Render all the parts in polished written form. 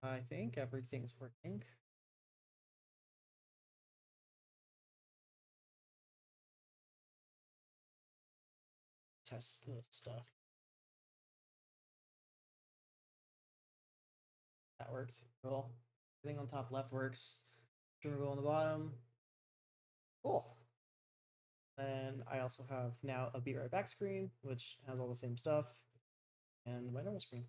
I think everything's working. Test the stuff. That worked. Cool. Everything on top left works. Go on the bottom. Cool. And I also have now a be right back screen, which has all the same stuff, and my normal screen.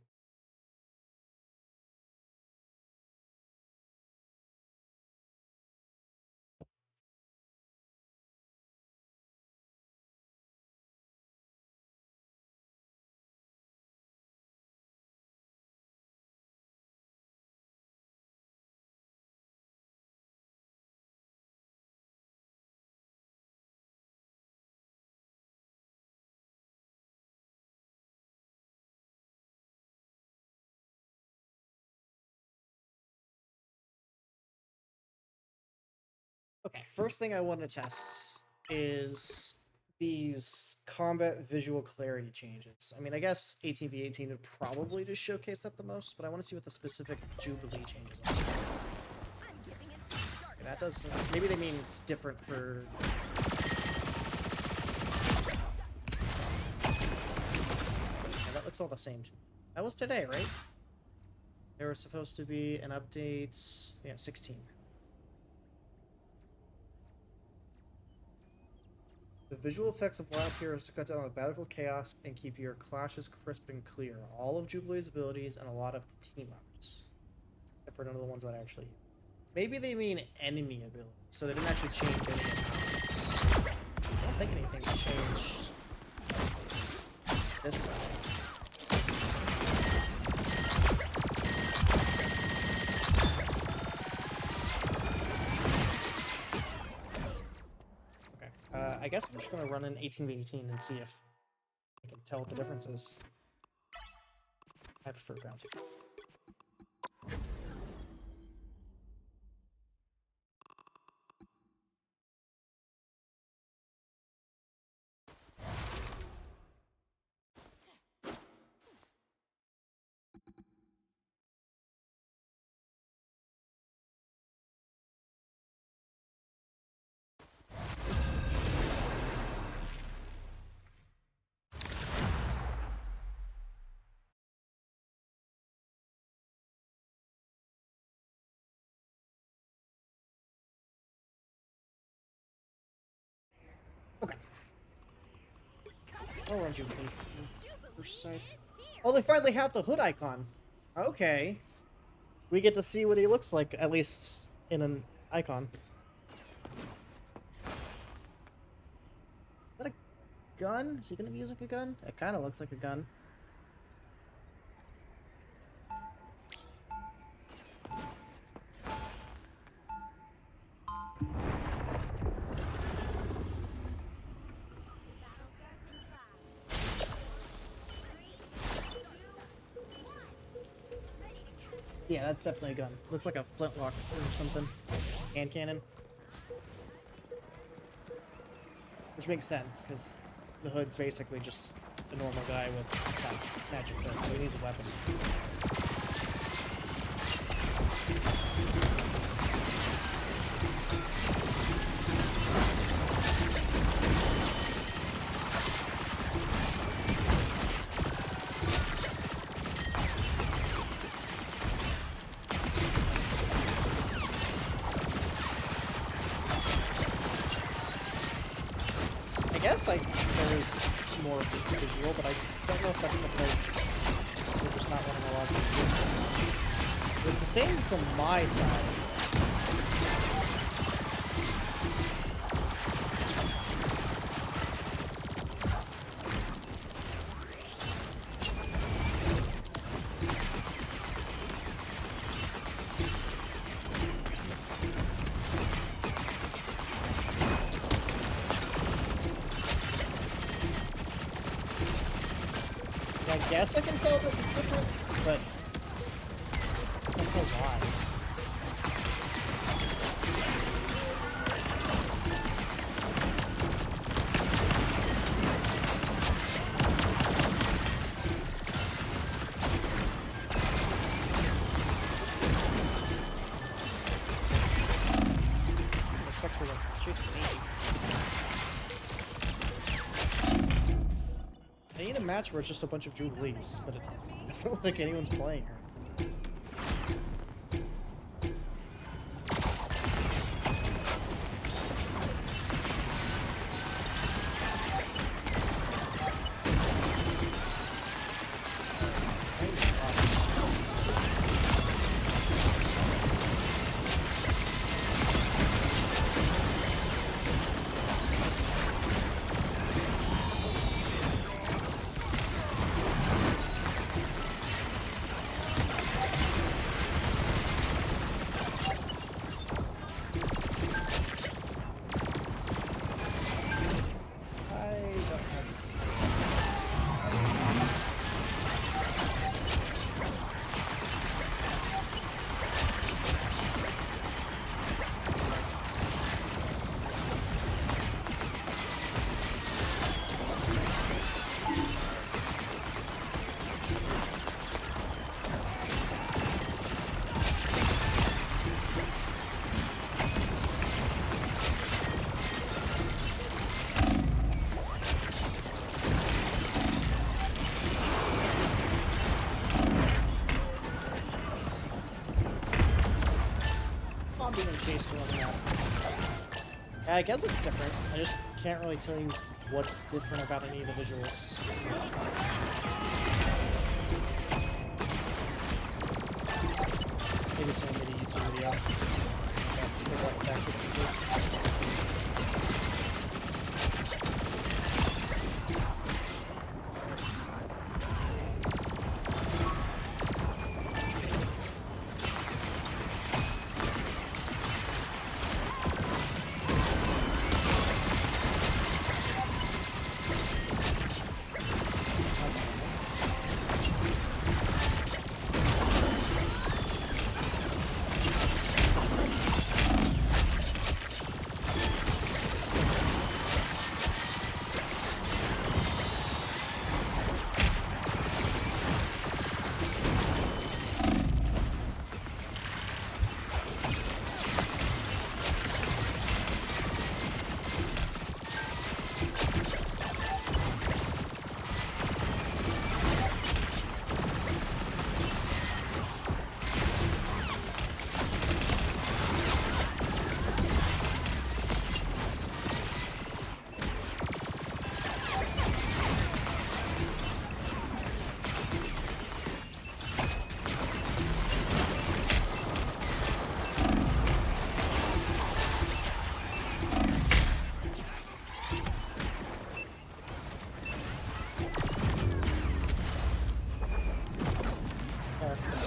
Okay, first thing I want to test is these combat visual clarity changes. I mean, I guess 18v18 would probably just showcase that the most, but I want to see what the specific Jubilee changes are. Okay, that does... maybe they mean it's different for... yeah, that looks all the same. That was today, right? There was supposed to be an update... yeah, 16. The visual effects of Lab Heroes to cut down on the battlefield chaos and keep your clashes crisp and clear. All of Jubilee's abilities and a lot of the team ups. Except for none of the ones that I actually... maybe they mean enemy abilities, so they didn't actually change any of the I don't think anything's changed this side. I guess I'm just going to run an 18v18 and see if I can tell what the difference is. I prefer bounty. Okay. I'll run Jubilee first side. Oh, they finally have the hood icon. Okay. We get to see what he looks like, at least in an icon. Is that a gun? Is he going to be using a gun? It kind of looks like a gun. Yeah, that's definitely a gun. Looks like a flintlock or something. Hand cannon. Which makes sense, because the hood's basically just a normal guy with that magic hood, so he needs a weapon. I guess there is more visual, but I don't know if that's because we're just not running a lot of visuals. It's the same from my side. I guess I can tell that it's different, but I don't know why. chasing me. I need a match where it's just a bunch of Jubilees, but it doesn't look like anyone's playing her. Chased around the map. Yeah, I guess it's different. I just can't really tell you what's different about any of the visuals. Maybe some mini YouTube video. Figure out what that difference is.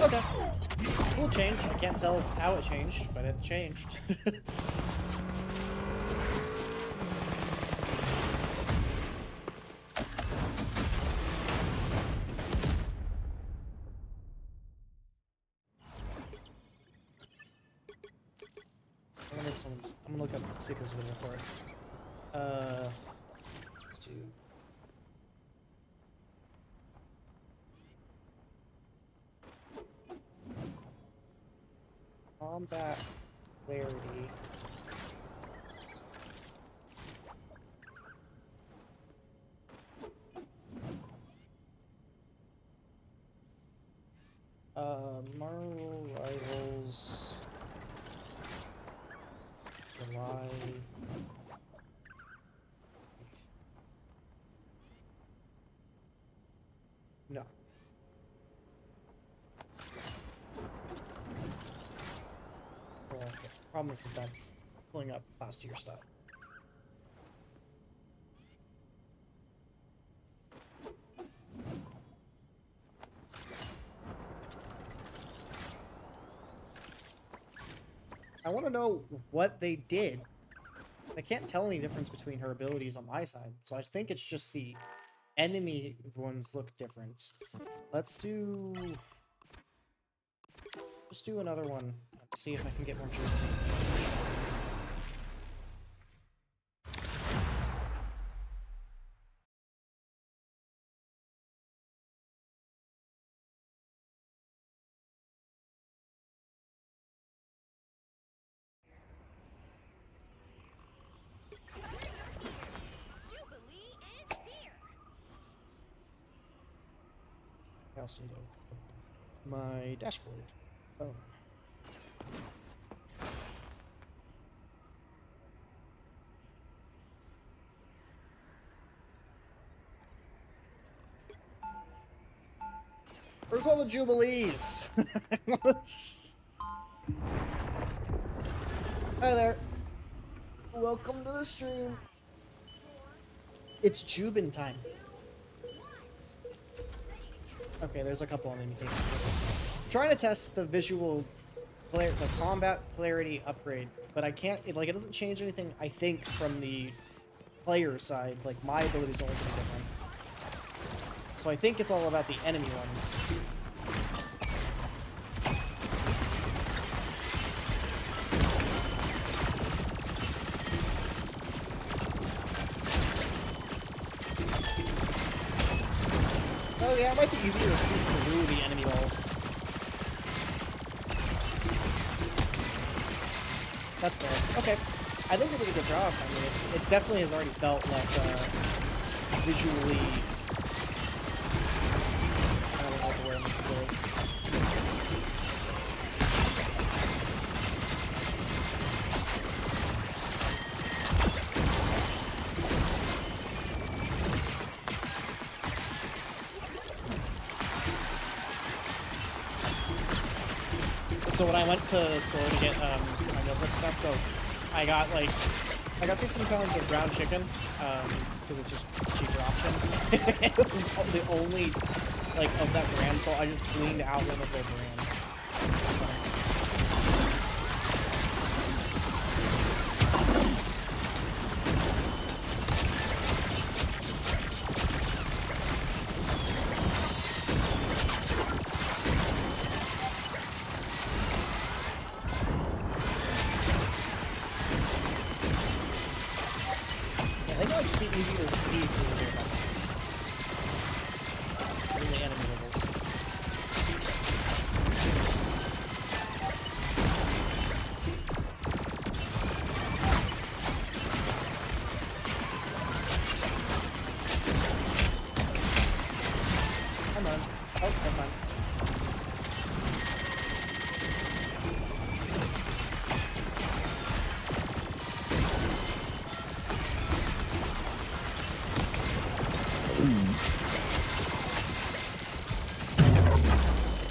Okay. Cool change. I can't tell how it changed, but it changed. I wonder if someone's... I'm gonna look up, see if there's a video for it. Dude. Combat clarity. Marvel Rivals. July. No. Okay. Problem is that that's pulling up last year's stuff. I want to know what they did. I can't tell any difference between her abilities on my side, so I think it's just the enemy ones look different. Let's do... Just do another one. Let's see if I can get more jerseys. else into my dashboard. Oh. Where's all the Jubilees? Hi there. Welcome to the stream. It's Jubin time. Okay, there's a couple on the mutation. I'm trying to test the the combat clarity upgrade, but I can't. It doesn't change anything. I think from the player side, like my abilities are only going to be different. So I think it's all about the enemy ones. Oh yeah, it might be easier to see through the enemy walls. That's fair. Okay. I think they did a good job. I mean, it definitely has already felt less visually. I don't know where I'm going. So when I went to store to get my meal prep stuff, so I got 15 pounds of ground chicken because it's just a cheaper option. It was the only of that brand, so I just cleaned out one of their brands. Easy to see through their levels. In the enemy levels. Come on. Oh, come on.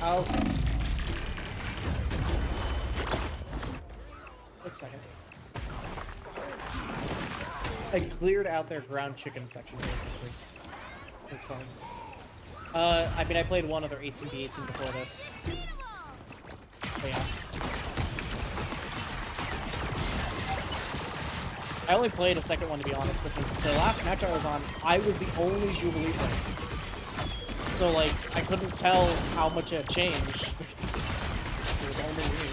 Oh. Wait a second. I cleared out their ground chicken section, basically. It's fine. I mean, I played one other 18v18 before this. But yeah. I only played a second one, to be honest, because the last match I was on, I was the only Jubilee player. So, I couldn't tell how much it had changed. It was only me.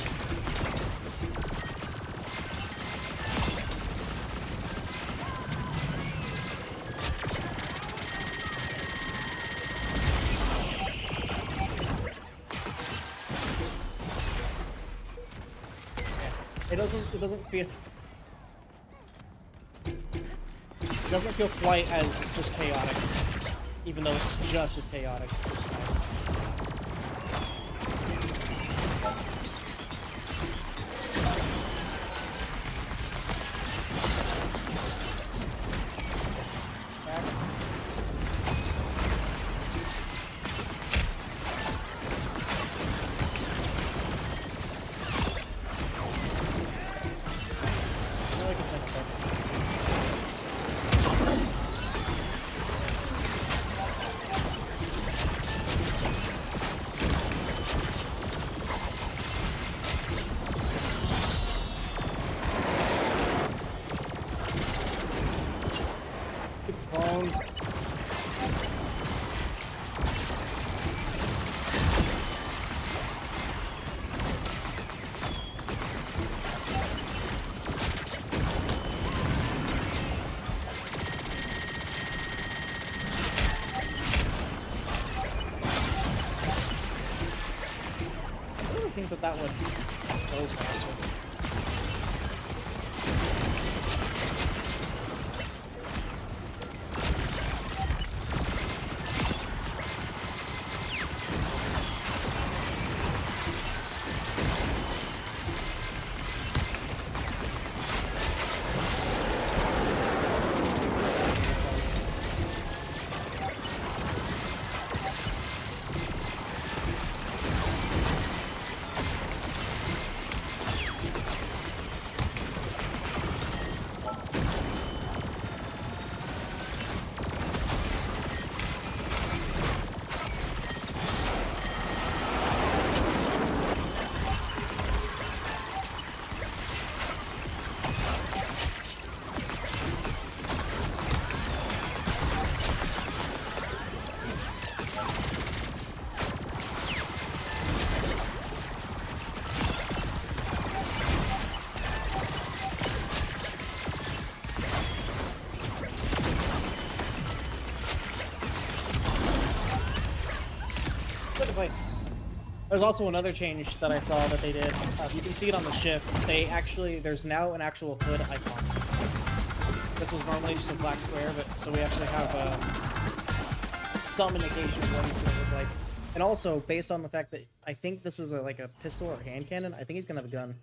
It doesn't feel quite as just chaotic. Even though it's just as chaotic, which is nice. Back. I know I can send it back. That would go faster. device. There's also another change that I saw that they did. You can see it on the shift. There's now an actual hood icon. This was normally just a black square, but so we actually have some indication of what he's going to look like. And also, based on the fact that I think this is like a pistol or hand cannon, I think he's going to have a gun.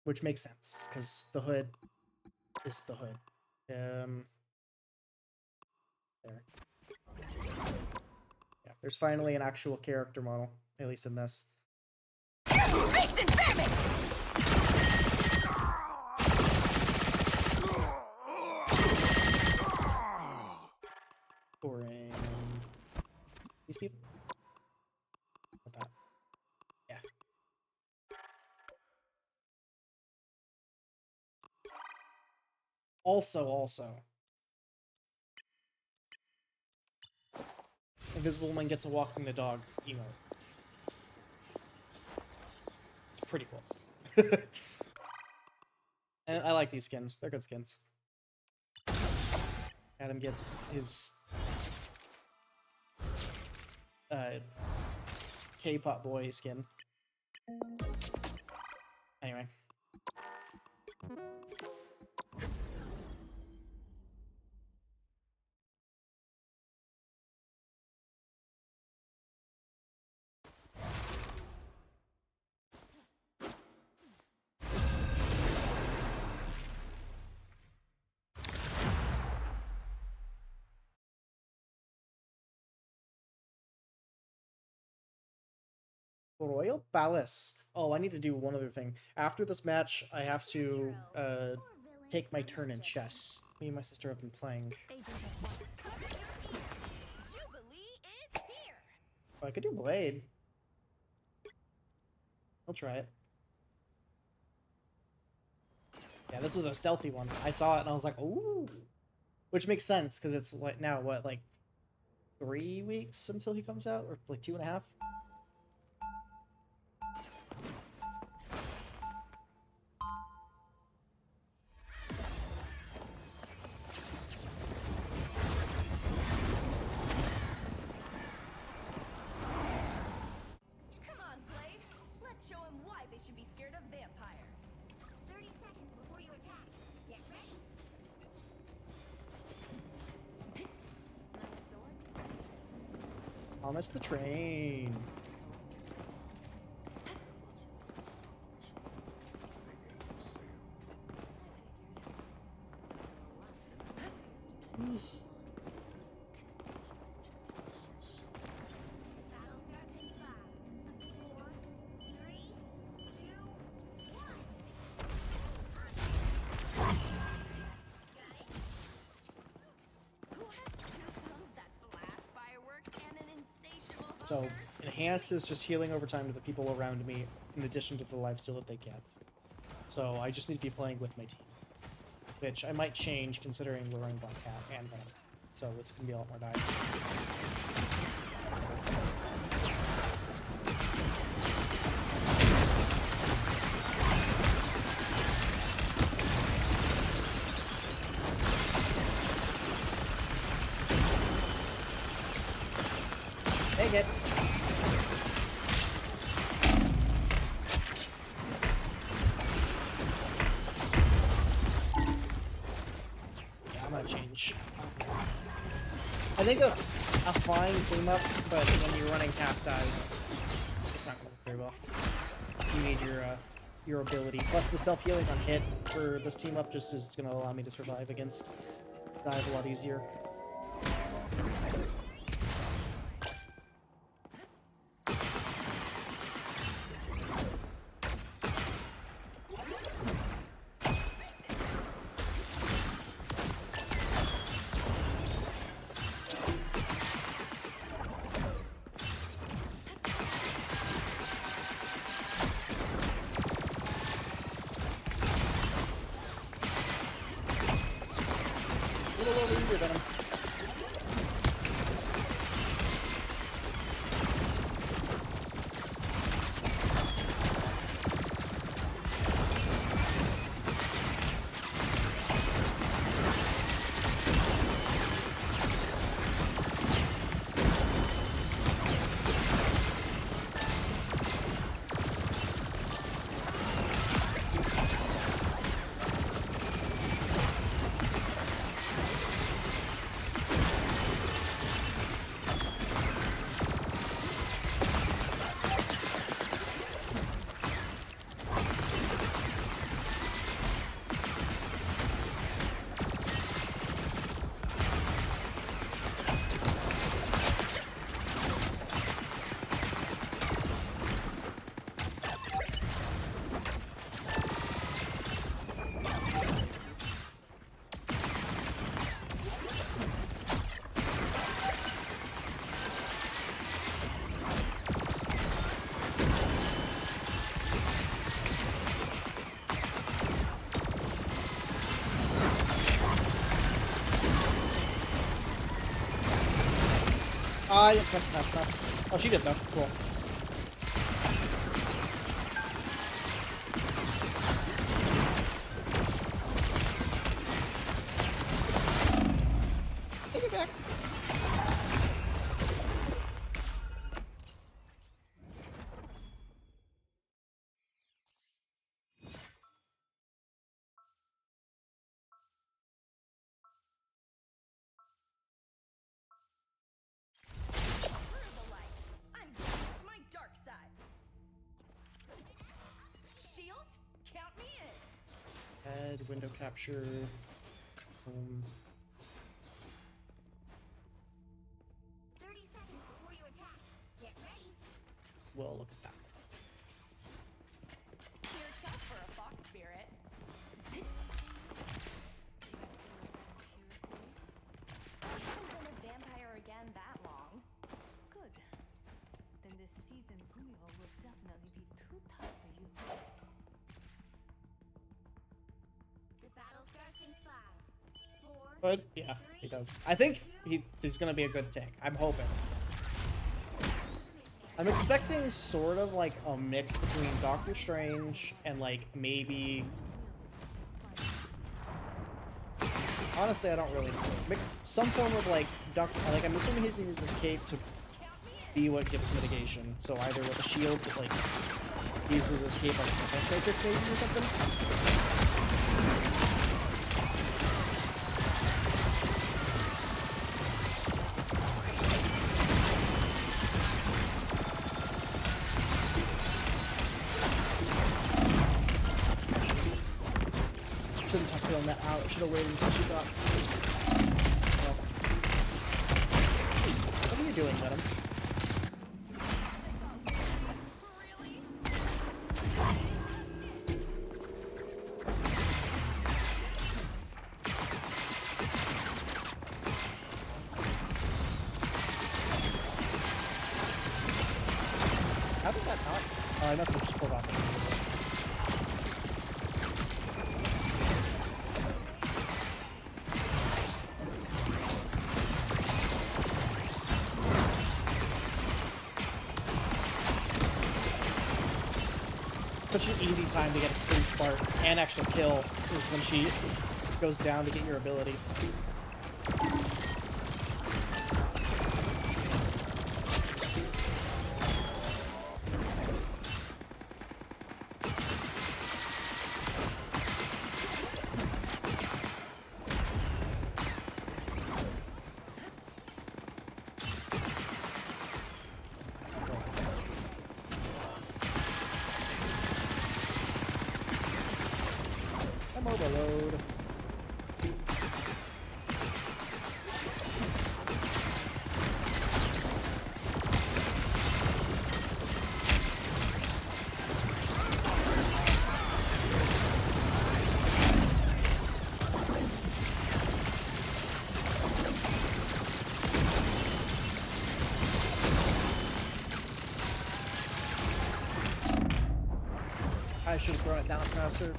Which makes sense, because the hood is the hood. There. Yeah, there's finally an actual character model, at least in this. Boring. These people? What that? Yeah. Also. Invisible Woman gets a walking the dog emote. It's pretty cool. And I like these skins. They're good skins. Adam gets his K-pop boy skin. Anyway. Royal Palace. Oh, I need to do one other thing. After this match, I have to take my turn in chess. Me and my sister have been playing. Oh, I could do Blade. I'll try it. Yeah, this was a stealthy one. I saw it and I was like, ooh. Which makes sense, because it's like now, what, like 3 weeks until he comes out? Or like 2.5? Thomas the Train. So, enhanced is just healing over time to the people around me, in addition to the lifesteal that they get. So I just need to be playing with my team, which I might change considering we're running Black Cat and Venom. So it's going to be a lot more die. Take it. Yeah, I'm gonna change. I think that's a fine team up, but when you're running half dive, it's not gonna work very well. You need your ability. Plus the self-healing on hit for this team up just is gonna allow me to survive against dive a lot easier. Yeah, that's fast enough. Oh, she did though. Cool. Take it back. Head, window capture. 30 seconds before you attack. Get ready. Well, look at that. You're tough for a fox spirit. I haven't been a vampire again that long. Good. Then this season, Gumio will definitely be too tough for you. The battle starts in 5, 4. But yeah, he does. I think he's gonna be a good tank. I'm hoping. I'm expecting sort of like a mix between Doctor Strange and like maybe. Honestly, I don't really know. Mix some form of like like I'm assuming he's gonna use his cape to be what gives mitigation. So either with a shield that like he uses his cape like Defense Matrix maybe or something. Shouldn't have thrown that out. Should have waited until she got some. Well. What are you doing, Venom? How did that not? Oh, I must have just pulled off a little bit. Such an easy time to get a sprint spark and actually kill is when she goes down to get your ability. Overload. I should have thrown it down faster.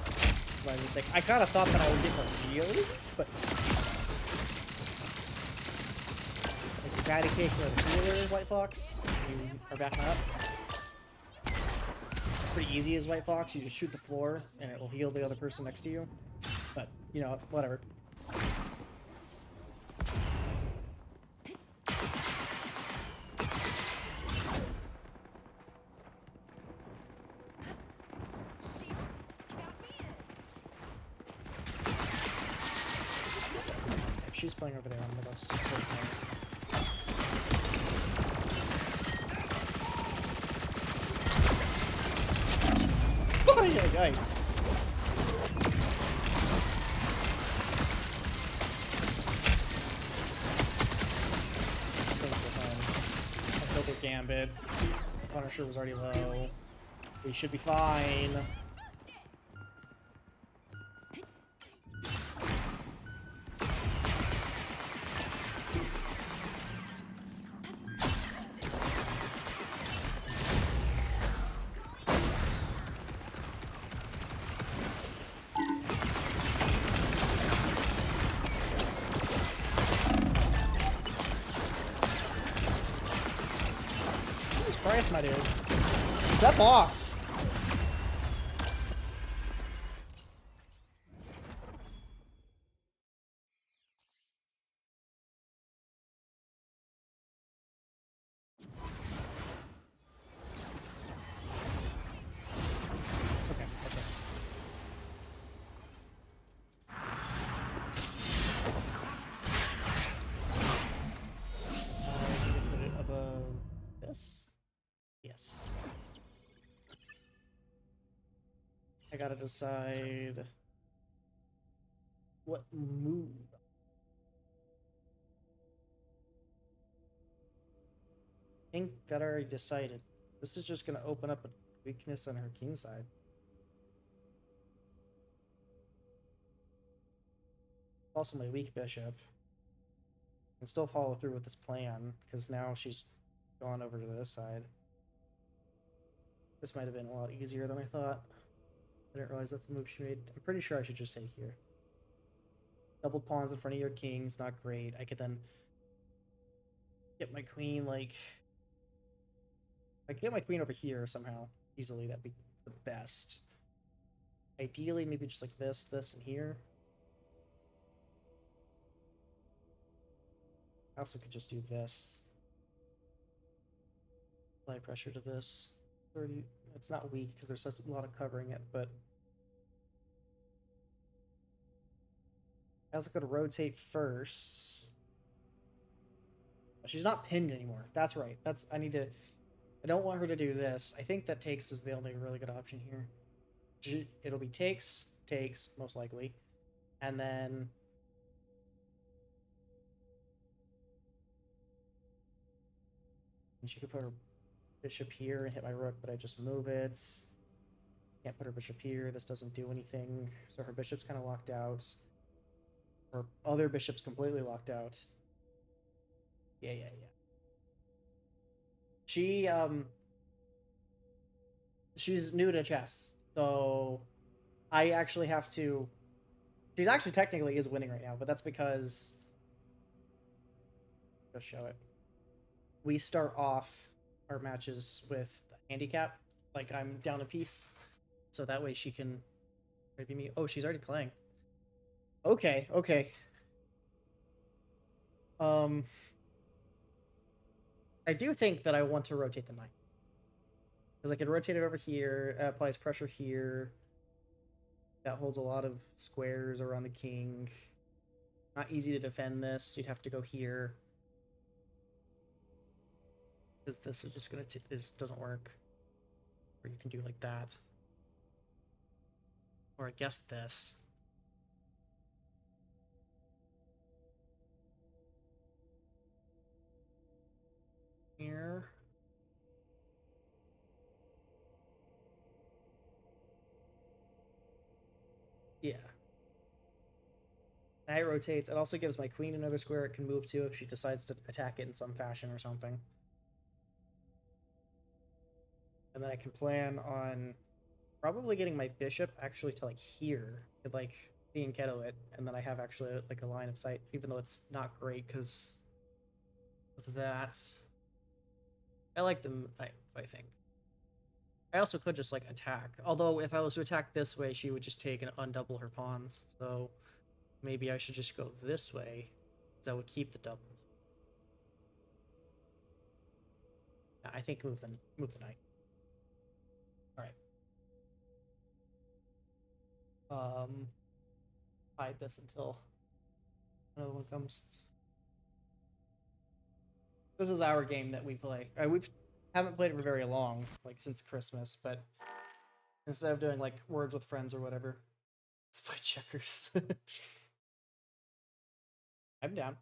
That's my mistake. I kind of thought that I would get her really, but like the patty cake or the healer, White Fox, you are backing up. Pretty easy as White Fox. You just shoot the floor and it will heal the other person next to you. But you know, whatever. She's playing over there. I'm gonna support her. Oh, yeah, yeah. I killed her Gambit. Punisher was already low. We should be fine. Christ, my dude. Step off! Okay, okay. I'm gonna put it above this. Yes. I gotta decide what move. I think that I already decided. This is just gonna open up a weakness on her king side. Also my weak bishop. And still follow through with this plan, because now she's gone over to this side. This might have been a lot easier than I thought. I didn't realize that's the move she made. I'm pretty sure I should just take here. Doubled pawns in front of your king's not great. I could then get my queen, like... I could get my queen over here somehow, easily. That'd be the best. Ideally, maybe just like this, and here. I also could just do this. Apply pressure to this. It's not weak because there's such a lot of covering it, but I also could rotate first. She's not pinned anymore. That's right. I don't want her to do this. I think that takes is the only really good option here. It'll be takes, most likely. And then she could put her bishop here and hit my rook, but I just move it. Can't put her bishop here. This doesn't do anything. So her bishop's kind of locked out. Her other bishop's completely locked out. Yeah. She's new to chess, so I actually have to... She's actually technically is winning right now, but that's because... Just show it. We start off our matches with a handicap, like I'm down a piece, so that way she can maybe me. Oh, she's already playing. Okay. I do think that I want to rotate the knight. Because I could rotate it over here, applies pressure here. That holds a lot of squares around the king. Not easy to defend this. You'd have to go here. Because this is just gonna... this doesn't work. Or you can do like that. Or I guess this. Here. Yeah. Knight rotates. It also gives my queen another square it can move to if she decides to attack it in some fashion or something. And then I can plan on probably getting my bishop actually to like here, to like being Keto it, and then I have actually like a line of sight, even though it's not great because of that. I like them, I think. I also could just like attack. Although if I was to attack this way, she would just take and undouble her pawns. So maybe I should just go this way, because I would keep the double. I think move the knight. All right. Hide this until another one comes. This is our game that we play. Haven't played it for very long, like since Christmas, but instead of doing like words with friends or whatever, let's play checkers. I'm down.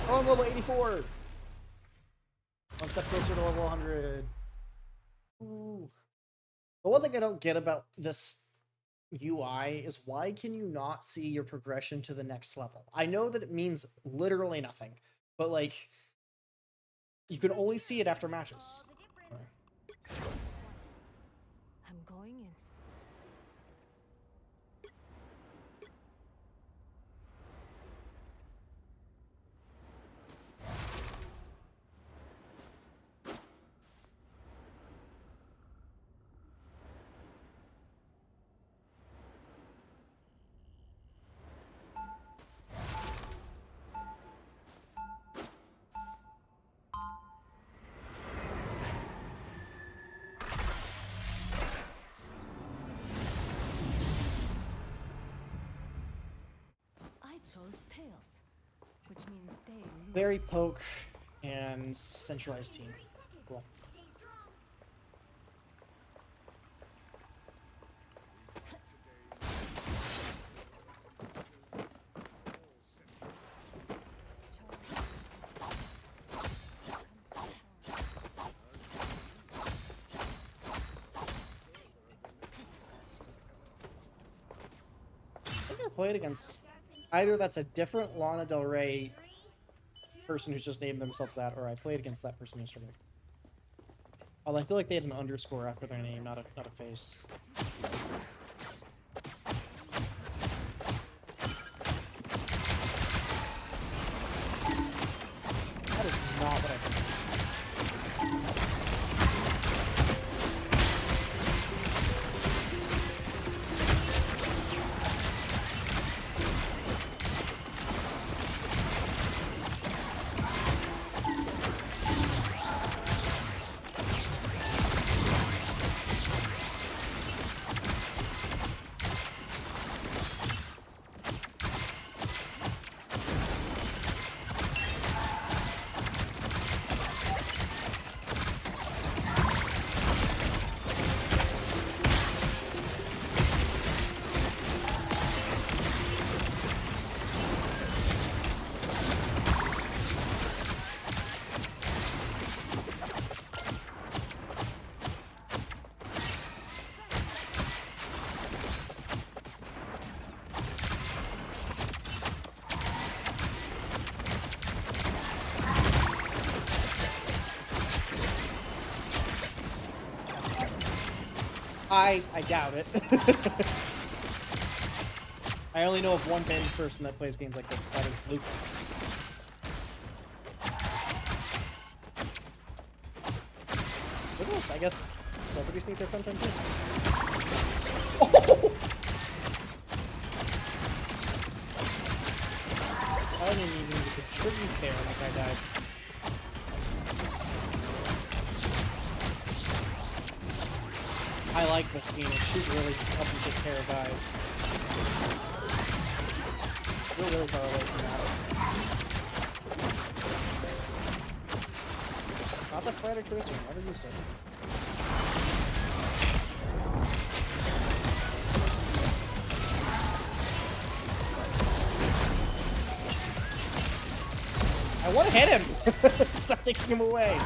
Oh, I'm level 84! One step closer to level 100. Ooh. The one thing I don't get about this UI is why can you not see your progression to the next level? I know that it means literally nothing, but like, you can only see it after matches. I'm going in. chose tails, which means they lose. Very poke and centralized team. Cool. Stay strong. I think I played against either that's a different Lana Del Rey person who's just named themselves that, or I played against that person yesterday. Although I feel like they had an underscore after their name, not a face. That is not what I think. I doubt it. I only know of one famous person that plays games like this. That is Luke. Look at this. I guess celebrities need their fun time too. Oh! I didn't even need to contribute there like I died. I like this Phoenix. She's really helping take care of guys. We're really far away from that. Not the Spider Tracer. Never used it. I want to hit him! Stop taking him away!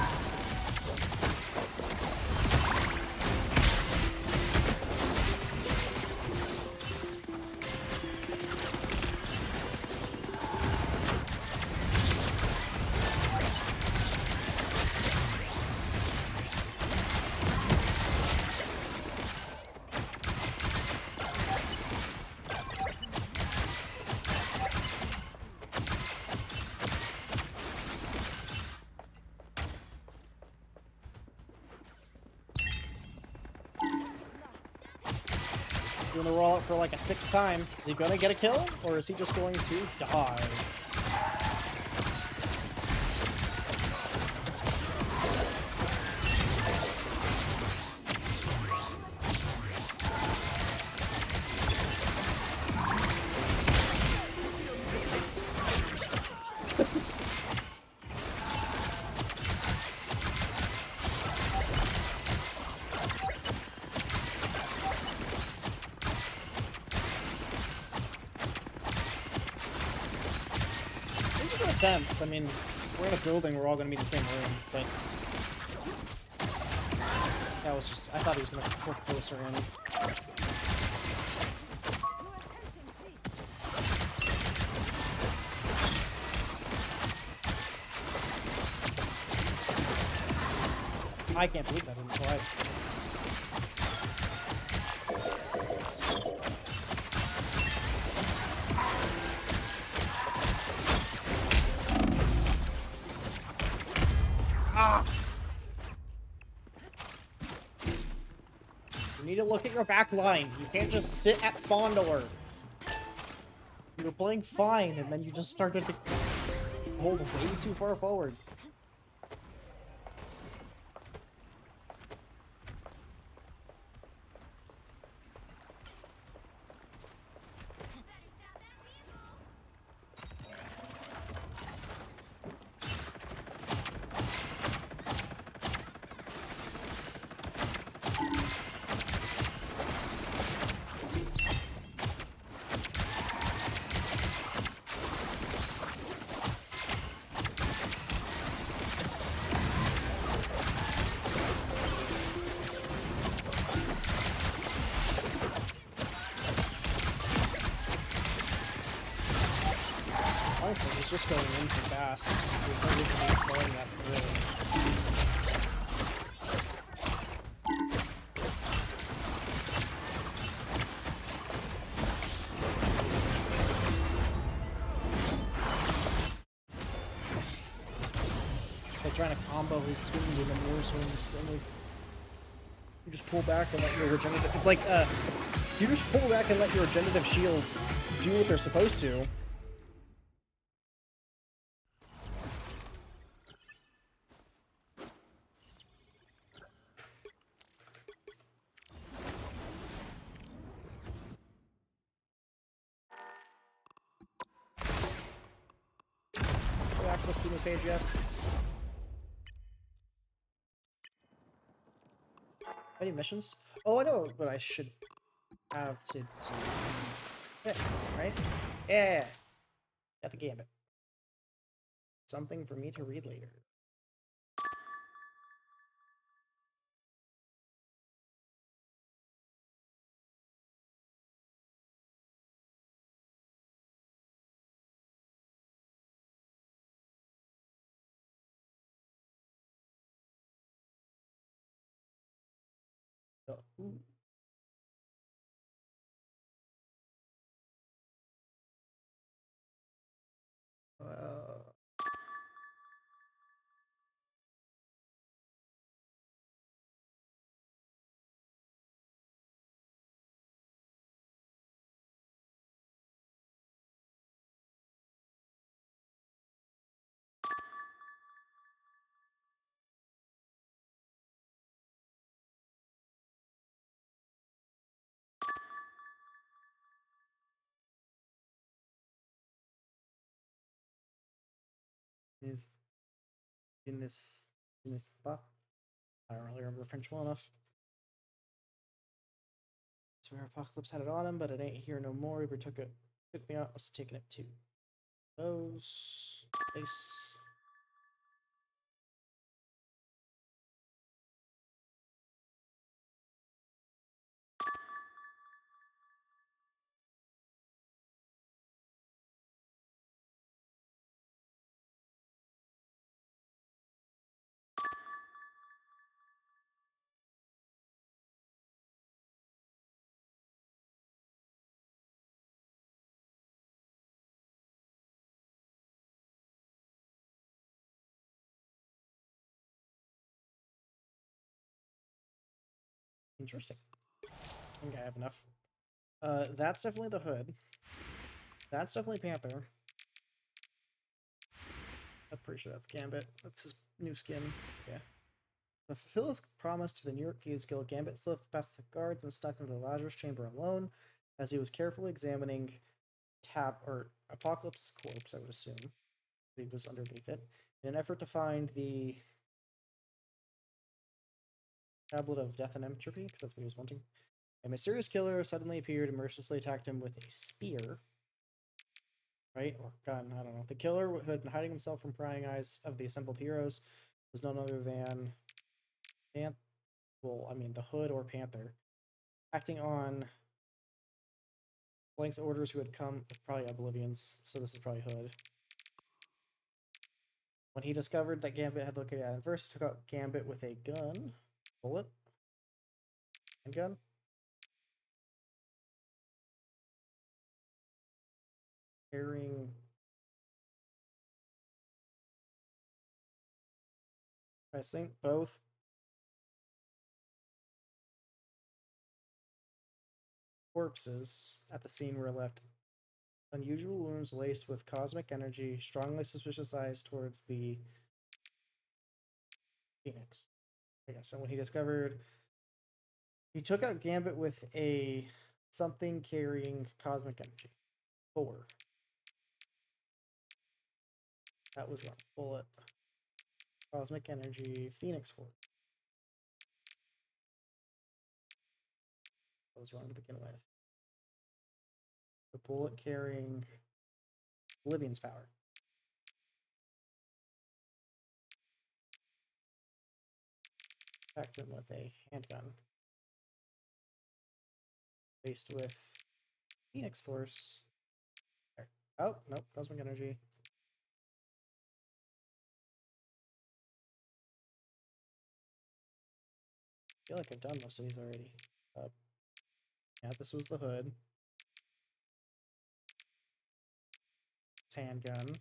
Doing the roll up for like a 6th time. Is he gonna get a kill, or is he just going to die? Sense. I mean, we're in a building, we're all gonna be in the same room, but that was just, I thought he was gonna look closer in. I can't believe that didn't fly. You need to look at your back line. You can't just sit at spawn door. You were playing fine, and then you just started to hold way too far forward. He's just going in for Bass. There's no reason to be throwing that early. They're trying to combo his swings with the more swings, and like, you just pull back and let your regenerative. It's like you just pull back and let your regenerative shields do what they're supposed to. No access to the page yet. Any missions? Oh, I know what I should have to do. This, right? Yeah. Got the gambit. Something for me to read later. Oh, ooh. Uh, is in this spot. I don't really remember French well enough. So where Apocalypse had it on him, but it ain't here no more. He took me out, must have taken it too. Those place. Interesting. I think I have enough. That's definitely the hood. That's definitely Panther. I'm pretty sure that's Gambit. That's his new skin. Yeah. To fulfill his promise to the New York Thieves Guild, Gambit slipped past the guards and snuck into the Lazarus chamber alone as he was carefully examining Apocalypse's corpse, I would assume. He was underneath it. In an effort to find the Tablet of Death and Entropy, because that's what he was wanting. A mysterious killer suddenly appeared and mercilessly attacked him with a spear. Right? Or gun, I don't know. The killer, who had been hiding himself from prying eyes of the assembled heroes, was none other than the Hood or Panther, acting on Blank's orders who had come, probably Oblivions, so this is probably Hood. When he discovered that Gambit had located at him first, he took out Gambit with a gun, bullet, and gun. Carrying I think both corpses at the scene were left unusual wounds laced with cosmic energy, strongly suspicious eyes towards the Phoenix. I guess. And when he took out Gambit with a something carrying cosmic energy. 4. That was wrong. Bullet. Cosmic energy. Phoenix 4. That was wrong to begin with. The bullet carrying Oblivion's power. Attacked him with a handgun. Faced with Phoenix Force. There. Oh, nope. Cosmic energy. feel like I've done most of these already. Yeah, this was the hood. It's handgun.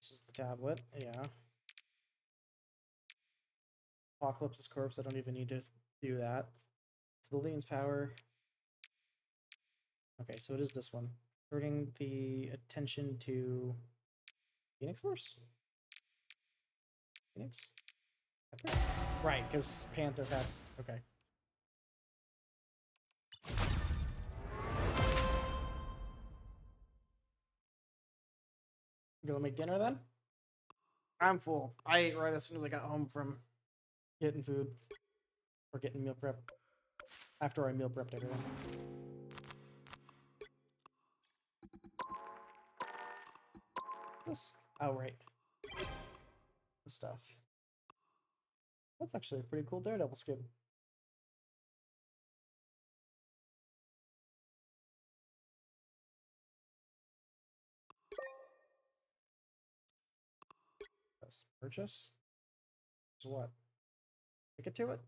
This is the tablet. Yeah. Apocalypse's corpse. I don't even need to do that. Civilian's power. Okay, so it is this one. Turning the attention to Phoenix Force? Phoenix? Right, because Panther had... Okay. You gonna make dinner then? I'm full. I ate right as soon as I got home from getting food. Or getting meal prep. After I meal prepped everyone. This? Oh, right. The stuff. That's actually a pretty cool Daredevil skin. Let's purchase? So what? Ticket to it?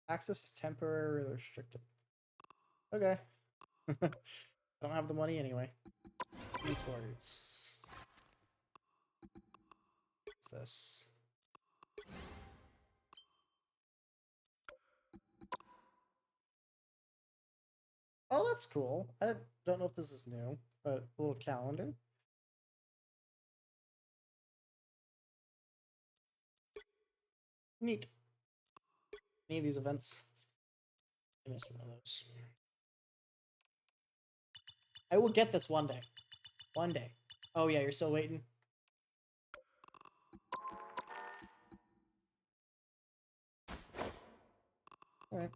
Access is temporarily restricted. Okay. I don't have the money anyway. Esports. What's this? Oh, that's cool. I don't know if this is new, but a little calendar. Neat. Any of these events? I missed one of those. I will get this one day. One day. Oh yeah, you're still waiting? Alright.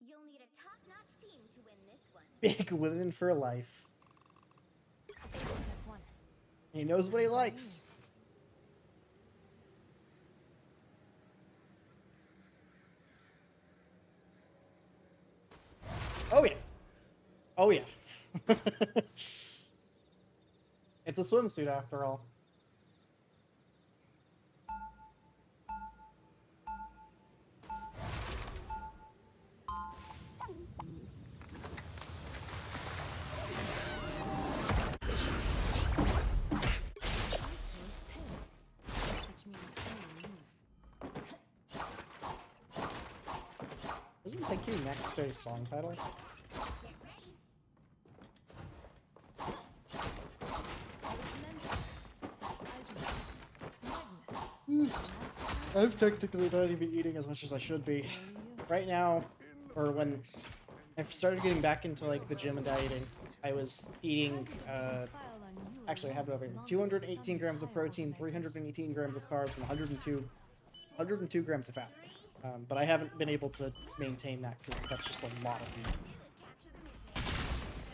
You'll need a top-notch team to win this one. Big women for life. He knows what he likes. Oh yeah. Oh yeah. It's a swimsuit after all. Isn't Thank You Next a song title? I've technically not even eating as much as I should be. Right now, or when I started getting back into like the gym and dieting, I was eating, actually I have it over here, 218 grams of protein, 318 grams of carbs, and 102 grams of fat. But I haven't been able to maintain that because that's just a lot of meat.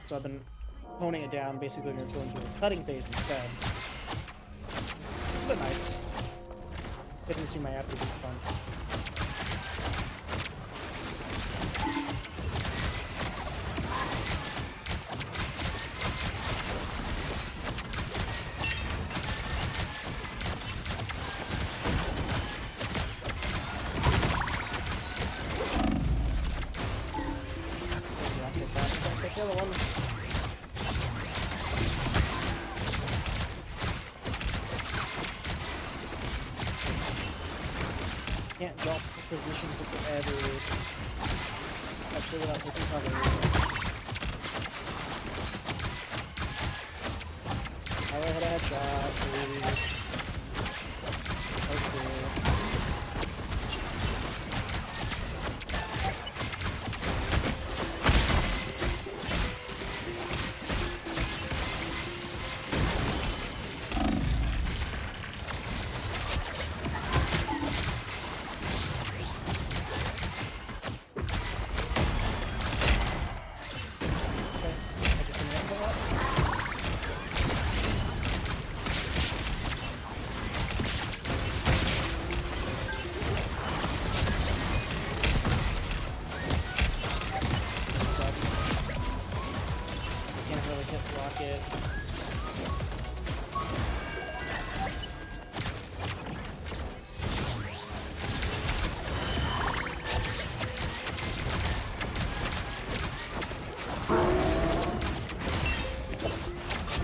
So I've been honing it down, basically going to go into a cutting phase instead. It's been nice. Getting to see my abs again is fun. Yeah, take that. Take the other one. Can't just position for forever. Actually, without taking cover. I had a headshot, please. Okay.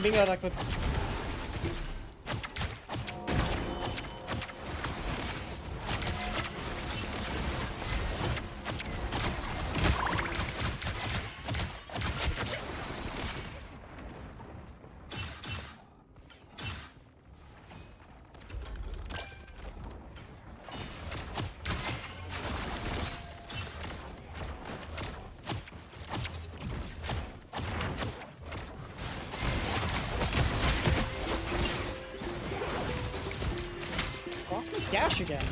being out of lost my dash again.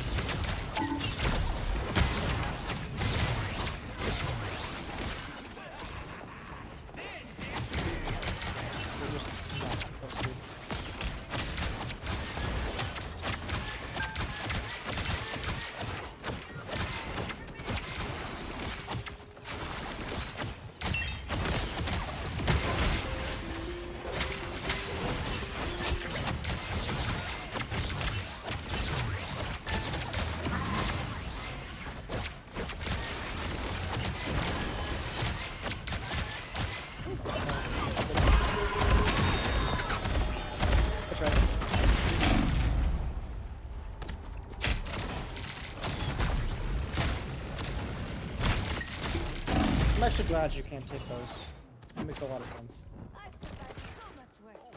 We're just not posted. That's right. I'm actually glad you can't take those. That makes a lot of sense. I've survived so much worse.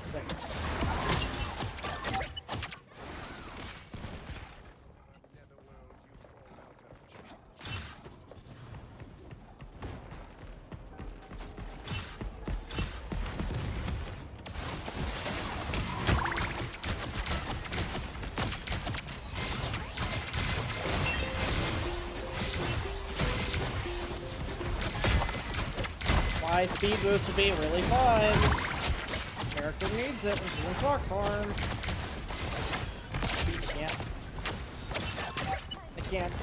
Second. My speed boost would be really fun. Character needs it when doing clock farm. I can't. I can't.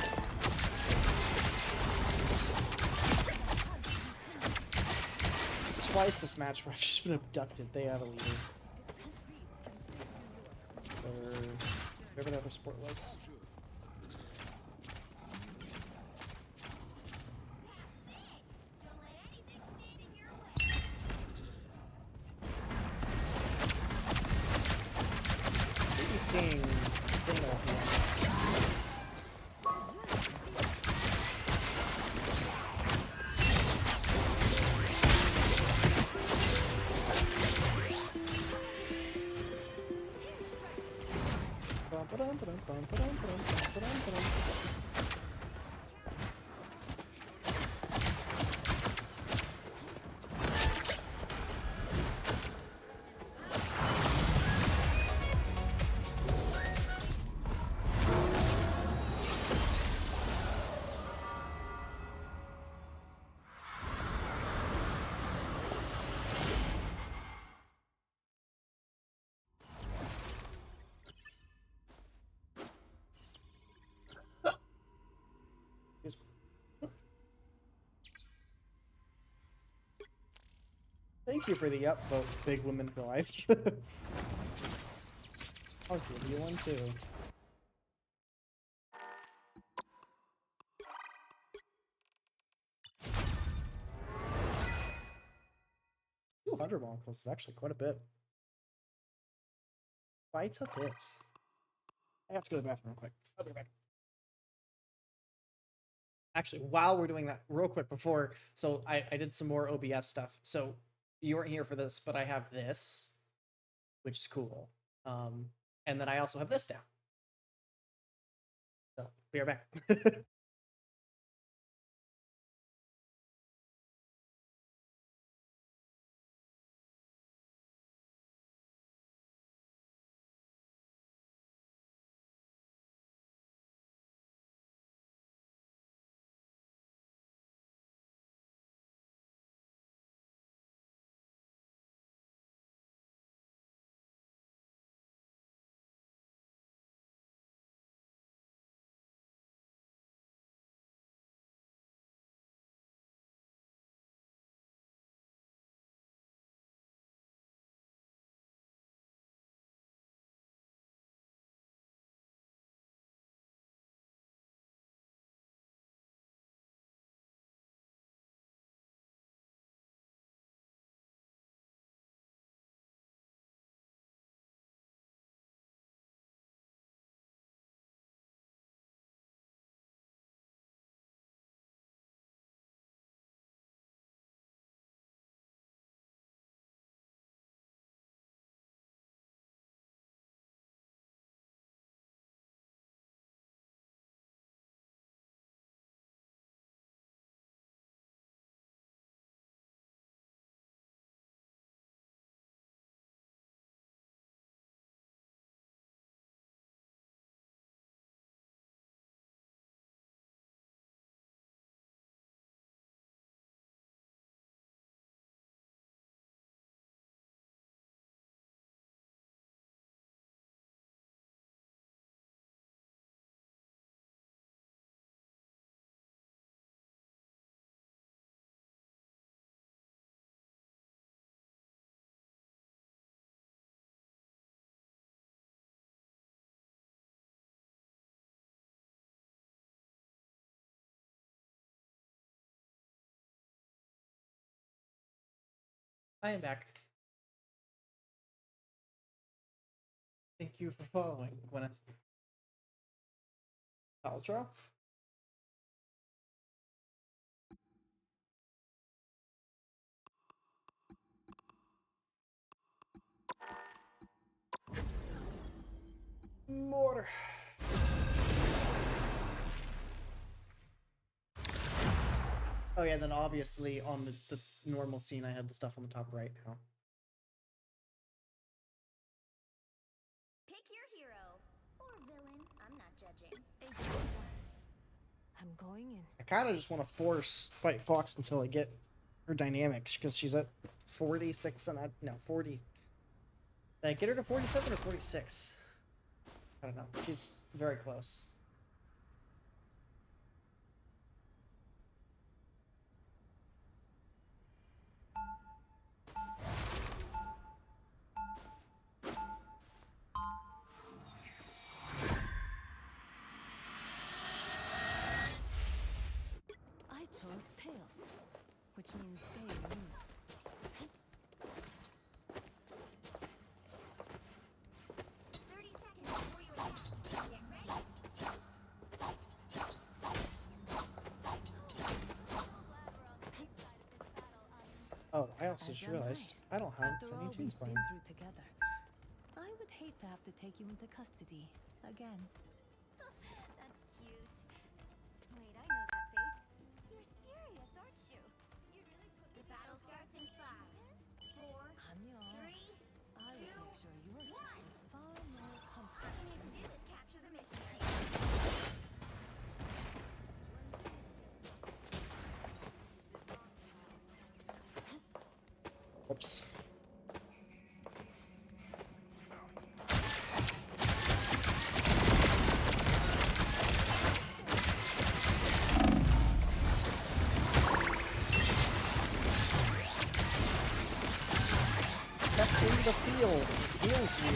It's twice this match where I've just been abducted. They have a leader. So, whatever that other sport was. Don't let anything stand in your way. Maybe seeing Signal here. Thank you for the upvote, Big Women for Life. I'll give you one too. Ooh, 100 molecules is actually quite a bit. Quite a bit. I have to go to the bathroom real quick. I'll be back. Actually, while we're doing that, real quick before, so I did some more OBS stuff. So you weren't here for this, but I have this, which is cool. And then I also have this down. So be right back. I am back. Thank you for following, Gwyneth Paltrow. Mortar. Oh yeah, and then obviously on the normal scene, I have the stuff on the top right now. Pick your hero or villain. I'm not judging. I'm going in. I kind of just want to force White Fox until I get her dynamics, because she's at 46 and no, 40. Did I get her to 47 or 46? I don't know. She's very close. I chose tails, which means they lose. 30 seconds before you attack. Get ready. Oh, I also As just am realized I don't have After all any tunes we've playing. been through together, I would hate to have to take you into custody again. That's cute. Wait, I know that face. You're serious, aren't you? You really put The battle starts in 5, 4, 아니요. 3. I will make sure your one. is far more All comfortable. you need to do is capture the mission. Oops. Step into the field. It heals you.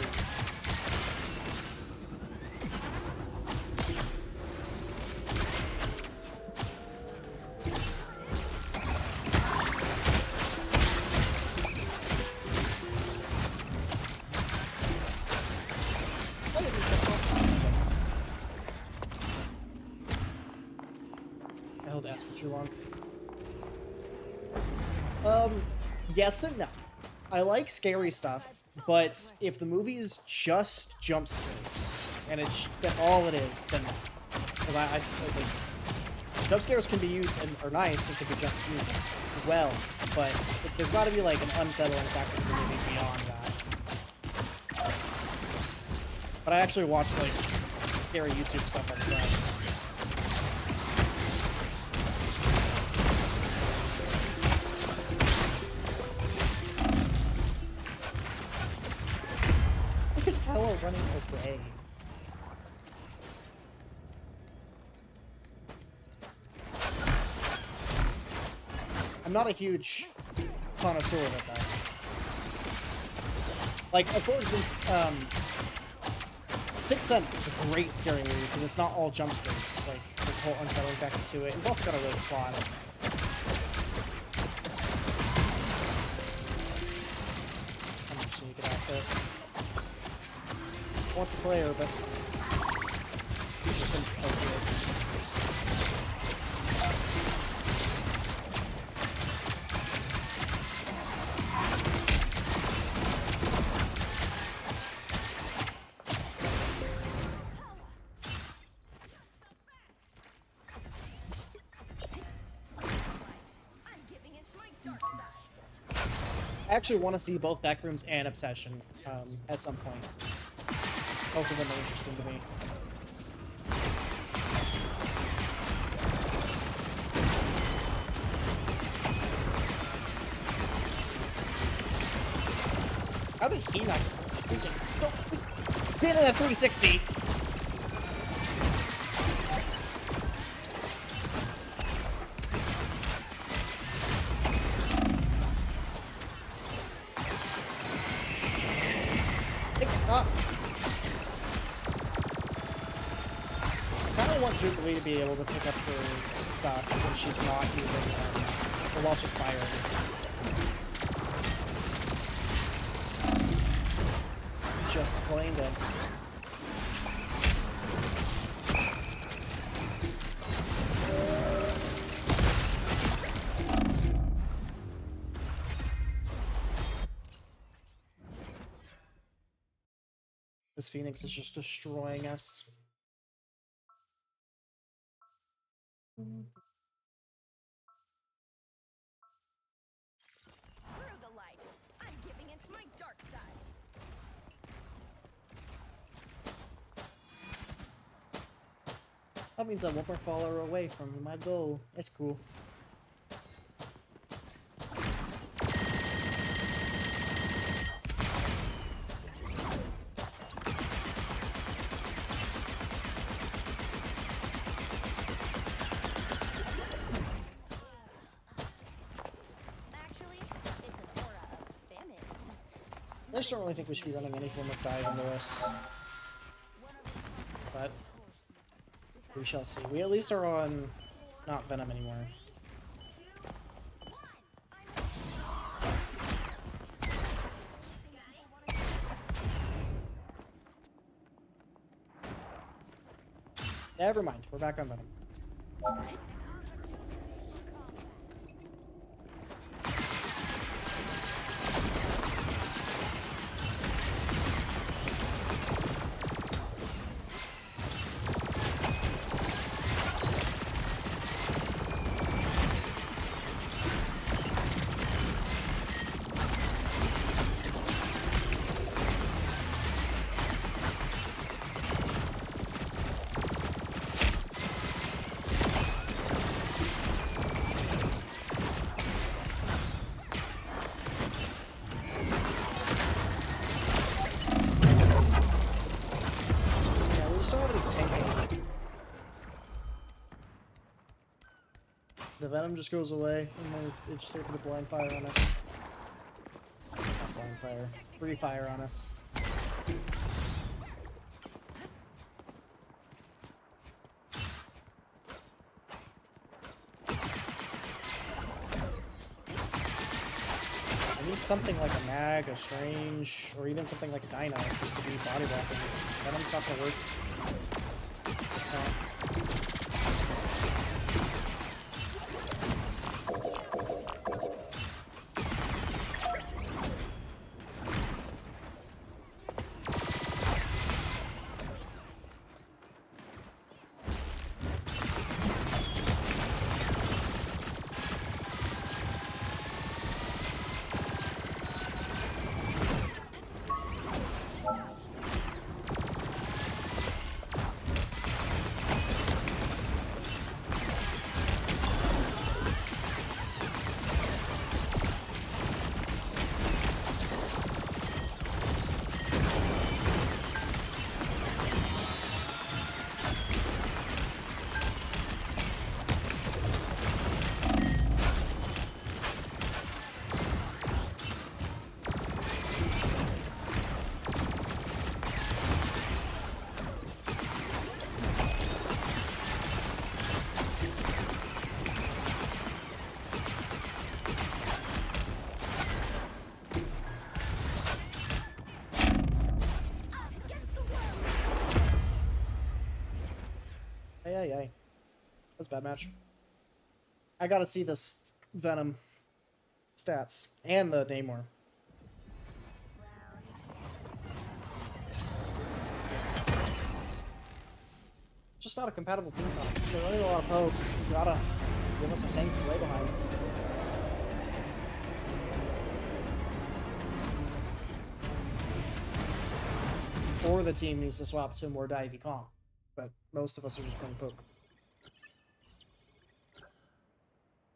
I held S for too long. Yes and no. I like scary stuff, but if the movie is just jump scares and that's all it is, then no. Because I like, jump scares can be used and are nice and can be used well, but there's got to be like an unsettling factor in the movie beyond that. But I actually watch like scary YouTube stuff all the time. It's Hello running away. I'm not a huge connoisseur of that. Like, of course, Sixth Sense is a great scary movie because it's not all jump scares. Like, there's a whole unsettling factor to it. It's also got a really plot. I'm just gonna get out this. Wants a player, but just I actually want to see both Backrooms and Obsession at some point. Both of them are interesting to me. How did he not did it at 360? Pick it up. I kind of want Jubilee to be able to pick up her stuff when she's not using, or while she's firing. just claimed it. This Phoenix is just destroying us. Screw the light. I'm giving into my dark side. That means I'm one more follower away from my goal. That's cool. Actually, it's an aura of famine. I just don't really think we should be running any form of dive into this. But we shall see. We at least are on not Venom anymore. Never mind, we're back on Venom. Yeah, we just don't have any tanking. The Venom just goes away, and then it just started the blind fire on us. Not blind fire. Free fire on us. I need something like a mag, a strange, or even something like a dino just to be body blocking. Venom's not gonna work. This count. Ay. That's a bad match. I gotta see this Venom stats and the Namor. Just not a compatible team comp. They're running a lot of poke. You gotta give us a tank to play behind. Or the team needs to swap to a more divey comp. But most of us are just playing poke.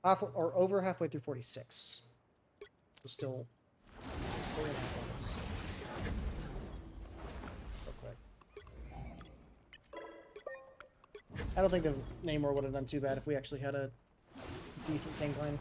Or over halfway through 46. We're still 4.5 points. Real quick. I don't think the Namor would have done too bad if we actually had a decent tank line.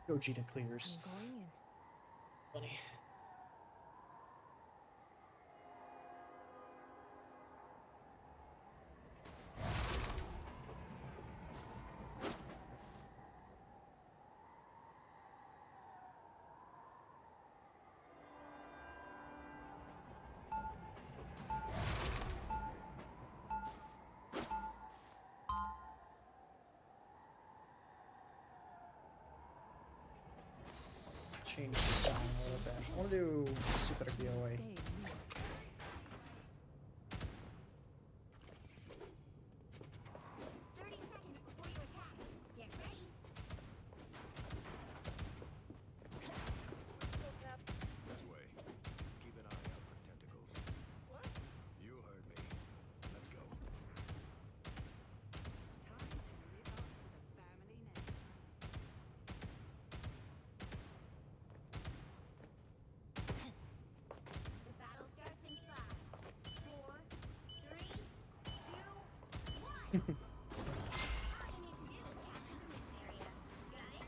Gogeta clears. I'm going in. Funny. Let's change the sound a little bit. I want to do Super DOA. Stay loose. 30 seconds before you attack. Get ready. This way. Keep an eye out for tentacles. What? You heard me. Let's go. Time to live up to the family name. The battle starts in 5, 4, 3, 2, 1. All you need to do is capture the mission area. Got it?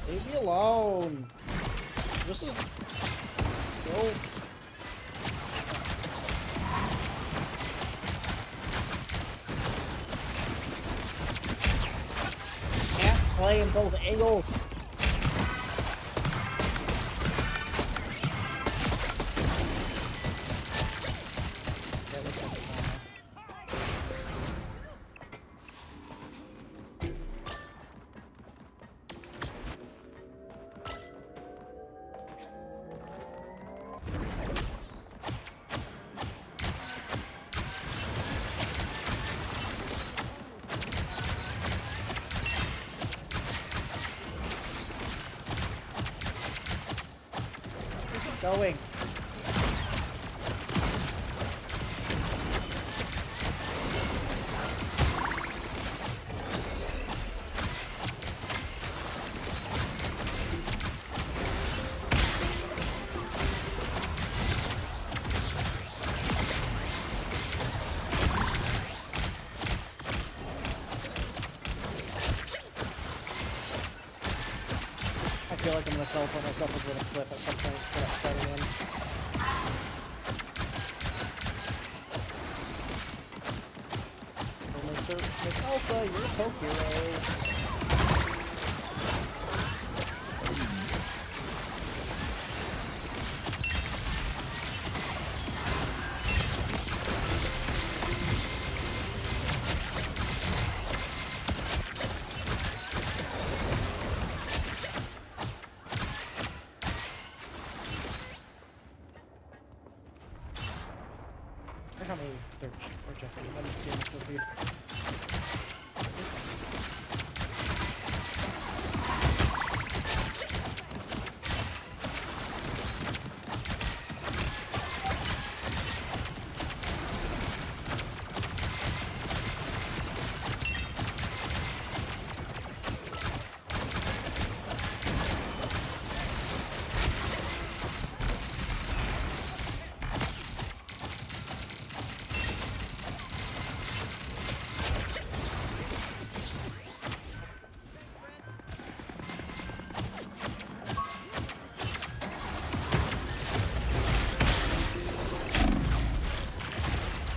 Leave me alone. Just a go. Can't play in both angles. That looks like fun. Where's it going? I feel like I'm gonna teleport myself into a cliff at some point when it's starting in. Oh, Miss Elsa, you're a Poke Hero. I how many or Jeffrey, I haven't seen much of you.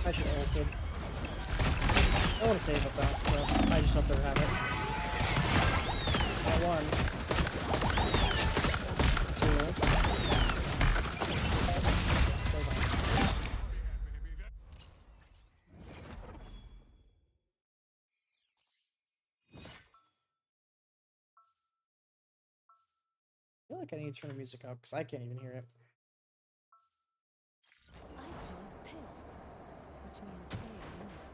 I should have ulted. I want to save it though, but I just hope they have it. One. Two. feel like I need to turn the music up because I can't even hear it. I chose tails, which means tail moves.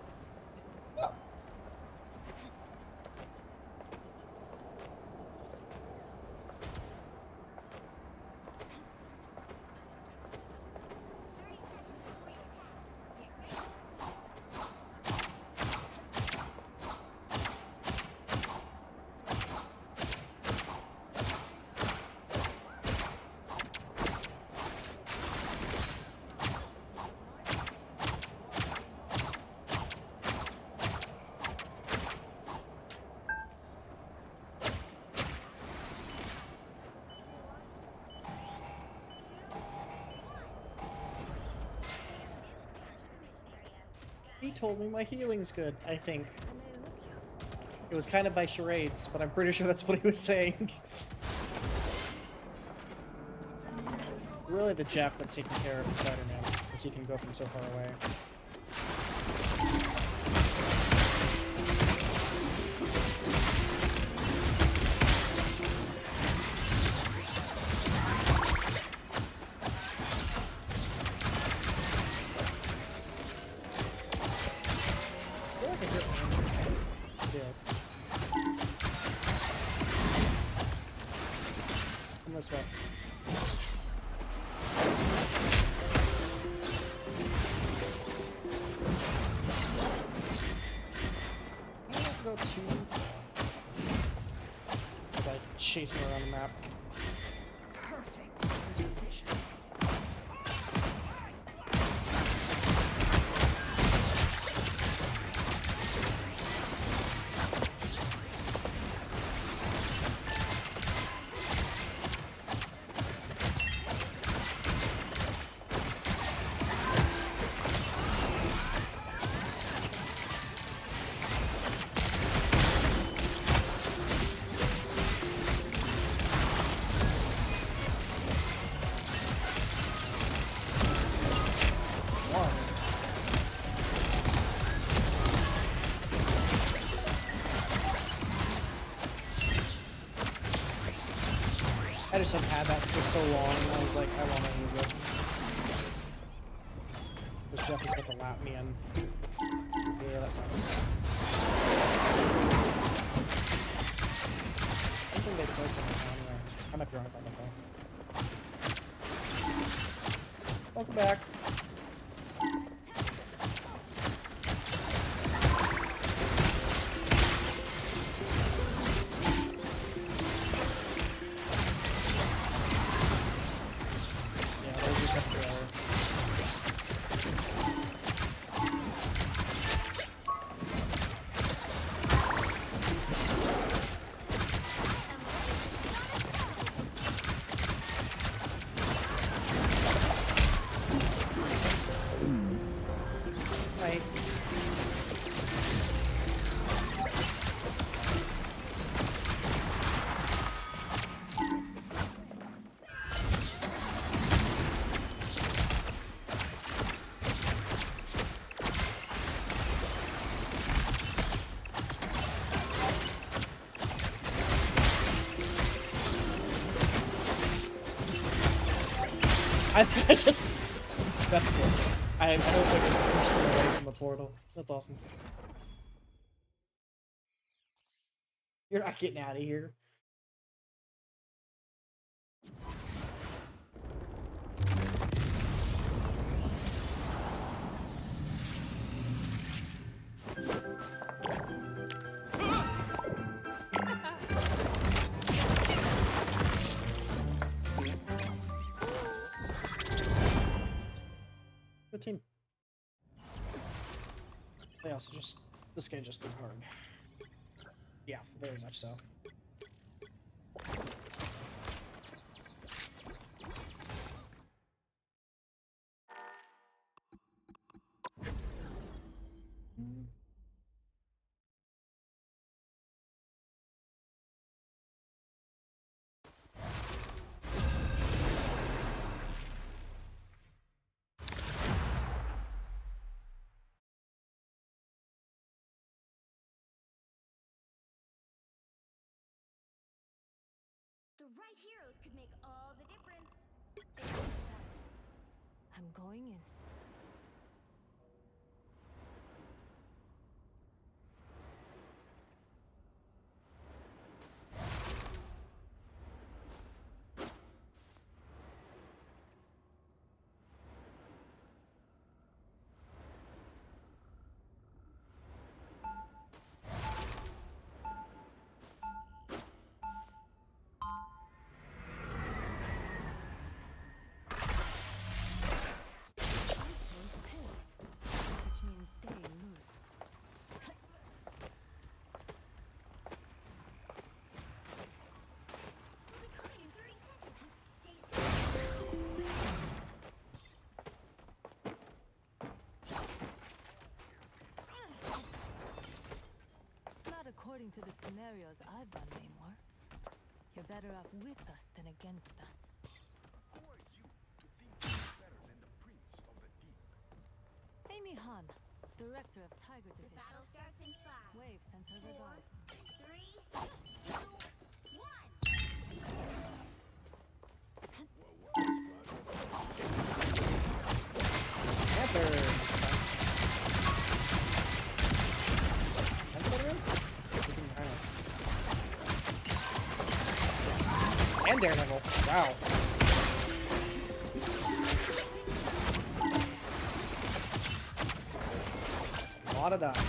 He told me my healing's good, I think. I may look young. It was kind of by charades, but I'm pretty sure that's what he was saying. Really the Jap that's taking care of Spider-Man, because he can go from so far away. I feel like I hit Andrew. Yeah. Come this way. I don't have to go too far. As I chase him around the map. Perfect precision. One. I just have had that for so long, and I was like, I want to use it. But Jeff is about to lap me in. Yeah, that sucks. I think they played them anyway. I might be wrong about that though. Welcome back. Yeah, those just have to Right. I just... That's good. I hope I can push them away from the portal. That's awesome. You're not getting out of here. Good team. They also just... This guy just was hard. Yeah, very much so. right heroes could make all the difference. I'm going in. Which means they lose. We'll be coming in 30 seconds. Stay strong. Not according to the scenarios I've run, Namor. You're better off with us than against us. Who are you to think you're better than the Prince of the Deep? Amy Han, Director of Tiger The Division. battle starts in 5, Wave sends her 4, regards. 3, 2, 1. Panther. That's Spider-Man? Freaking nice. Yes. And Daredevil. Wow. A lot of die.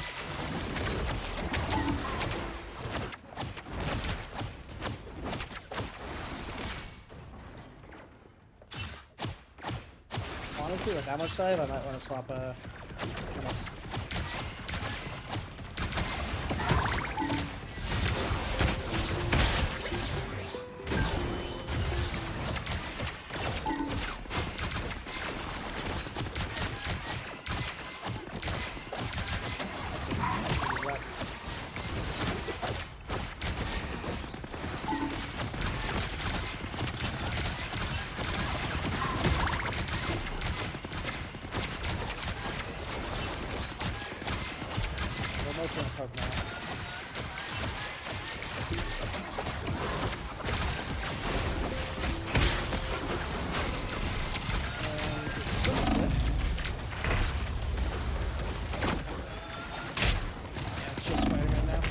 Honestly, with that much dive, I might want to swap Thanos. We're mostly on Poke now. And some of it. Yeah, it's just Spider-Man now.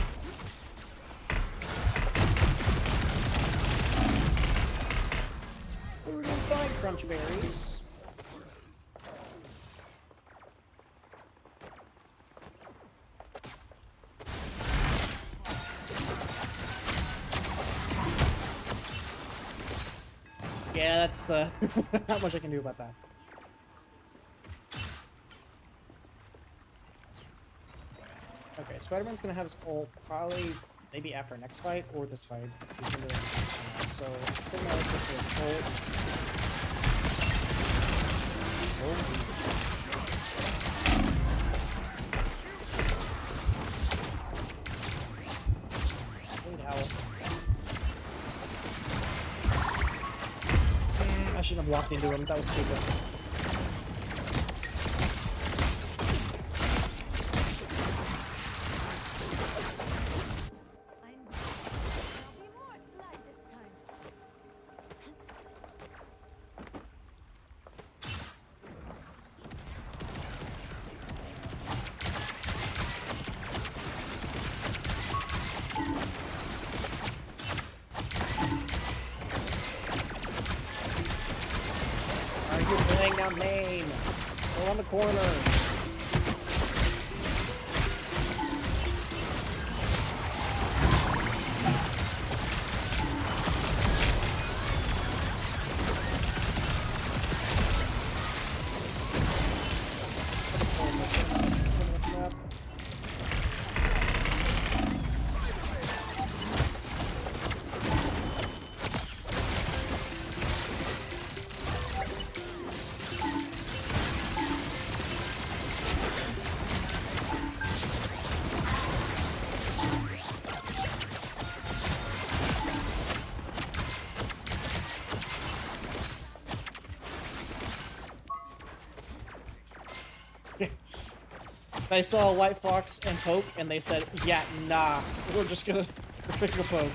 We're doing fine, Crunchberries. Yeah, that's not much I can do about that. Okay, Spider-Man's gonna have his ult probably maybe after next fight or this fight. He's gonna do it. So sitting out with his ults. Holy hell. I shouldn't have walked into him. That was stupid. I'm back. There'll be more slide this time. Are you playing down lane? Go on the corner. I saw White Fox and Poke, and they said, "Yeah, nah, we're just gonna pick a Poke."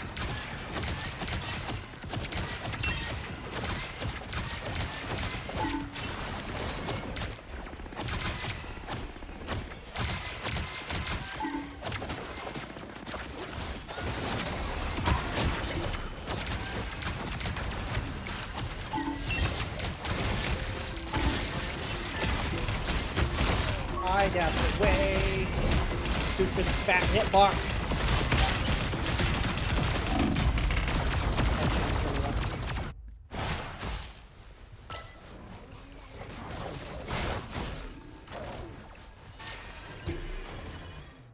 Die, gas away! Stupid fat hitbox!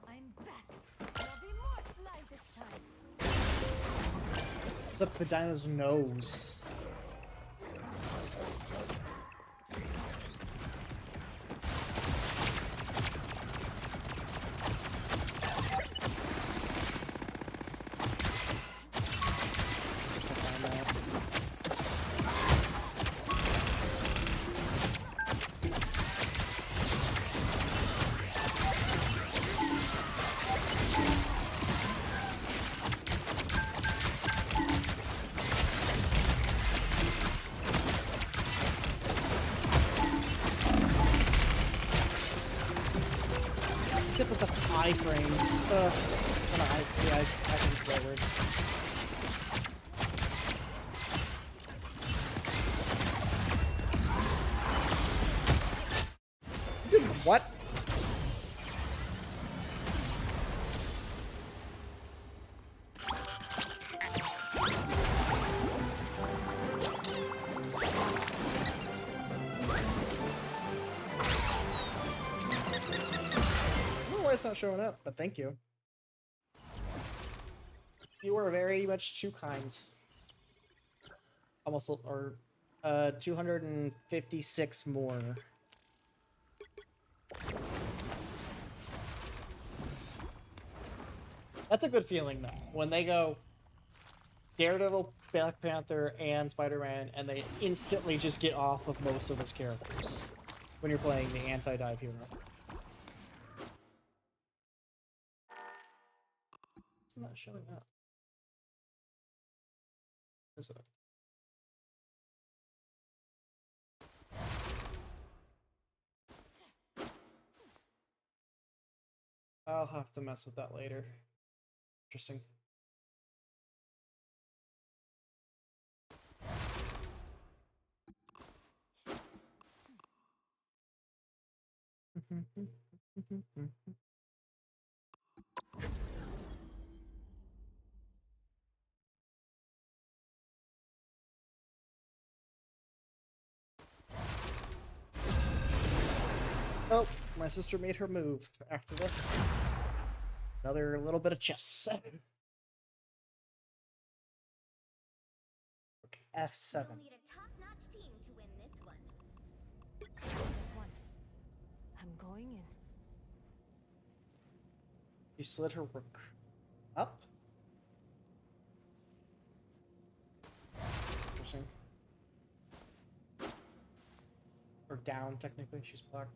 I'm back. There'll be more slime this time. The Pedina's nose. But that's iframes. Yeah, I think it's the right word. Dude, what? I don't know why it's not showing up, but thank you. You were very much too kind. Almost, or 256 more. That's a good feeling, though. When they go Daredevil, Black Panther, and Spider-Man, and they instantly just get off of most of those characters when you're playing the anti-dive hero. It's not showing up. Is it? I'll have to mess with that later. Interesting. Oh, my sister made her move after this. Another little bit of chess. F7. You'll need a top-notch team to win this one. One. I'm going in. She slid her rook up. Interesting. Or down, technically. She's black.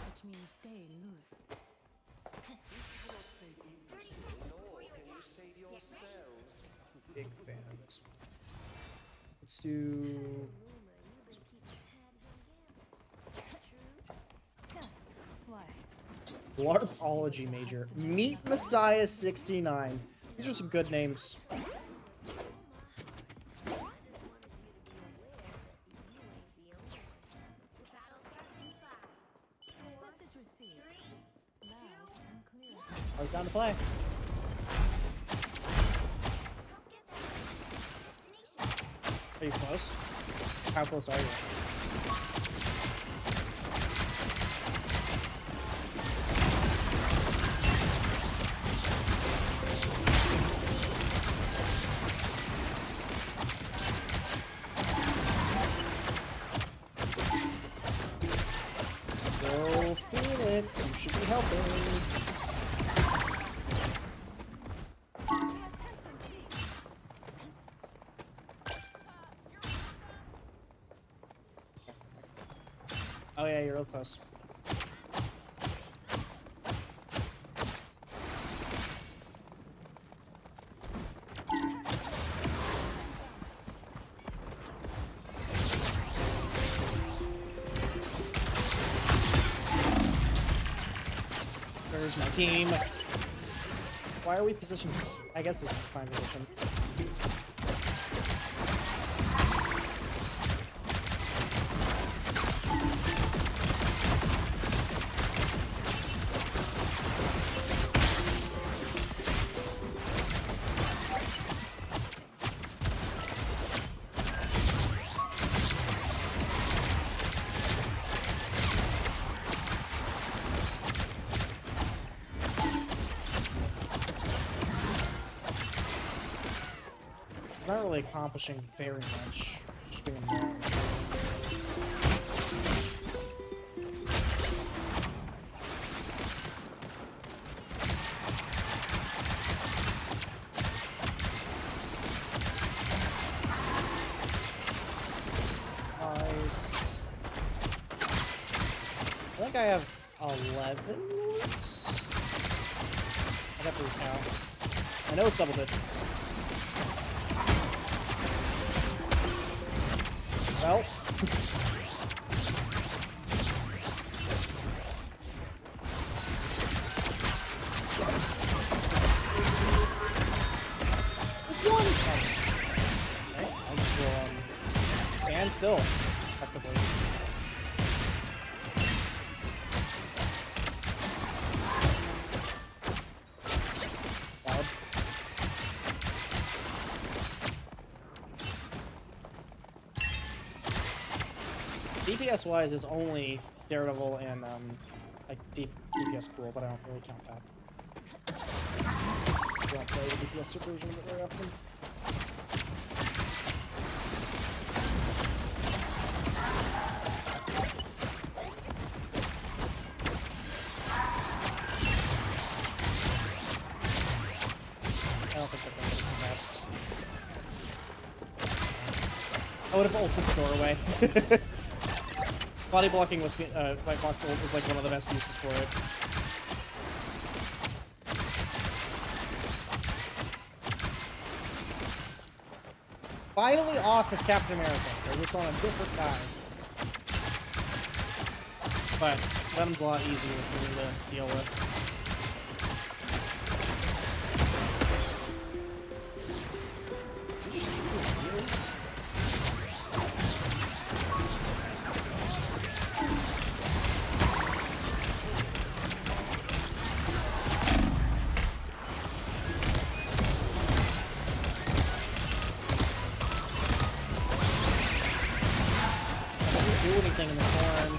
Which means they lose. Big fan of this one. Let's do. Yes. Why? Larpology major. Meet Messiah 69. These are some good names. Message received. Loud and clear. I was down to play. Are you close? How close are you? Go Phoenix, you should be helping. Pay attention, please. Oh yeah, you're real close. Where's my team? Why are we positioned? I guess this is a fine position. It's not really accomplishing very much. Just being annoying. Nice. I think I have 11 wounds. I'd have to recount. I know it's double digits. Well. It's one! Nice. Okay, I just will stand still, effectively. Loud. DPS wise is only Daredevil and like DPS pool, but I don't really count that. I don't play the DPS version of it very often. I don't think they're going to be possessed. I would have ulted the doorway. Body blocking with White Box ult is like one of the best uses for it. Finally off of Captain America. They're just on a different guy. But Venom's a lot easier for me to deal with. You just really? Do anything in the corn.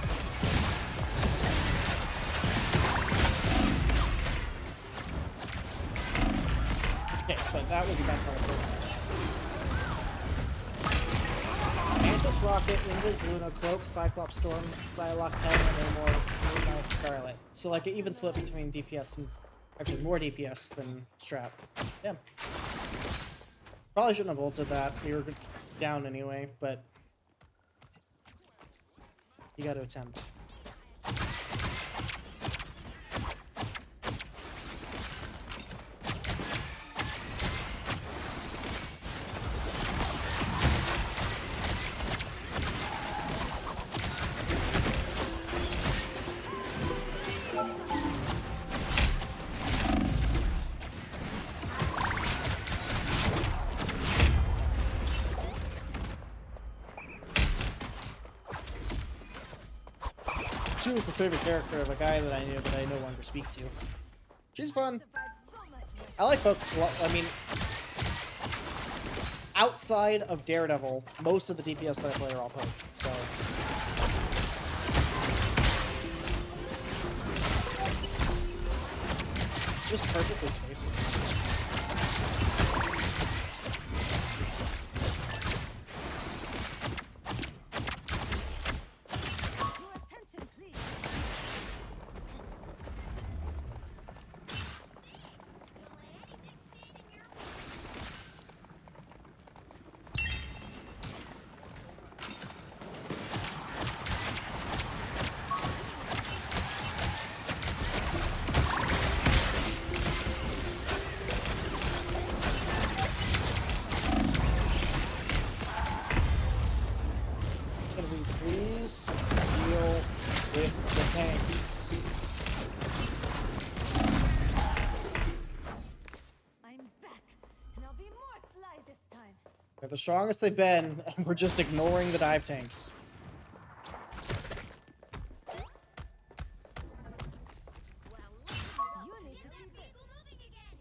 Okay, but that was a bad part of it. Mantis Rocket, Invis, Luna, Cloak, Cyclops Storm, Psylocke, Helen, and more Moonlight Scarlet. So like an even split between DPS and actually more DPS than Strat. Yeah. Probably shouldn't have ulted that. We were down anyway, but you got to attempt. She was the favorite character of a guy that I knew that I no longer speak to. She's fun. I like folk. Well, I mean, outside of Daredevil, most of the DPS that I play are all poke. So. It's just perfectly spaced. the strongest they've been, and we're just ignoring the dive tanks. You need to see this. Moving again.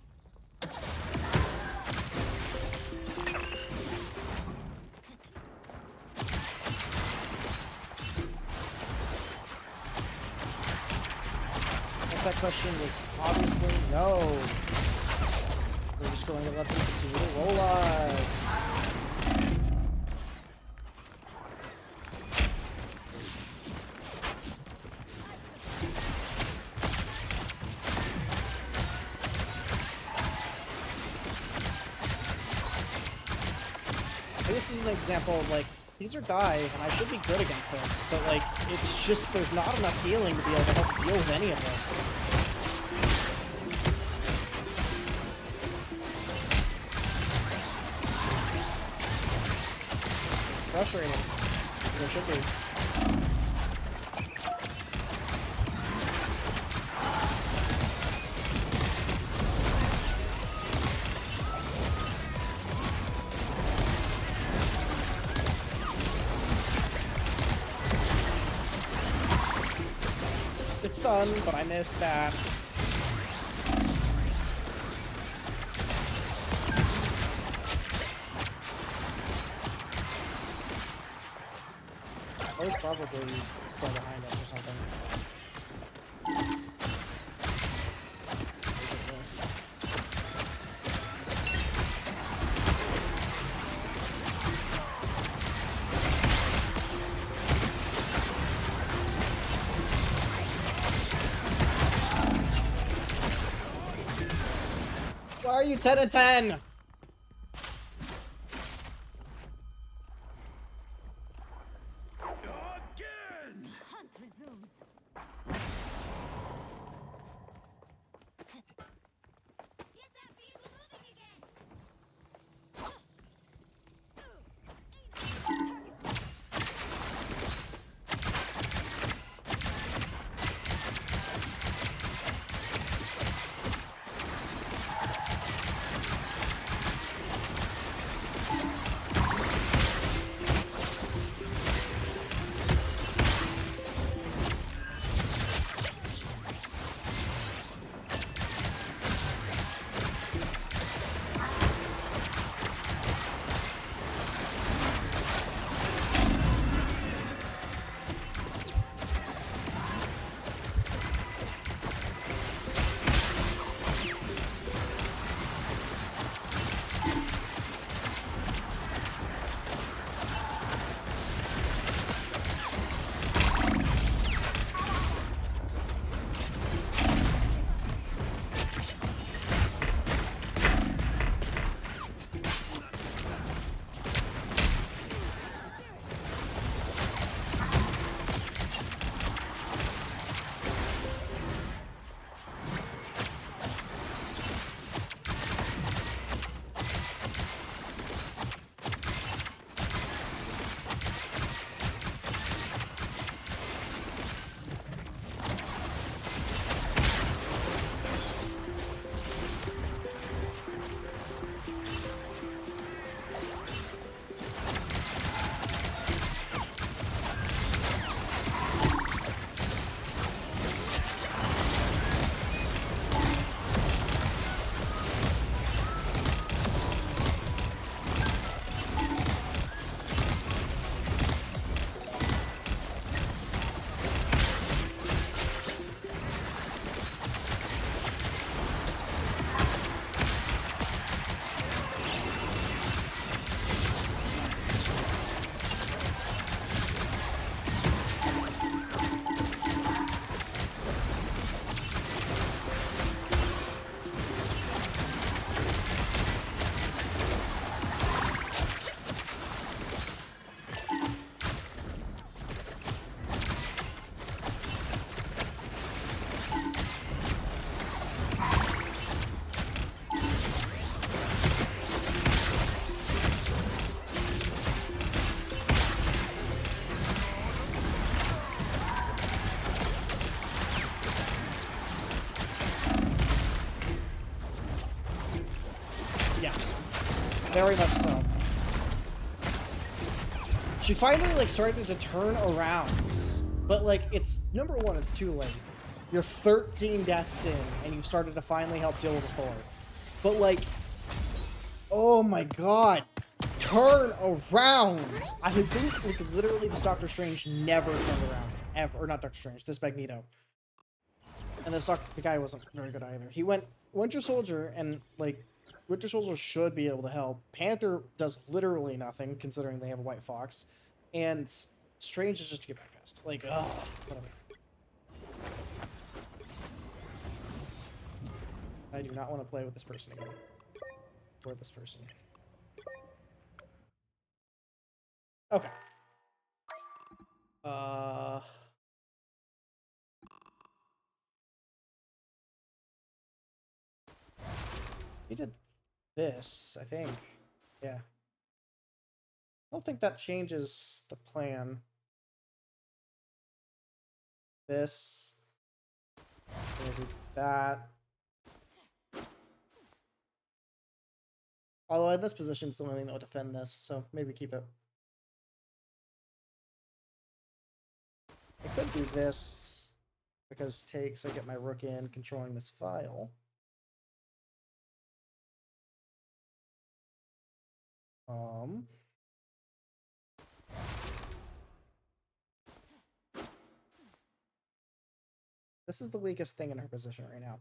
If that question was obviously no. We're just going to let them continue to roll us. This is an example of, like, these are dive, and I should be good against this, but, like, it's just there's not enough healing to be able to help deal with any of this. It's frustrating. It should be. It's done, but I missed that. I was probably still behind us or something. Why are you 10 and 10? Again! Hunt resumes. Get that vehicle moving again. Very much so. She finally like started to turn around, but like it's number one, it's too late. You're 13 deaths in, and you've started to finally help deal with the fourth. But like, oh my god, turn around! I think like literally this Doctor Strange never turned around ever, or not Doctor Strange, this Magneto. And this the guy wasn't very good either. He went Winter Soldier, and like Winter Soldier should be able to help. Panther does literally nothing considering they have a White Fox, and Strange is just to get back past. Like, ugh, whatever. I do not want to play with this person again. Or this person. Okay. He did this, I think. Yeah. I don't think that changes the plan. This. Gonna do that. Although in this position, it's the only thing that will defend this, so maybe keep it. I could do this because takes, I get my rook in controlling this file. This is the weakest thing in her position right now.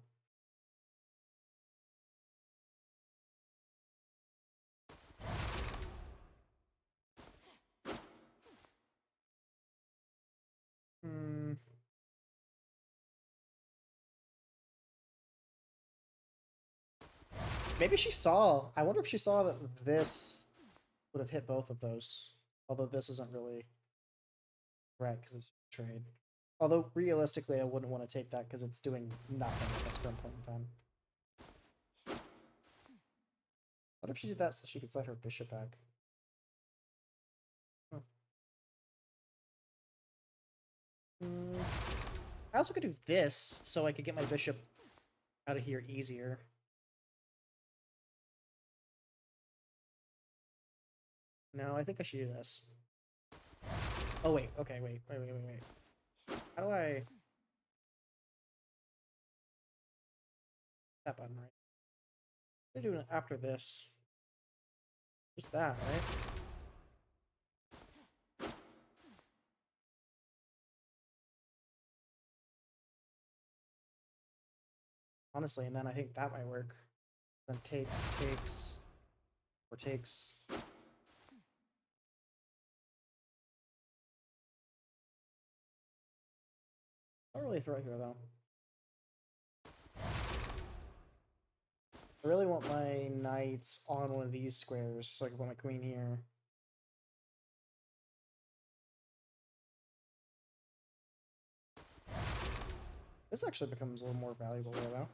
Maybe she saw. I wonder if she saw that this would have hit both of those. Although this isn't really correct because it's trade. Although realistically, I wouldn't want to take that because it's doing nothing at this current point in time. What if she did that so she could set her bishop back? Huh. I also could do this so I could get my bishop out of here easier. No, I think I should do this. Oh, wait. Okay, wait. How do I... That button, right? What do I do after this? Just that, right? Honestly, and then I think that might work. Then takes, or takes. Not really a threat here, though. I really want my knights on one of these squares so I can put my queen here. This actually becomes a little more valuable here, though.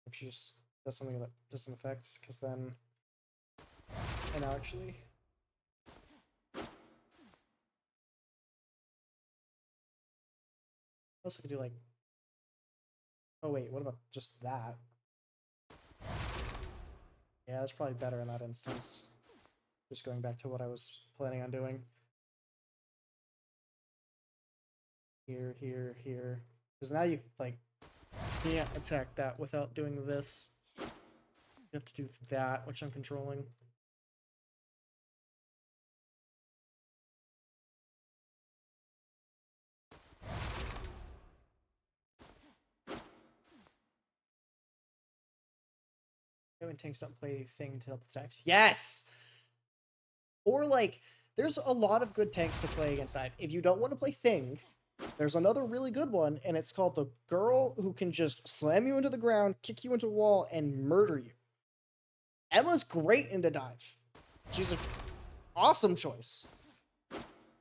If she just does something that does some effects, because then... And actually... I also could do like... Oh wait, what about just that? Yeah, that's probably better in that instance. Just going back to what I was planning on doing. Here, here, here. Because now you, like, can't attack that without doing this. You have to do that, which I'm controlling. When tanks don't play thing to help the dive. Yes! Or, like, there's a lot of good tanks to play against dive. If you don't want to play thing, there's another really good one, and it's called the girl who can just slam you into the ground, kick you into a wall, and murder you. Emma's great into dive. She's an awesome choice.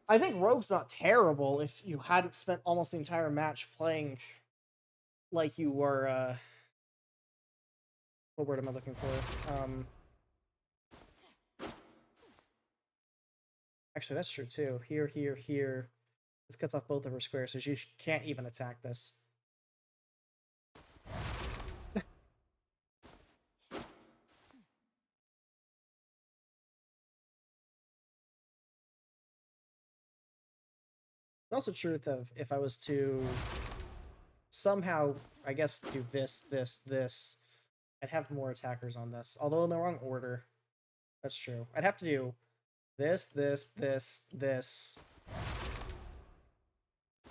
I think Rogue's not terrible if you hadn't spent almost the entire match playing like you were, what word am I looking for? Actually, that's true too. Here, here, here. This cuts off both of her squares, so she can't even attack this. It's also truth of if I was to somehow, I guess, do this, I'd have more attackers on this. Although in the wrong order. That's true. I'd have to do this.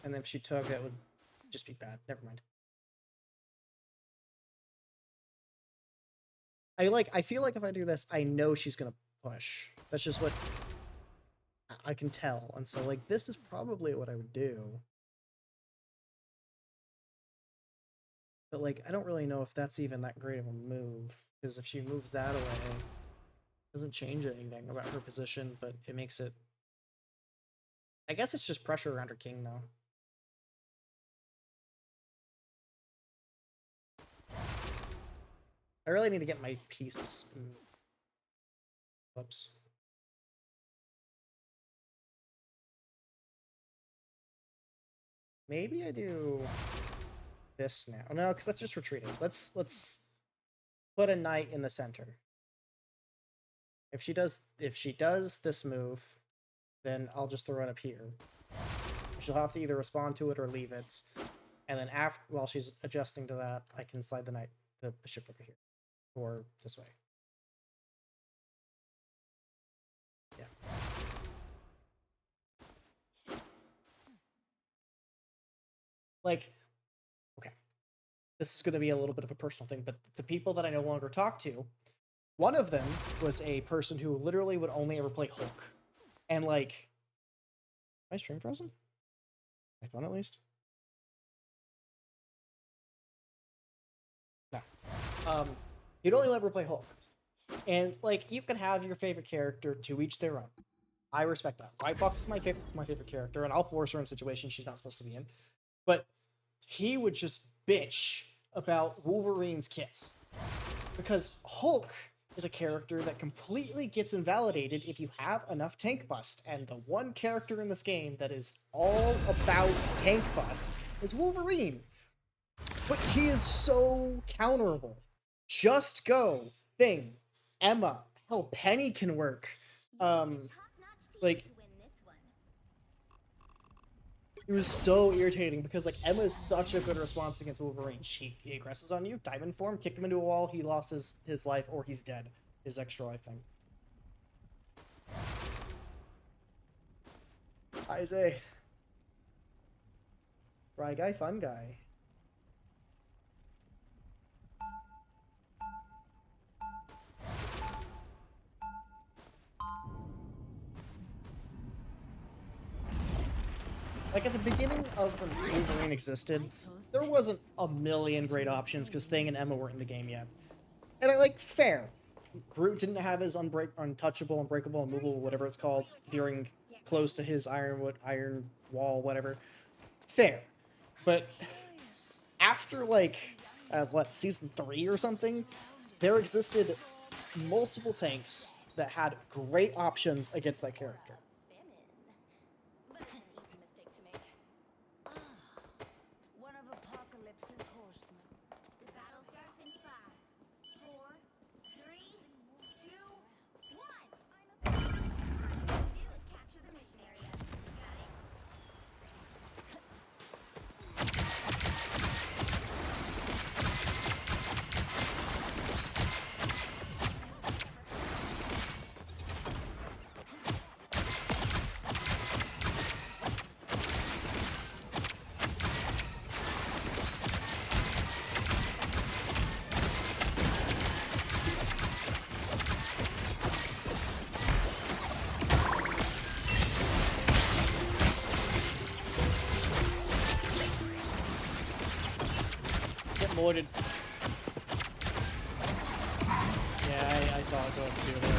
And then if she took, that would just be bad. Never mind. I feel like if I do this, I know she's gonna push. That's just what I can tell. And so like this is probably what I would do. But like I don't really know if that's even that great of a move. Because if she moves that away, it doesn't change anything about her position, but it makes it, I guess it's just pressure around her king though. I really need to get my pieces. Whoops. Maybe I do this now. No, because that's just retreating. Let's put a knight in the center. If she does this move, then I'll just throw it up here. She'll have to either respond to it or leave it. And then after, while she's adjusting to that, I can slide the bishop over here. Or this way. Yeah. Like, okay. This is going to be a little bit of a personal thing, but the people that I no longer talk to, one of them was a person who literally would only ever play Hulk. And like, my stream frozen? My phone at least? No. He'd only ever play Hulk. And like, you can have your favorite character, to each their own. I respect that. White Fox is my favorite character, and I'll force her in situations she's not supposed to be in. But he would just bitch about Wolverine's kit. Because Hulk is a character that completely gets invalidated if you have enough tank bust. And the one character in this game that is all about tank bust is Wolverine. But he is so counterable. Just Go, Thing, Emma, hell, Penny can work. Like, it was so irritating because like Emma is such a good response against Wolverine. He aggresses on you, diamond form, kick him into a wall, he lost his life or he's dead. His extra life thing. Isaiah. Right guy, fun guy. Like, at the beginning of when Wolverine existed, there wasn't a million great options because Thing and Emma weren't in the game yet. And I like, fair. Groot didn't have his untouchable, unbreakable, immovable, whatever it's called, during close to his iron wall, whatever. Fair. But after, like, season 3 or something, there existed multiple tanks that had great options against that character. Loaded. Yeah, I saw it go up too there.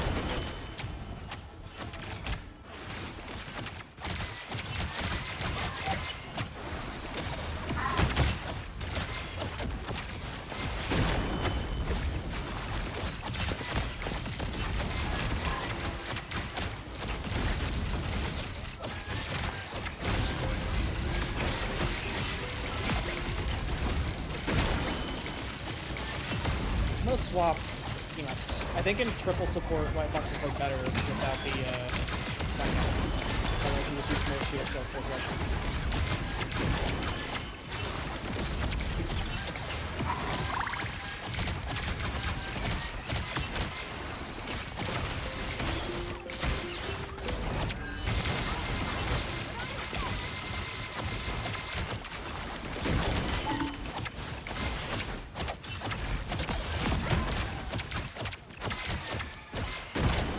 Swap team-ups. I think in triple support, White Fox would play better without the I can just use more speed skills for aggression.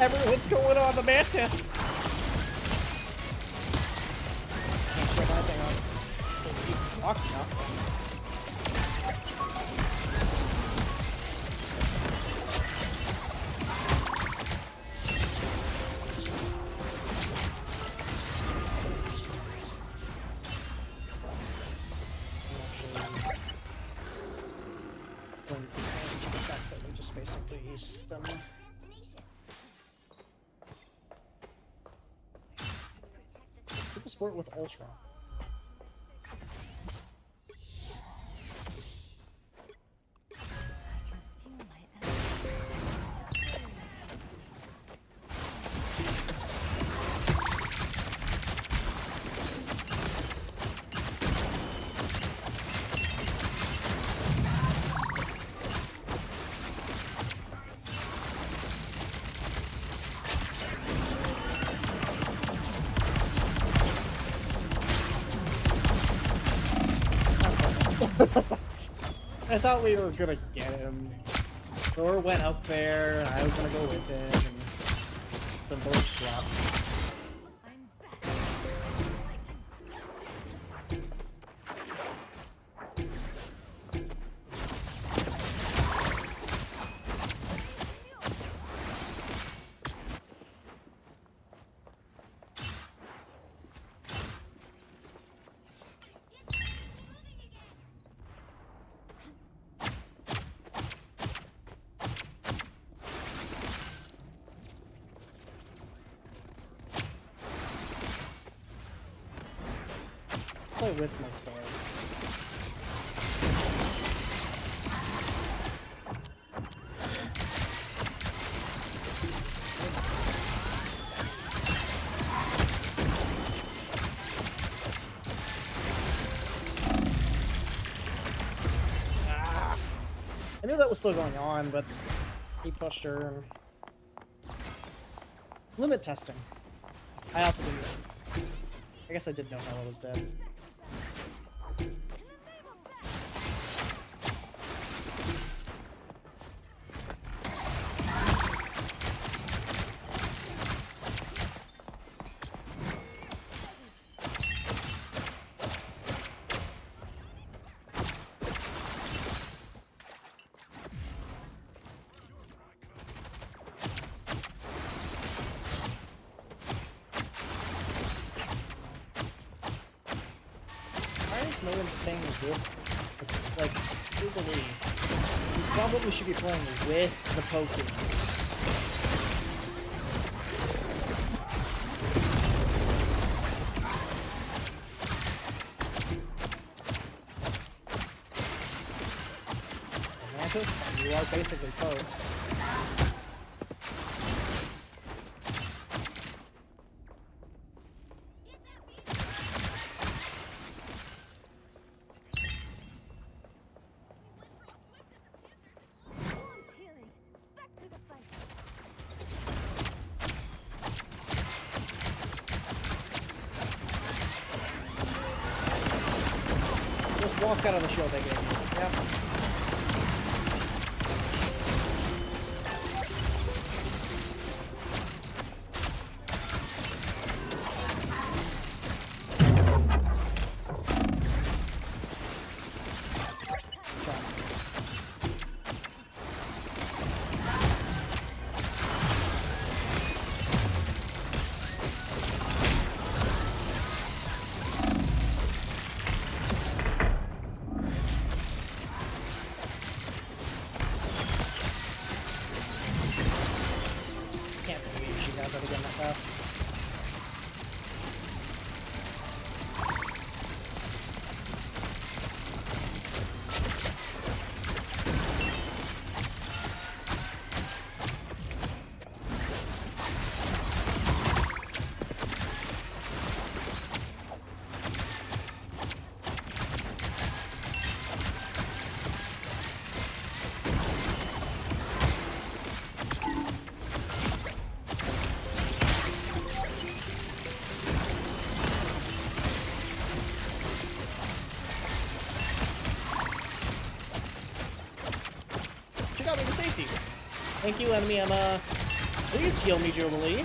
Everyone's going on the mantis. Can't shut that thing on. Can't keep walking up. Going to change the fact that we just basically used them. Triple sport with Ultra. Feel my energy. I thought we were gonna get him. Thor went up there, and I was gonna go with him, and then both dropped. I'm back. Play with my Thor. Ah. I knew that was still going on, but he pushed her. And... Limit testing. I also didn't. I guess I did know Hela was dead. No one's staying with, like, Jubilee. You probably should be playing with the Pokemon. Mantis, you are basically Poke. Just walk out of the shield they gave you. Yep. Thank you, enemy Emma. Please heal me, Jubilee.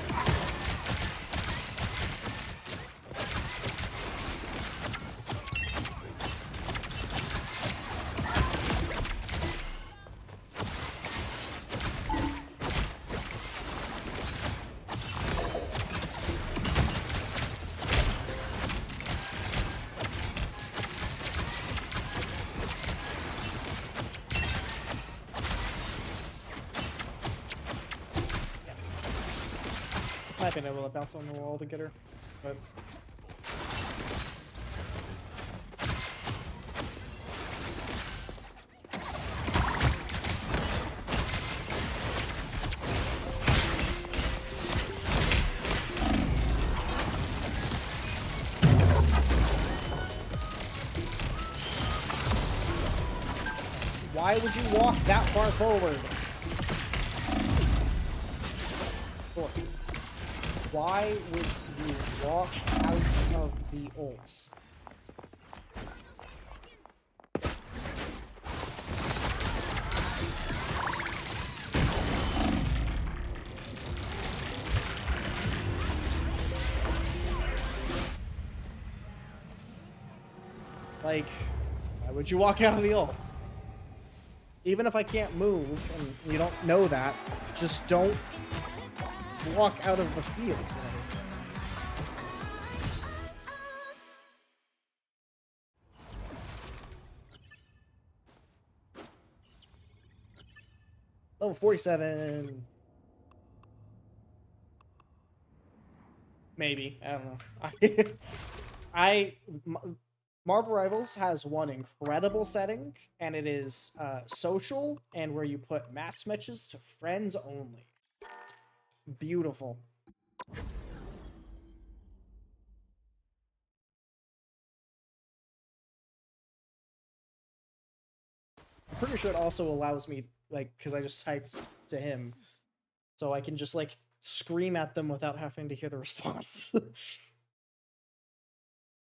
Might have been able to bounce on the wall to get her, but why would you walk that far forward? Look. Why would you walk out of the ults? Like, why would you walk out of the ult? Even if I can't move, and you don't know that, just don't walk out of the field. Level 47. Maybe. I don't know. Marvel Rivals has one incredible setting, and it is social, and where you put match matches to friends only. It's beautiful. I'm pretty sure it also allows me, like, because I just typed to him, so I can just, like, scream at them without having to hear the response.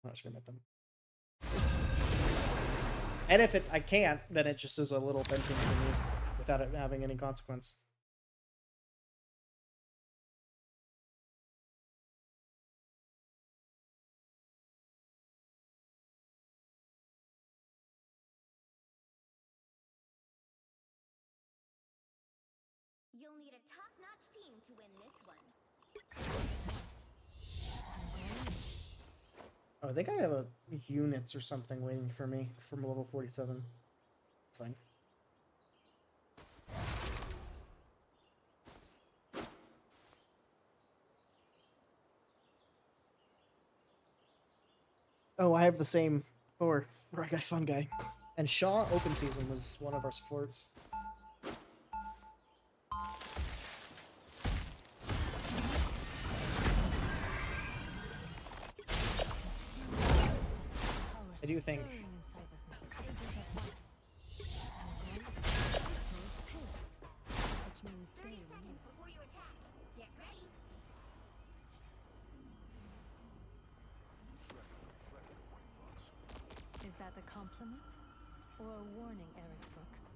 Not scream at them. And if I can't, then it just is a little venting for me without it having any consequence. You'll need a top-notch team to win this one. Oh, I think I have a units or something waiting for me from level 47. It's fine. Oh, I have the same Thor, Right Guy, Fun Guy. And Shaw Open Season was one of our supports. I do think Before you attack, get ready. Is that a compliment or a warning, Eric Brooks?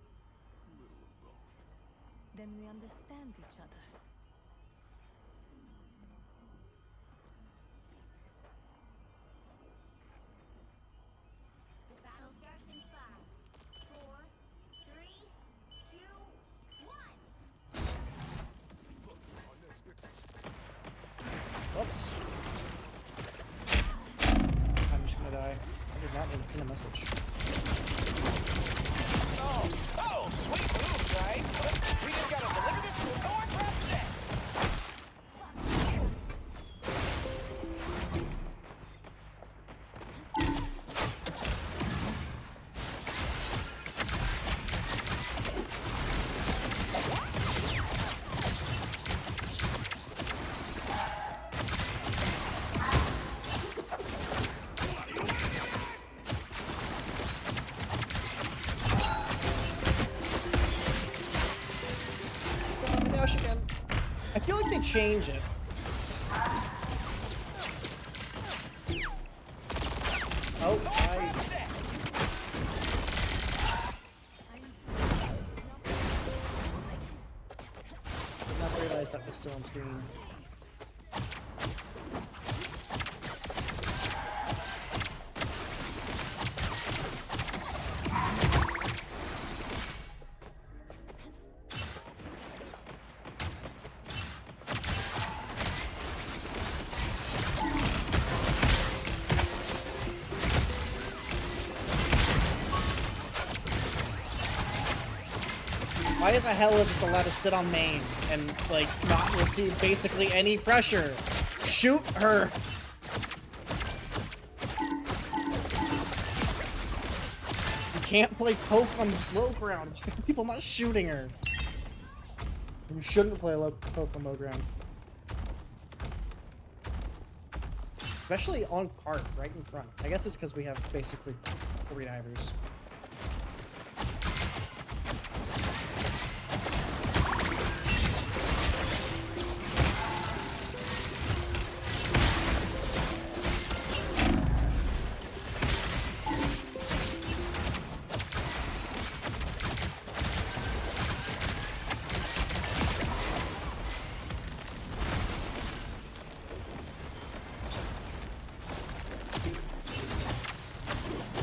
Little of both. Then we understand each other. The battle starts in 5, 4, 3, 2, 1. Look, our next victim. Oops. I'm just gonna die. I did not mean to pin a message. Oh, sweet move, right? We just gotta deliver this to a door trap set. Again. I feel like they change it. Oh, I did not realize that It's still on screen. Why is a Hella just allowed to sit on main and, like, not receive basically any pressure? Shoot her! You can't play poke on low ground. Why are people not shooting her? You shouldn't play poke on low ground. Especially on cart, right in front. I guess it's because we have basically 3 divers.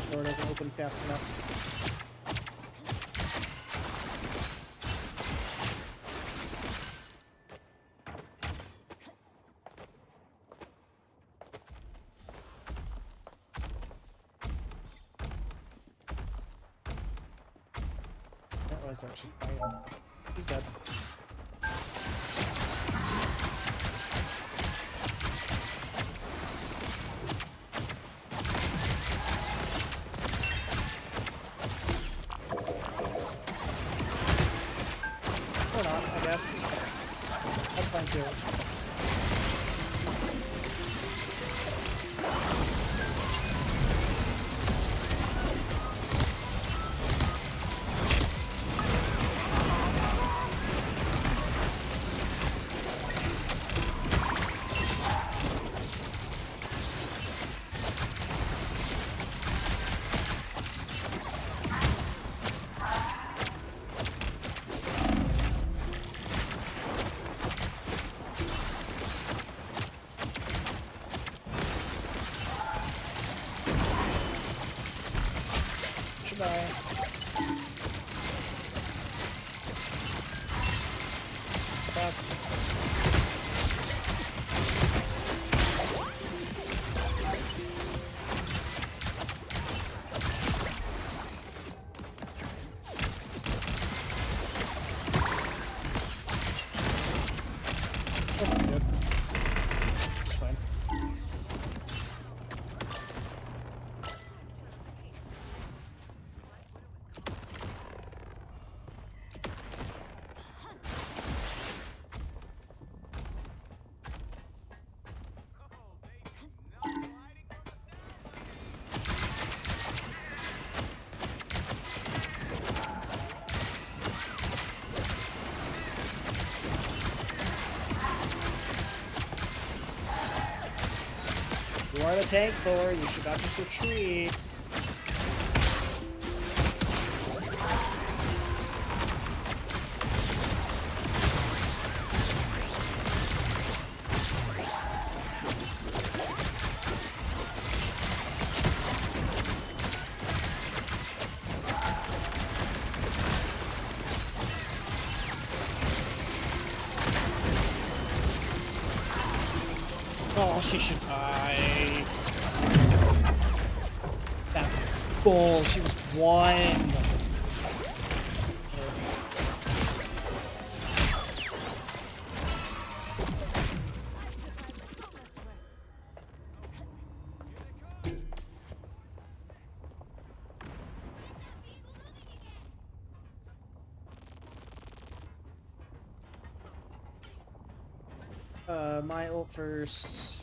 Door doesn't open fast enough. That was actually fighting. He's dead. Or not, I guess. That's fine too. Goodbye. Fast. Oh, good. It's fine. You are the tank, Thor. You should not just retreat. Oh, she should die. That's bull. She was one. My ult first.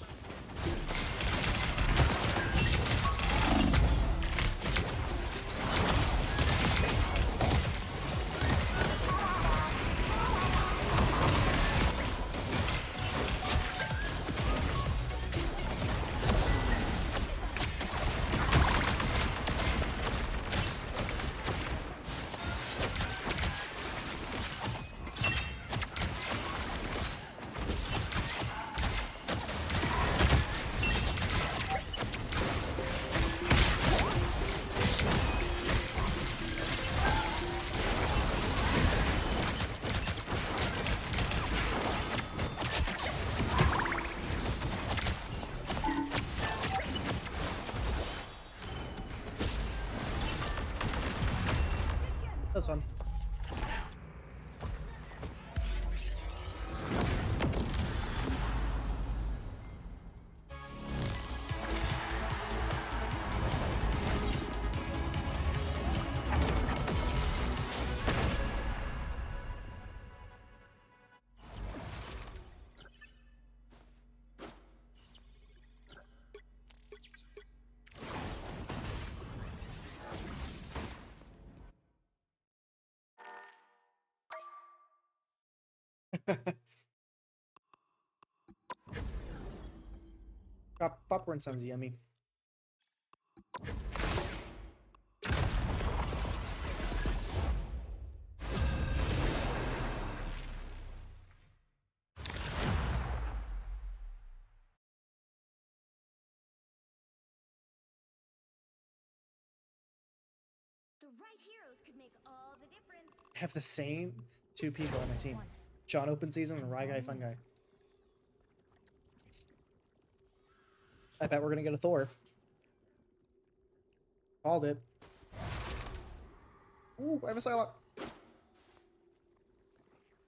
That's fun. Popcorn sounds yummy. The right heroes could make all the difference. I have the same two people on my team. John Open Season and Rye Guy Fun Guy. I bet we're gonna get a Thor. Called it. Ooh, I have a Psylocke.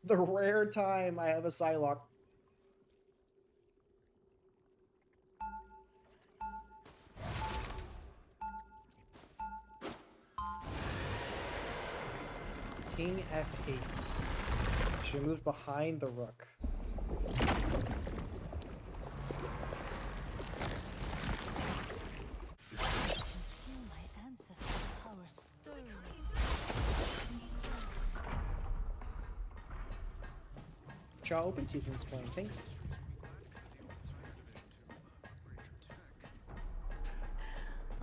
The rare time I have a Psylocke. King F8. She moves behind the rook. Feel my ancestral power stirring. Jaw Open Season's pointing.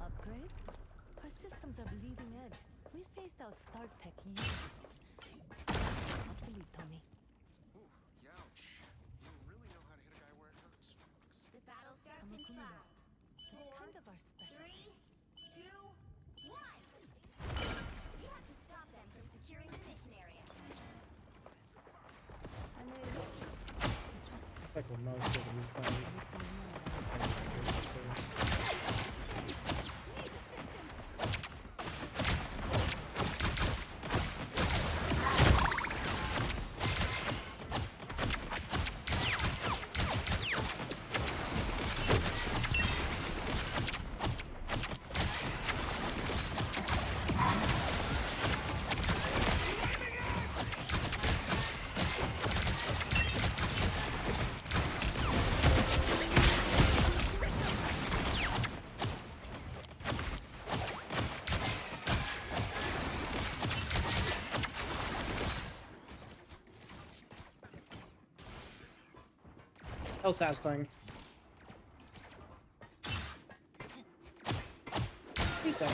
Upgrade? Our systems are bleeding edge. We phased out Stark Tech years ago. Obsolete, Tony. Ooh, youch. You really know how to hit a guy where it hurts, Fox. The battle starts I'm a in cleaner. 5, It's 4, kind of our specialty. 3, 2, 1. You have to stop them from securing the mission area. I made it. Trust me. Like with most of the new playing. With the more How satisfying. He's dead.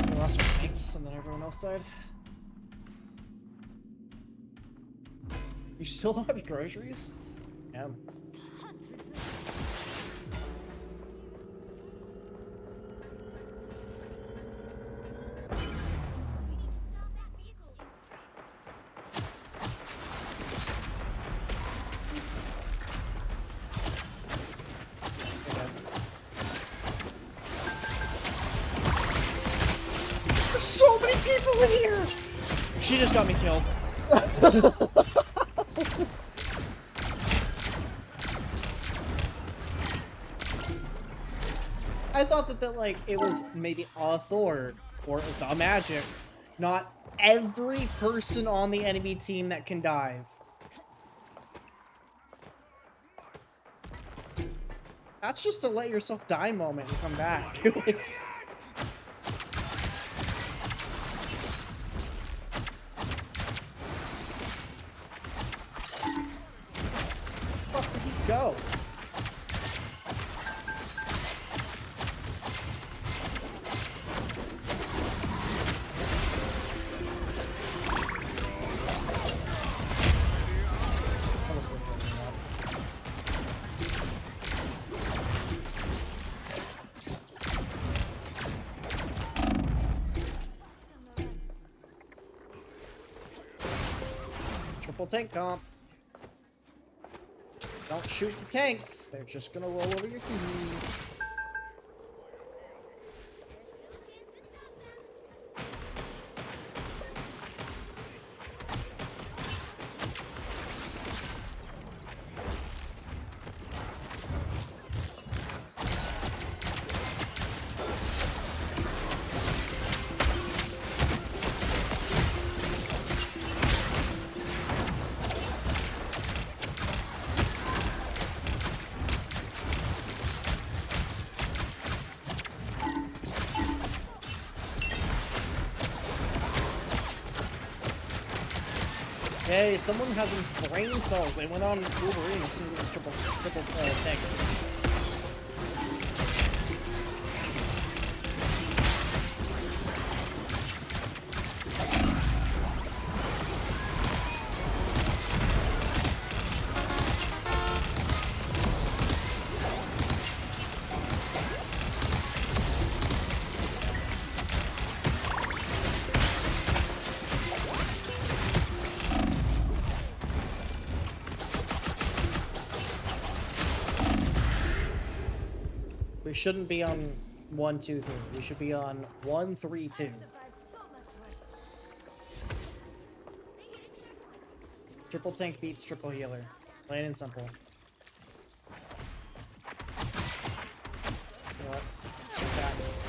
We lost our tanks and then everyone else died. You still don't have groceries? Yeah. hot resistance. We need to stop that vehicle in its tracks. There's so many people in here! She just got me killed. I thought that like it was maybe a Thor or the magic, not every person on the enemy team that can dive. That's just to let yourself die moment and come back. Where the fuck did he go? triple tank comp. Don't shoot the tanks. They're just gonna roll over your team. Hey, someone having brain cells. They went on Wolverine as soon as it was triple tank. We shouldn't be on 1, 2, 3. We should be on 1, 3, 2. Survived so much worse. Triple tank beats triple healer. Plain and simple. You know what? Facts.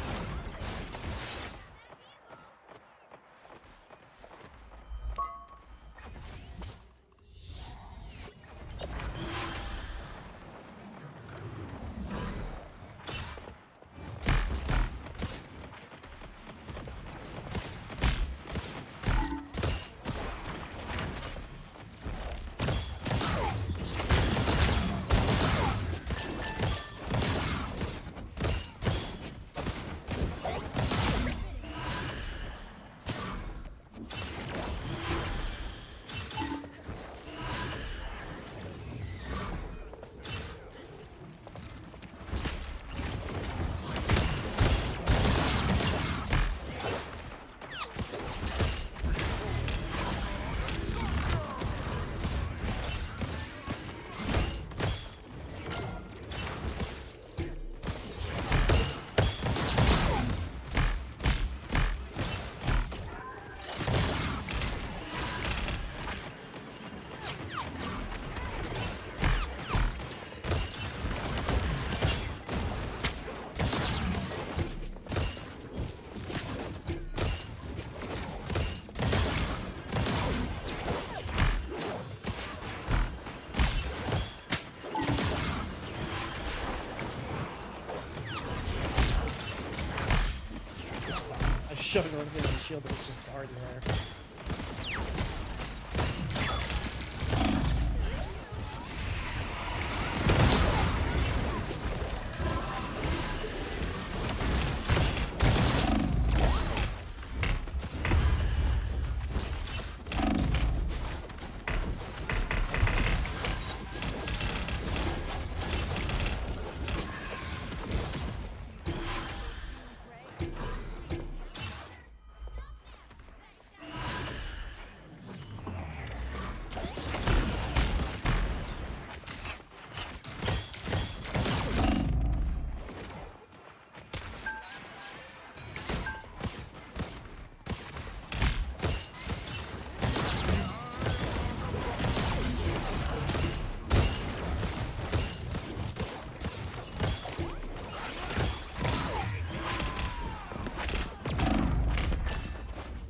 Shoving everything on the shield, but it's just already there.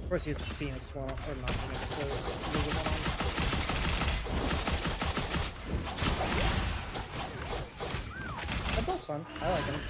Of course, he's the Phoenix one, or not Phoenix, the lizard one. That boss fun. I like him.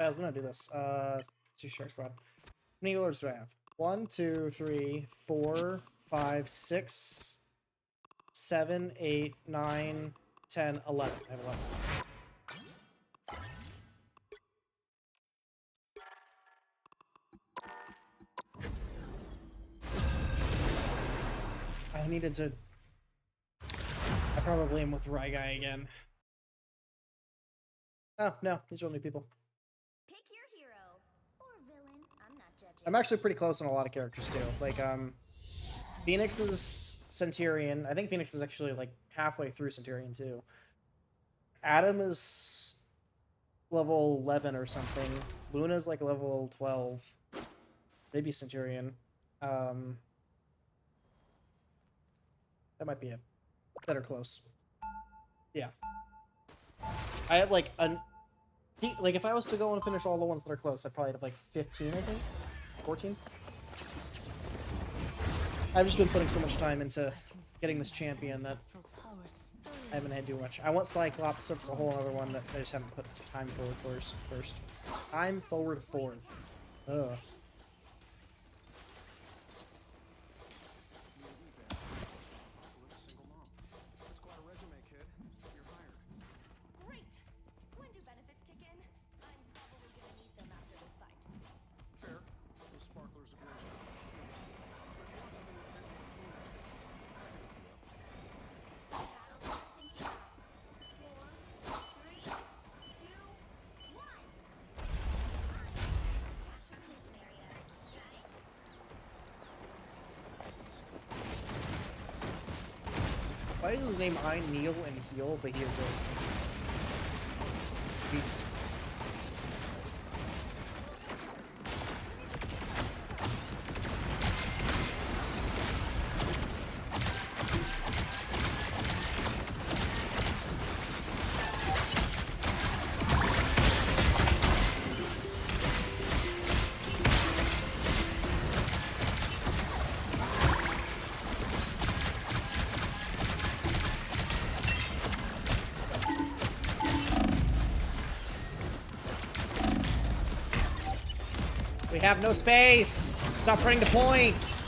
I was gonna do this. Two shark squad. How many healers do I have? 1, 2, 3, 4, 5, 6, 7, 8, 9, 10, 11. I have 11. I needed to... I probably am with the right guy again. Oh, no. These are only people. Pick your hero or villain. I'm not judging. I'm actually pretty close on a lot of characters, too. Like, Phoenix is Centurion. I think Phoenix is actually, like, halfway through Centurion, too. Adam is level 11 or something. Luna's, like, level 12. Maybe Centurion. That might be it. Better close. Yeah. I have, like, like, if I was to go and finish all the ones that are close, I'd probably have, like, 15, I think? 14? I've just been putting so much time into getting this champion that I haven't had to do much. I want Cyclops, so it's a whole other one that I just haven't put time forward first. Time forward fourth. Ugh. Single mom. That's quite a resume, kid. You're hired. Great! When do benefits kick in? I'm probably gonna need them after this fight. Fair. Those sparklers are yours. But if you want something with a bit more oomph, Battle starts in 5, 4, 3, 2, 1. Capture mission area. Got it? Why is his name I Kneel and Heal, but he is a beast? We have no space! Stop trying to point!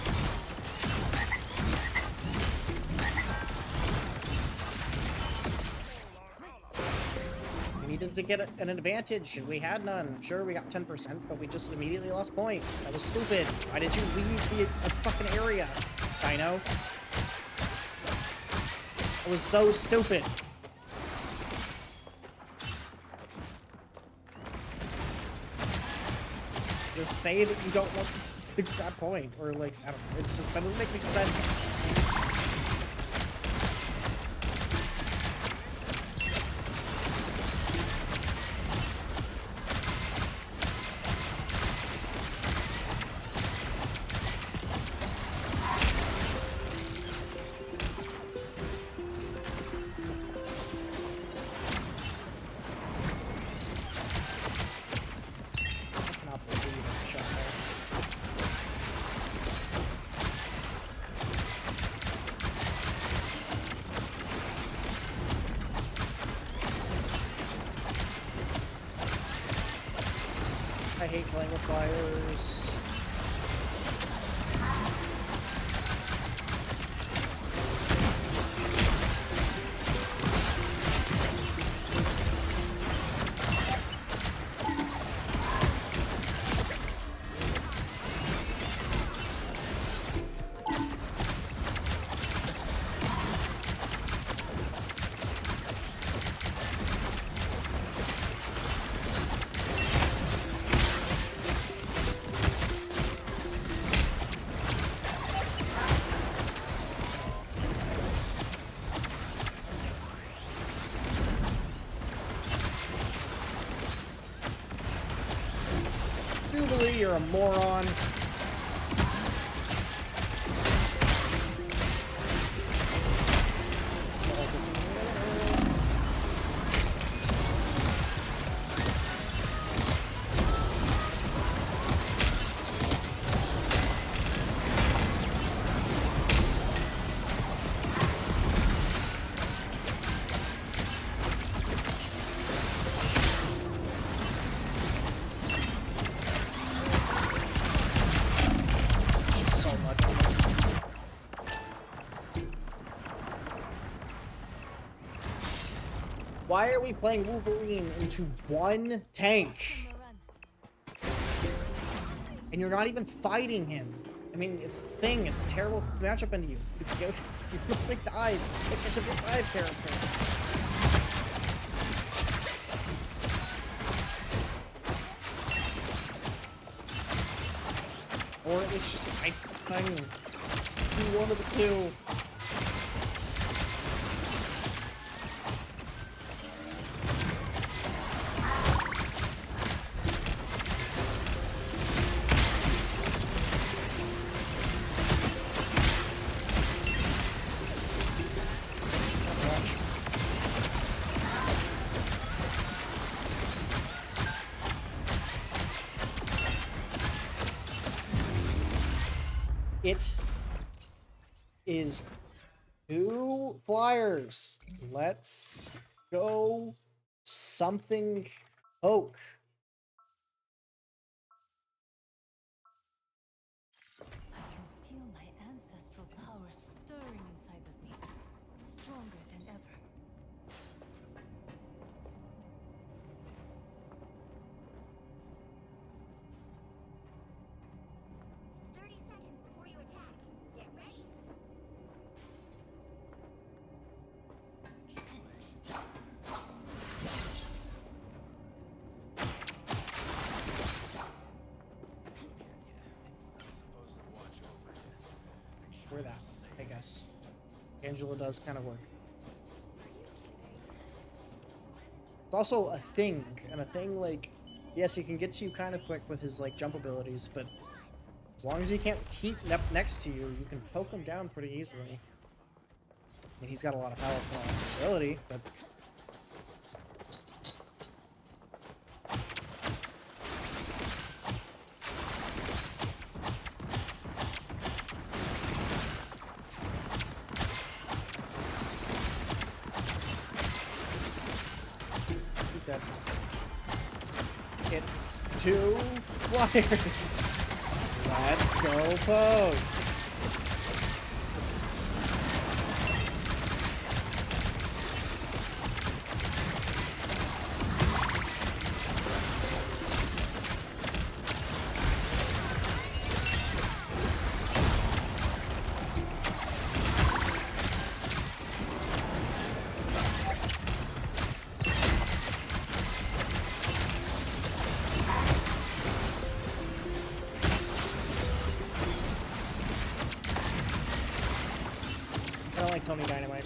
We needed to get an advantage, and we had none. Sure, we got 10%, but we just immediately lost point. That was stupid. Why did you leave the fucking area, Dino? It was so stupid. Just say that you don't want to take that point, or like, I don't know, it's just, that doesn't make any sense. I cannot believe I shot there. I hate playing with fires. Jubilee, you're a moron. Why are we playing Wolverine into one tank? And you're not even fighting him. I mean, it's the thing. It's a terrible matchup into you. You're really dive. It's a dive character. Or at least just fight. Do one of the two. It is 2 flyers. Let's go something poke. I can feel my ancestral power stirring inside of me, stronger than ever. 30 seconds before you attack. Get ready. Supposed to watch over you. Make sure Wear that, I guess. Angela does kind of work. It's also a thing, and a thing like, yes, he can get to you kind of quick with his like jump abilities, but as long as he can't keep next to you, you can poke him down pretty easily. I mean, he's got a lot of powerful ability, but he's dead. It's 2 flyers. Let's go poke. I don't like Tony Dynamite. I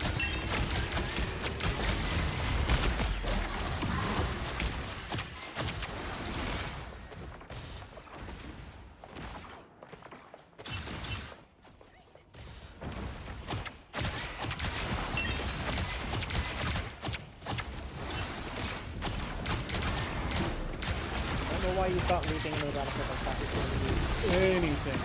don't know why you thought leaping into the battlefield like that was going to do anything.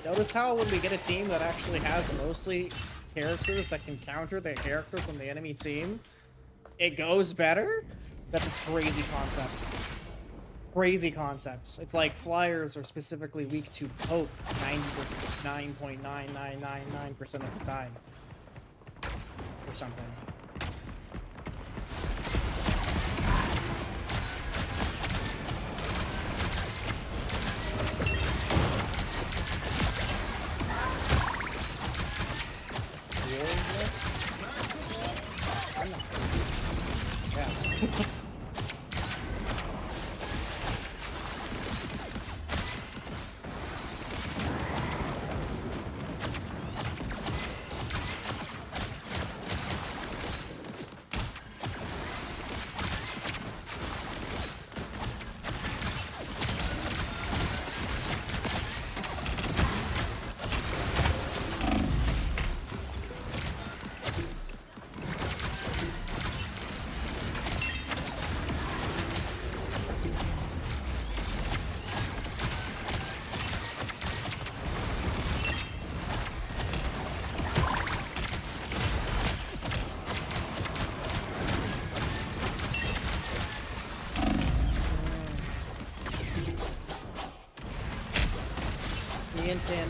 Notice how when we get a team that actually has mostly characters that can counter the characters on the enemy team, it goes better? That's a crazy concept. Crazy concept. It's like flyers are specifically weak to poke 99.9999% of the time. Or something. I'm not. Yeah. in pin.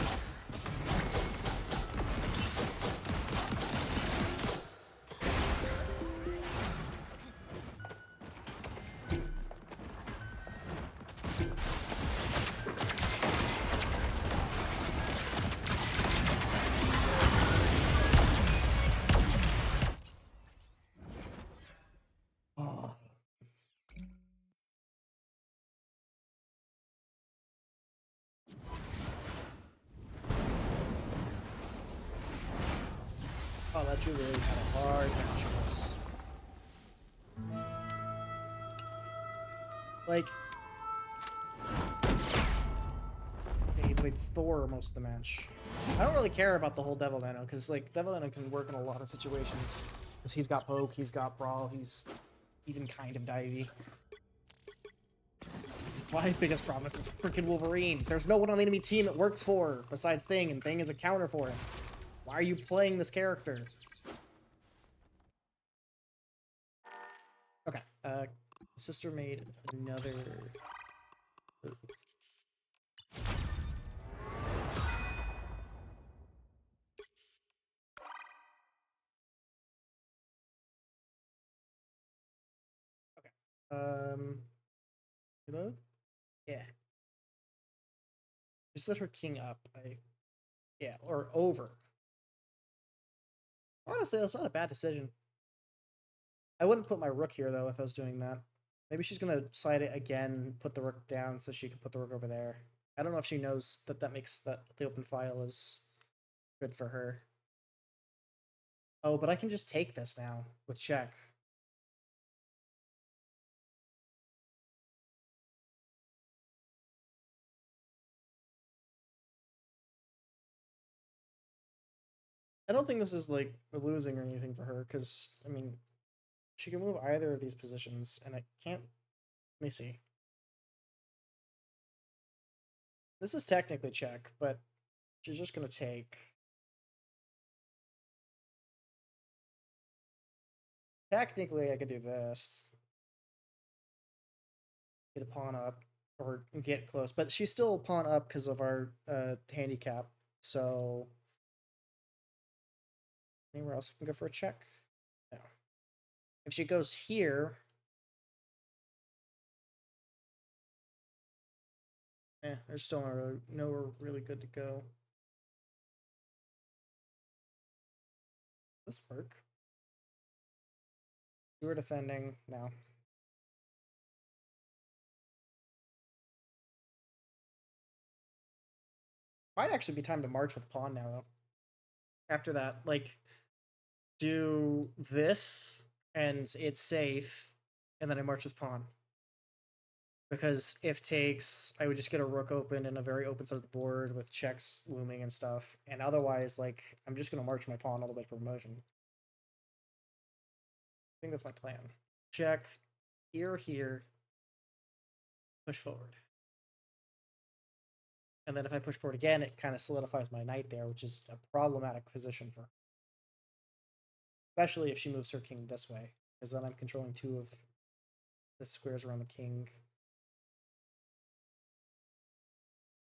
Oh. Oh, that you really had a hard match of this. Like, yeah, he played Thor most of the match. I don't really care about the whole Devil Nano, because, like, Devil Nano can work in a lot of situations. Because he's got poke, he's got brawl, he's even kind of divey. My biggest problem is this freaking Wolverine. There's no one on the enemy team it works for besides Thing, and Thing is a counter for him. Why are you playing this character? Okay, sister made another... Reload? Yeah. Just let her king up. Yeah, or over. Honestly, that's not a bad decision. I wouldn't put my rook here, though, if I was doing that. Maybe she's going to slide it again, put the rook down so she can put the rook over there. I don't know if she knows that that makes that the open file is good for her. Oh, but I can just take this now with check. I don't think this is, like, a losing or anything for her, because, I mean, she can move either of these positions, and I can't... Let me see. This is technically check, but she's just going to take... Technically, I could do this. Get a pawn up, or get close, but she's still a pawn up because of our handicap, so... Anywhere else I can go for a check? No. If she goes here... there's still nowhere really good to go. Does this work? You were defending, no. Might actually be time to march with pawn now, though. After that, like, do this, and it's safe, and then I march with pawn. Because if takes, I would just get a rook open and a very open side of the board with checks looming and stuff. And otherwise, like, I'm just going to march my pawn all the way to promotion. I think that's my plan. Check, here, push forward. And then if I push forward again, it kind of solidifies my knight there, which is a problematic position for her. Especially if she moves her king this way, because then I'm controlling two of the squares around the king.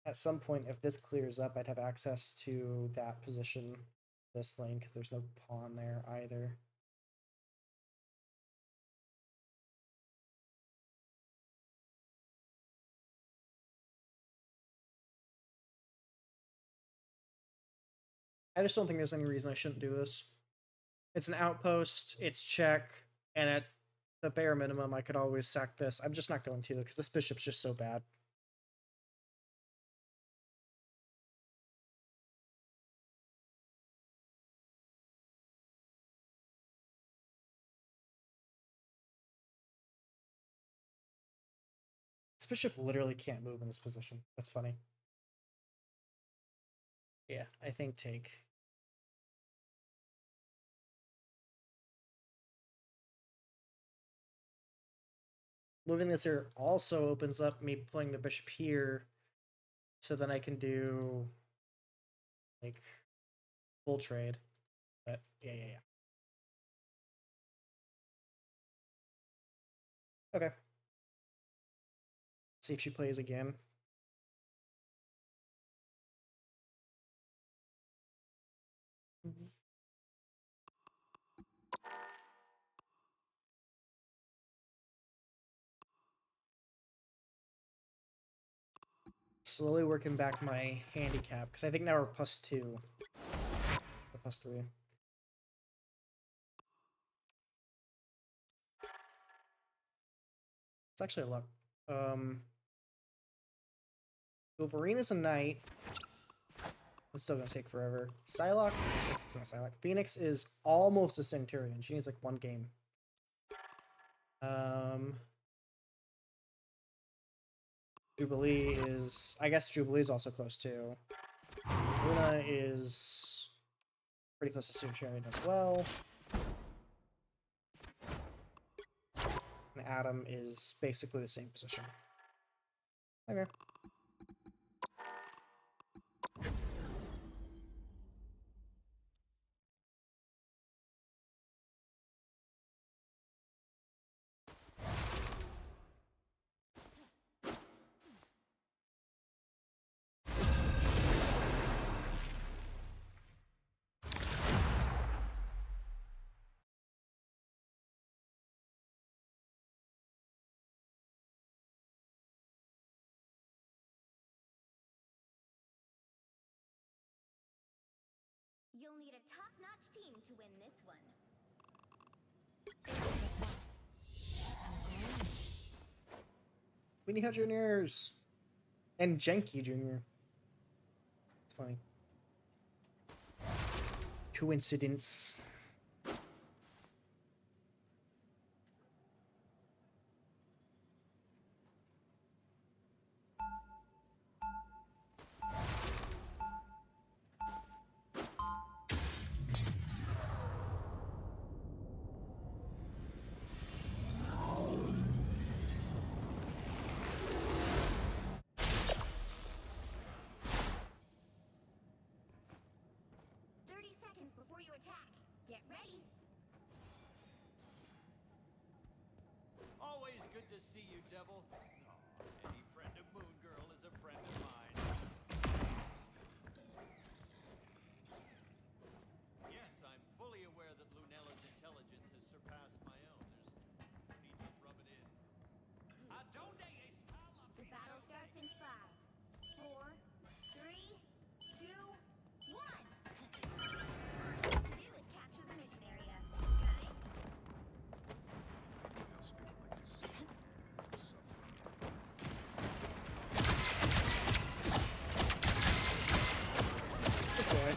At some point, if this clears up, I'd have access to that position, this lane, because there's no pawn there either. I just don't think there's any reason I shouldn't do this. It's an outpost, it's check, and at the bare minimum, I could always sack this. I'm just not going to, because this bishop's just so bad. This bishop literally can't move in this position. That's funny. Yeah, I think take. Moving this here also opens up me playing the bishop here, so then I can do, like, full trade. But, yeah. Okay. See if she plays again. slowly working back my handicap because I think now we're +2 or +3. It's actually a luck. Wolverine is a knight. It's still gonna take forever. Psylocke, it's not Psylocke. Phoenix is almost a Centurion. She needs like 1 game. Jubilee is, I guess Jubilee is also close too. Luna is pretty close to Centurion as well. And Adam is basically the same position. Okay. You'll need a top-notch team to win this one. Weenie Hut Juniors! And Jenki Jr. It's funny. Coincidence. Before you attack, get ready. Always good to see you, Devil. Oh, any friend of Moon Girl is a friend of mine. Yes, I'm fully aware that Lunella's intelligence has surpassed my own. There's no need to rub it in. The battle starts in 5, 4, 3, 2, 1. All you have to do is capture the mission area. Got it? This way.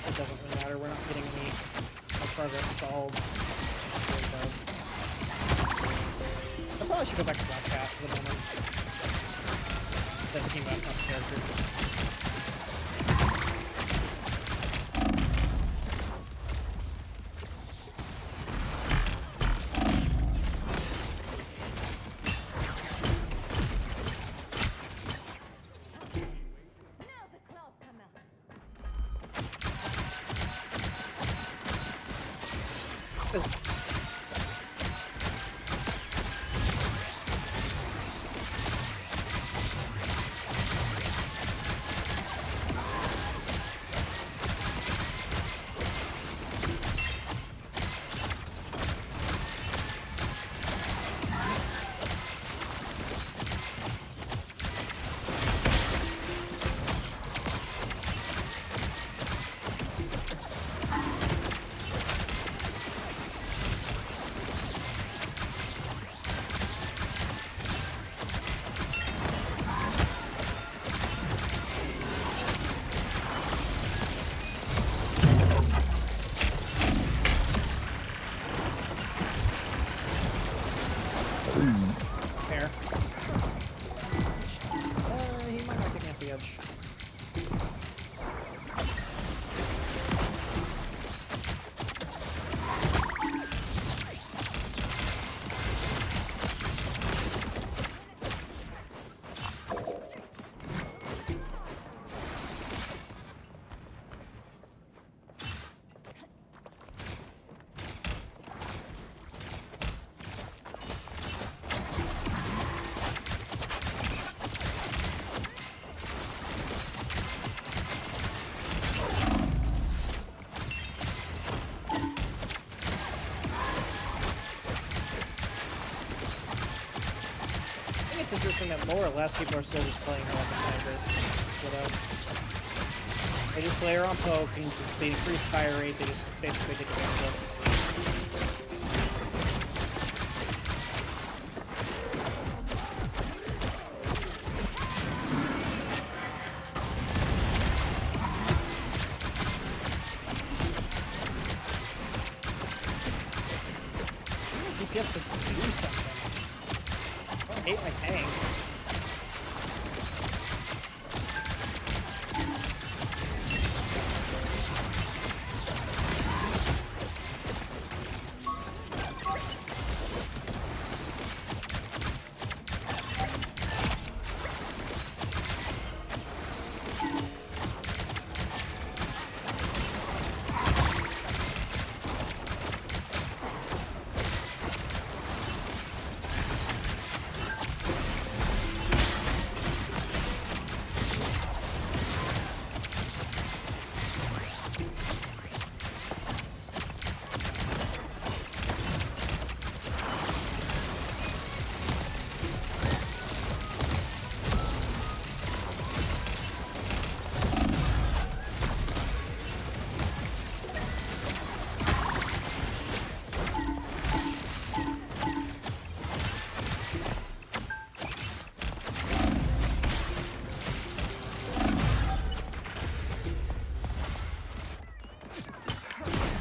It doesn't really matter, we're not getting any progress stalled. I probably should go back to Black Cat for the moment. Then team up top character. Now the claws come out. This fair. He might not get me off the edge. it's interesting that more or less people are still just playing her like a sniper. You know? They just play her on poke and just the increased fire rate, they just basically take advantage of. DPS to do something. I hate my tank.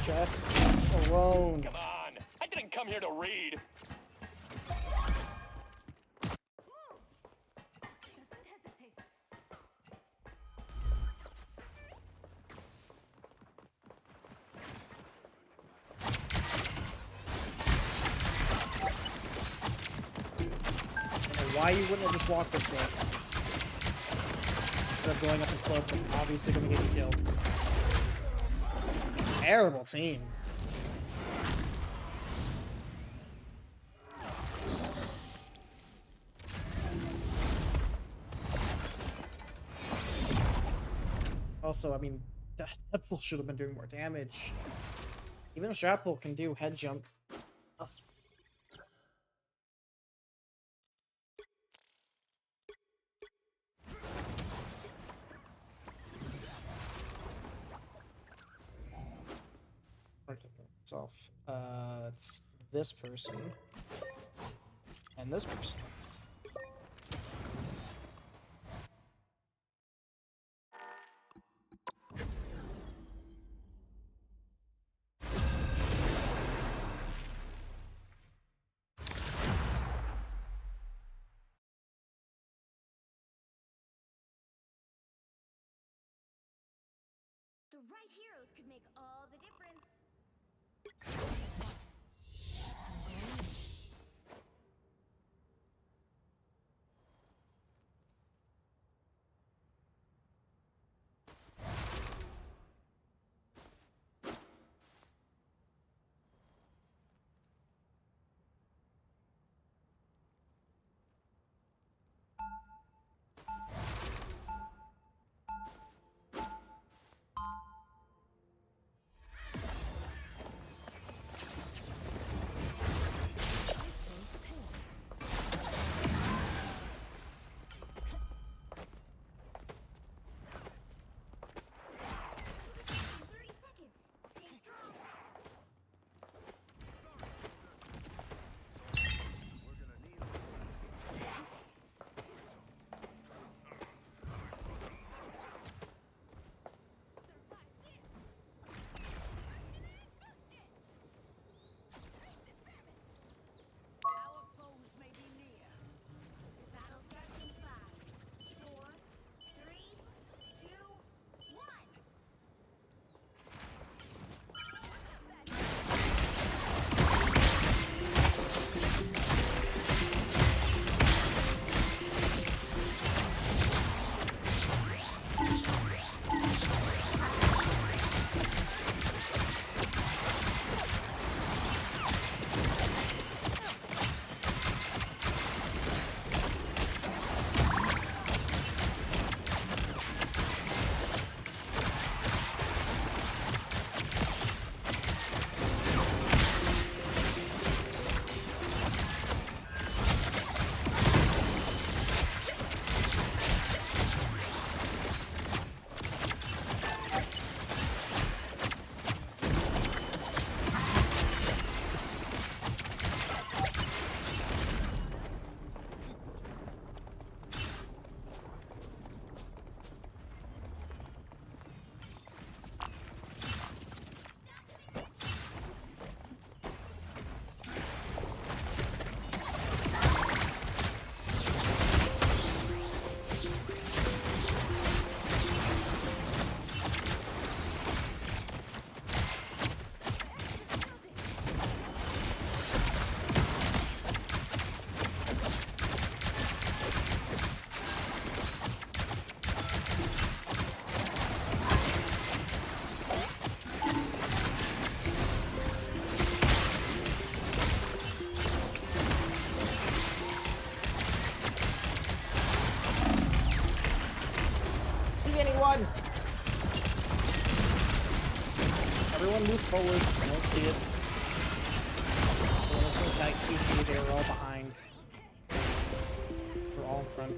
Jeff is alone. Come on. I didn't come here to read. Doesn't hesitate. I don't know why you wouldn't have just walked this way. Instead of going up the slope that's obviously going to get you killed. Terrible team. Also, I mean, Deadpool should have been doing more damage. Even Shrapple can do head jump. Ugh. Okay, it's off. It's this person. And this person. The right heroes could make all the difference. anyone! Everyone move forward. I don't see it. Everyone was so tight. TP, they were all behind. We're all in front.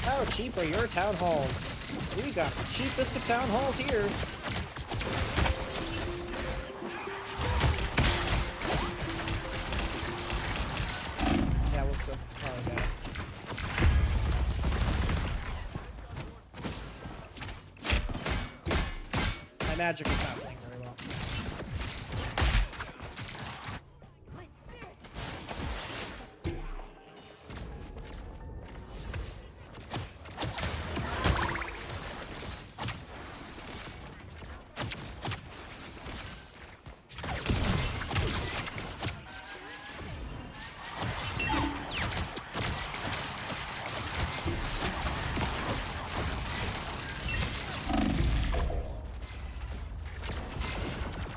How cheap are your town halls? We got the cheapest of town halls here. That was probably bad. My magic is not playing very well. My spirit.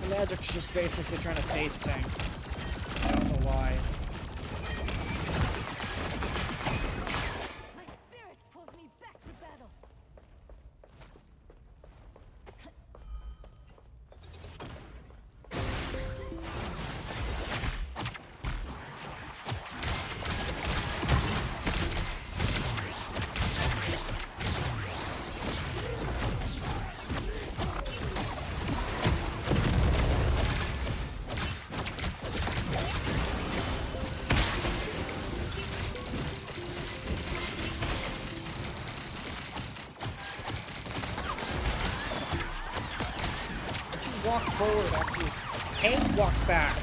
Magic's just basically trying to face tank. I don't know why. My spirit pulls me back to battle. Walk forward after Hank walks back.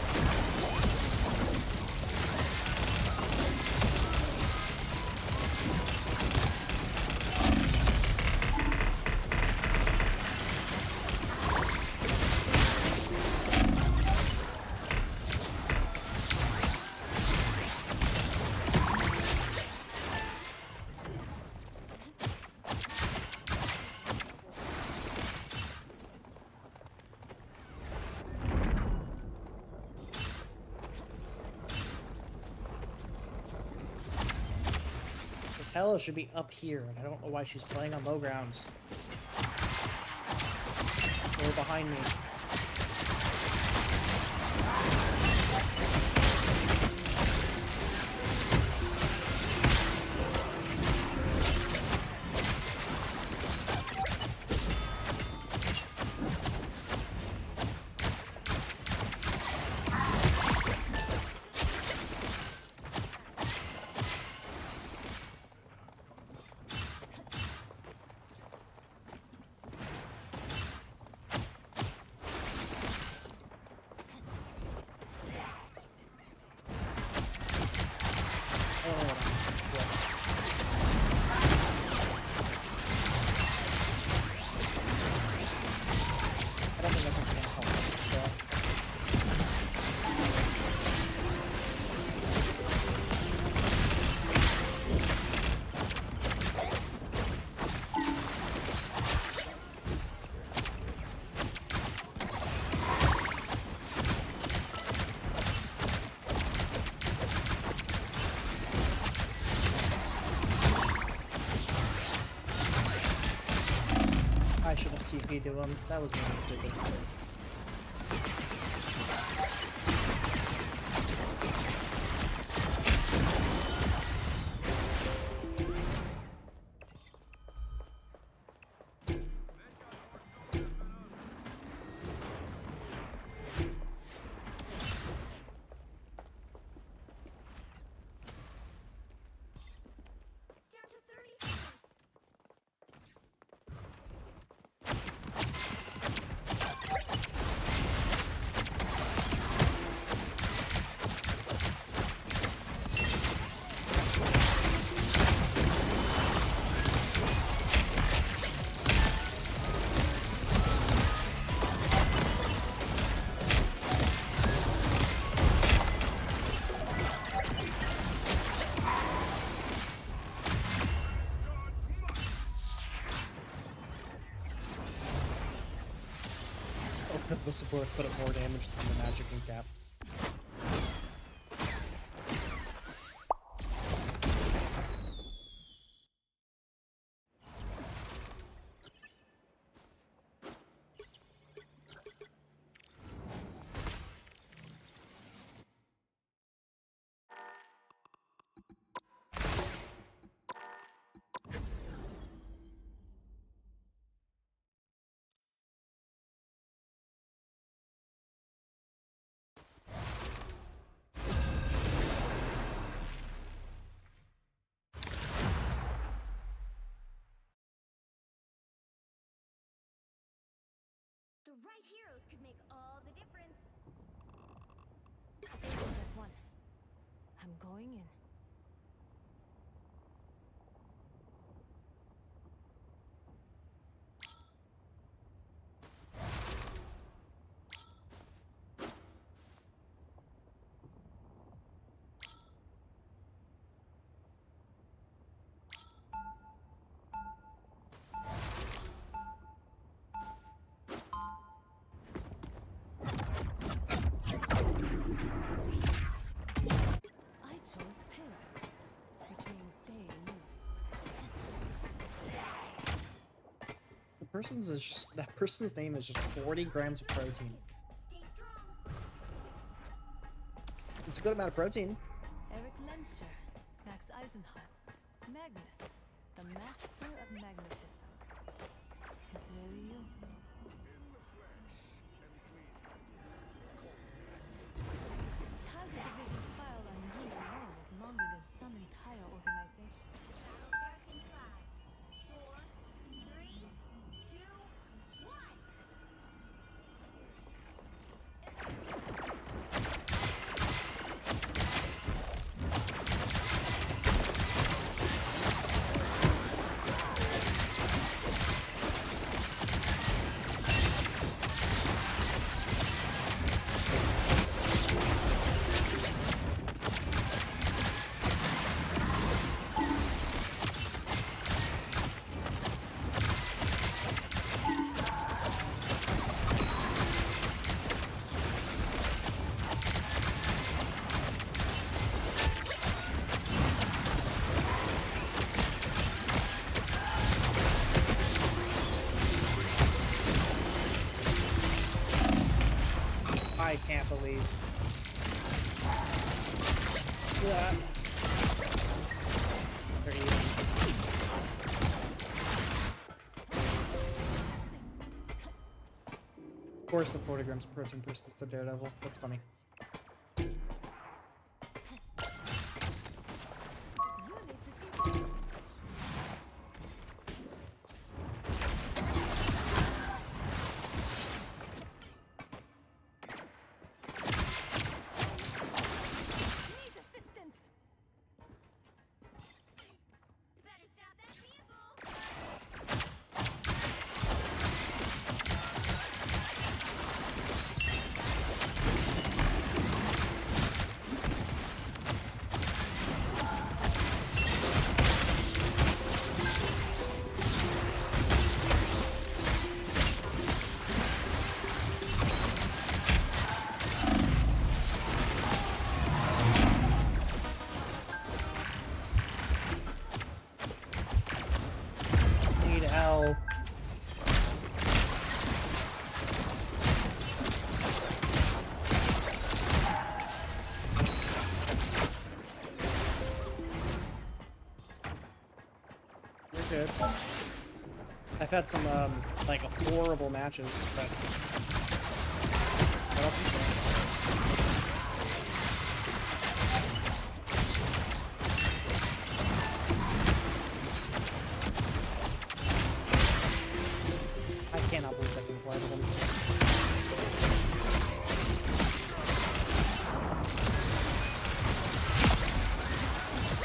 Hella should be up here, and I don't know why she's playing on low ground. They're behind me. TP to him. That was really stupid. Down to 30 seconds. Ultimate the supports put up more damage than the magic and cap. The right heroes could make all the difference. Step 1. I'm going in. I chose tails, which means they lose. That person's name is just 40 grams of protein. Stay strong. It's a good amount of protein. Eric Lenscher, Max Eisenhardt, Magnus, the master of magnetism. It's really you. Target Division's file on you alone is longer than some entire organizations. Battle starts in 5, 4, 3, 2, 1. I can't believe. Yeah. They're eating. Of course, the 40 grams of protein versus the Daredevil. That's funny. You need to see this. Need assistance. Better stop that vehicle. good. I've had some like horrible matches, but what else is there? I cannot believe that didn't fly to them.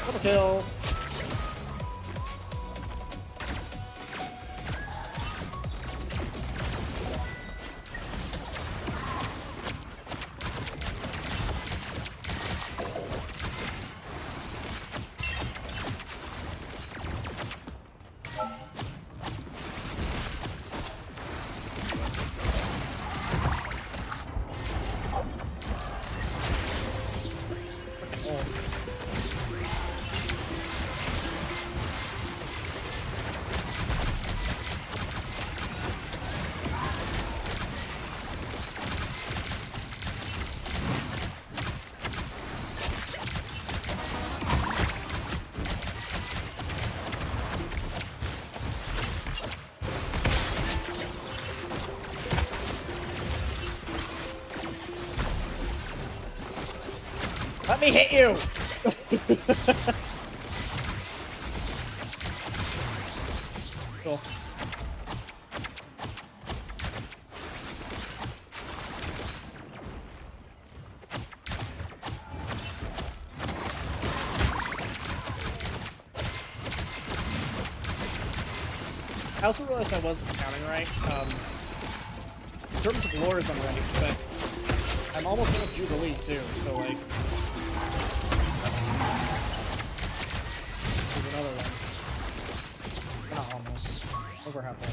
Double kill. Let me hit you! Cool. I also realized I wasn't counting right. In terms of lures, I'm ready, but I'm almost done with Jubilee too, so like... There's another one. Not almost. Over halfway.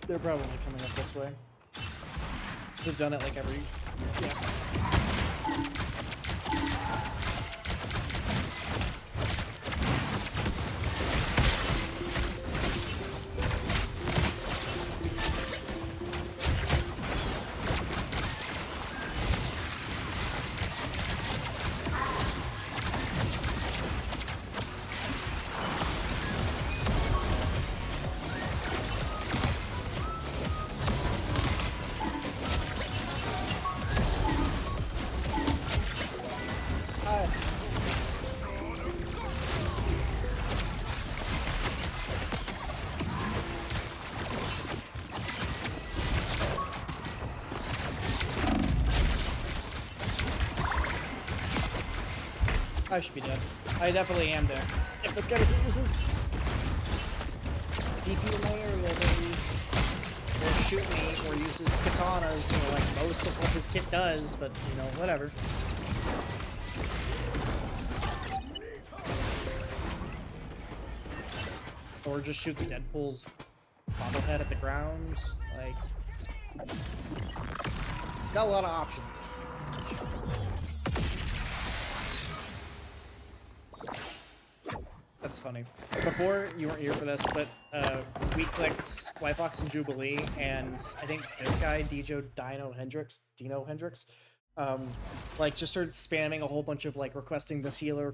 They're probably coming up this way. They've done it like every... Yeah. I should be dead. I definitely am there. If this guy uses DP in my area, then or shoot me, or uses katanas, or like most of what his kit does, but you know, whatever. Or just shoot the Deadpool's bobblehead at the ground. Like, got a lot of options. That's funny. Before, you weren't here for this, but we clicked White Fox and Jubilee, and I think this guy, Dino Hendrix, like just started spamming a whole bunch of like requesting this healer,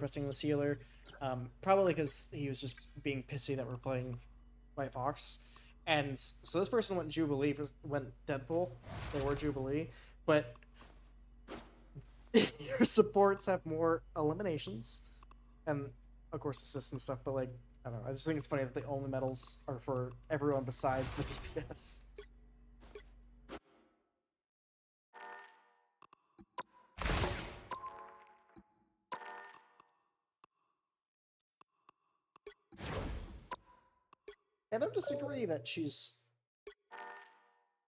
probably because he was just being pissy that we're playing White Fox. And so this person went went Deadpool, or Jubilee, but your supports have more eliminations, and of course assists and stuff, but like, I don't know, I just think it's funny that the only medals are for everyone besides the DPS. I don't disagree that she's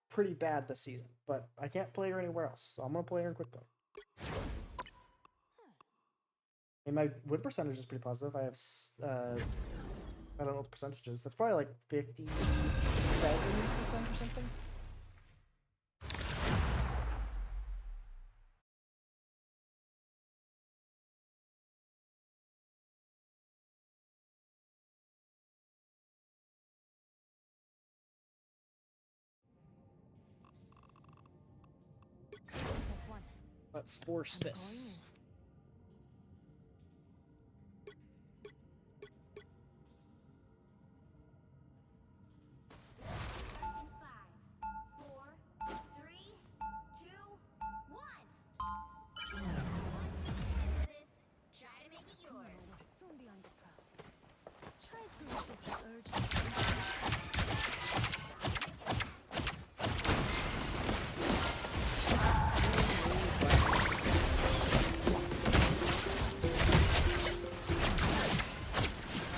pretty bad this season, but I can't play her anywhere else, so I'm gonna play her in quick play. And my win percentage is pretty positive. I have, I don't know what the percentage is. That's probably like 57% or something. Let's force this. Starts in 5, 4, 3, 2, 1. This, try to make it Tomorrow yours. will soon be on the prowl. Try to resist the urge.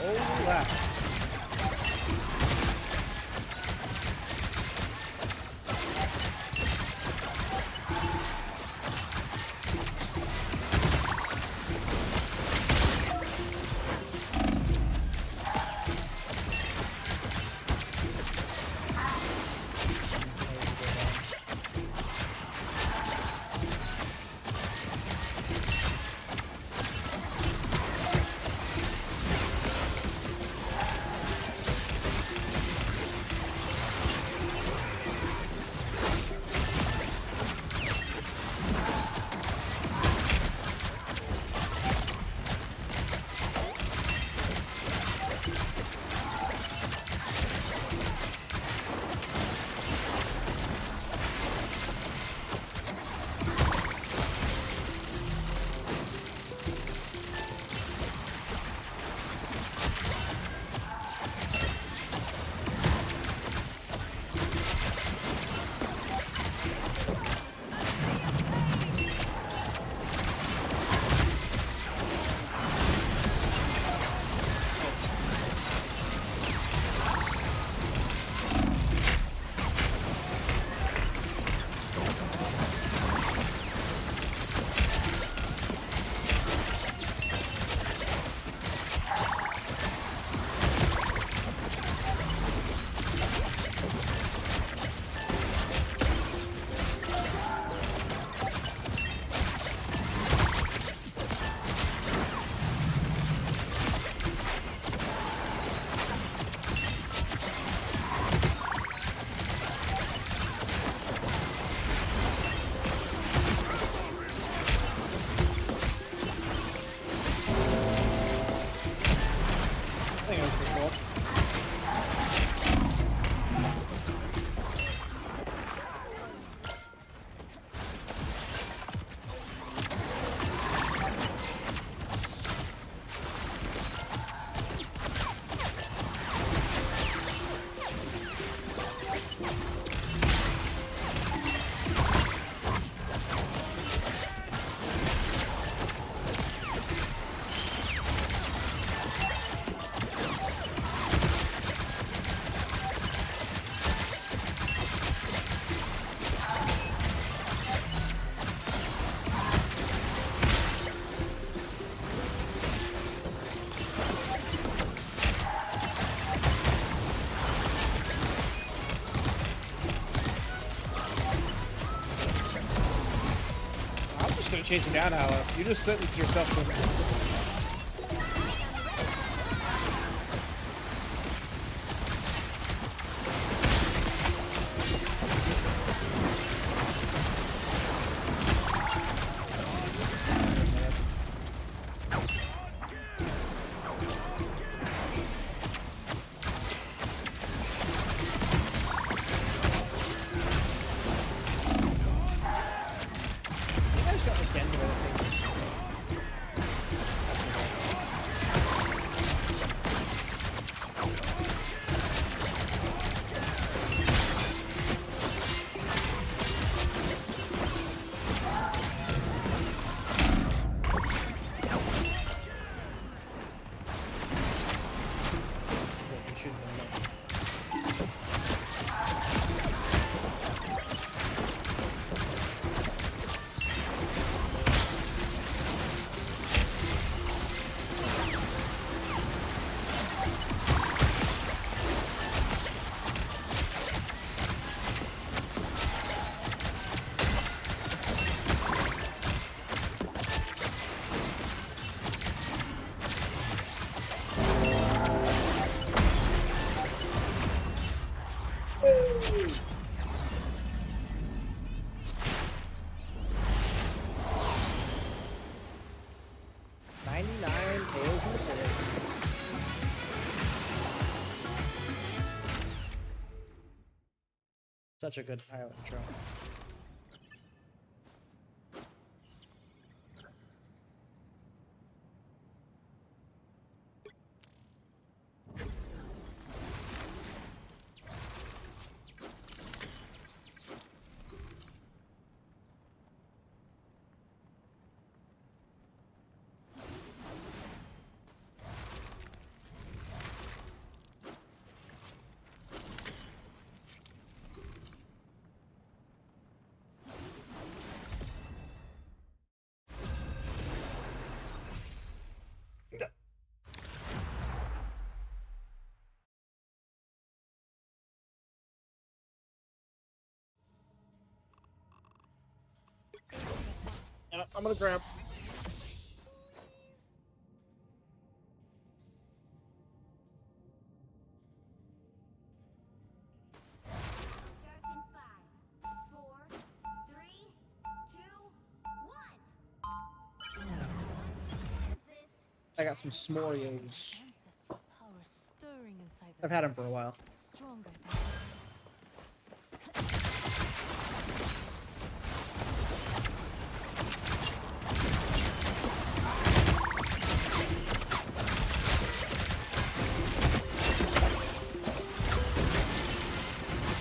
Oh, left. I think it was pretty cool. I'm just gonna chase you down, Hala. You just sentence yourself to. You guys got like Denver the same person. Yeah, you shouldn't have known. Such a good pilot intro. And I'm gonna grab. Starts in 5, 4, 3, 2, 1. Is this I got some s'moreos. Ancestral power stirring inside I've the had them for a while. stronger than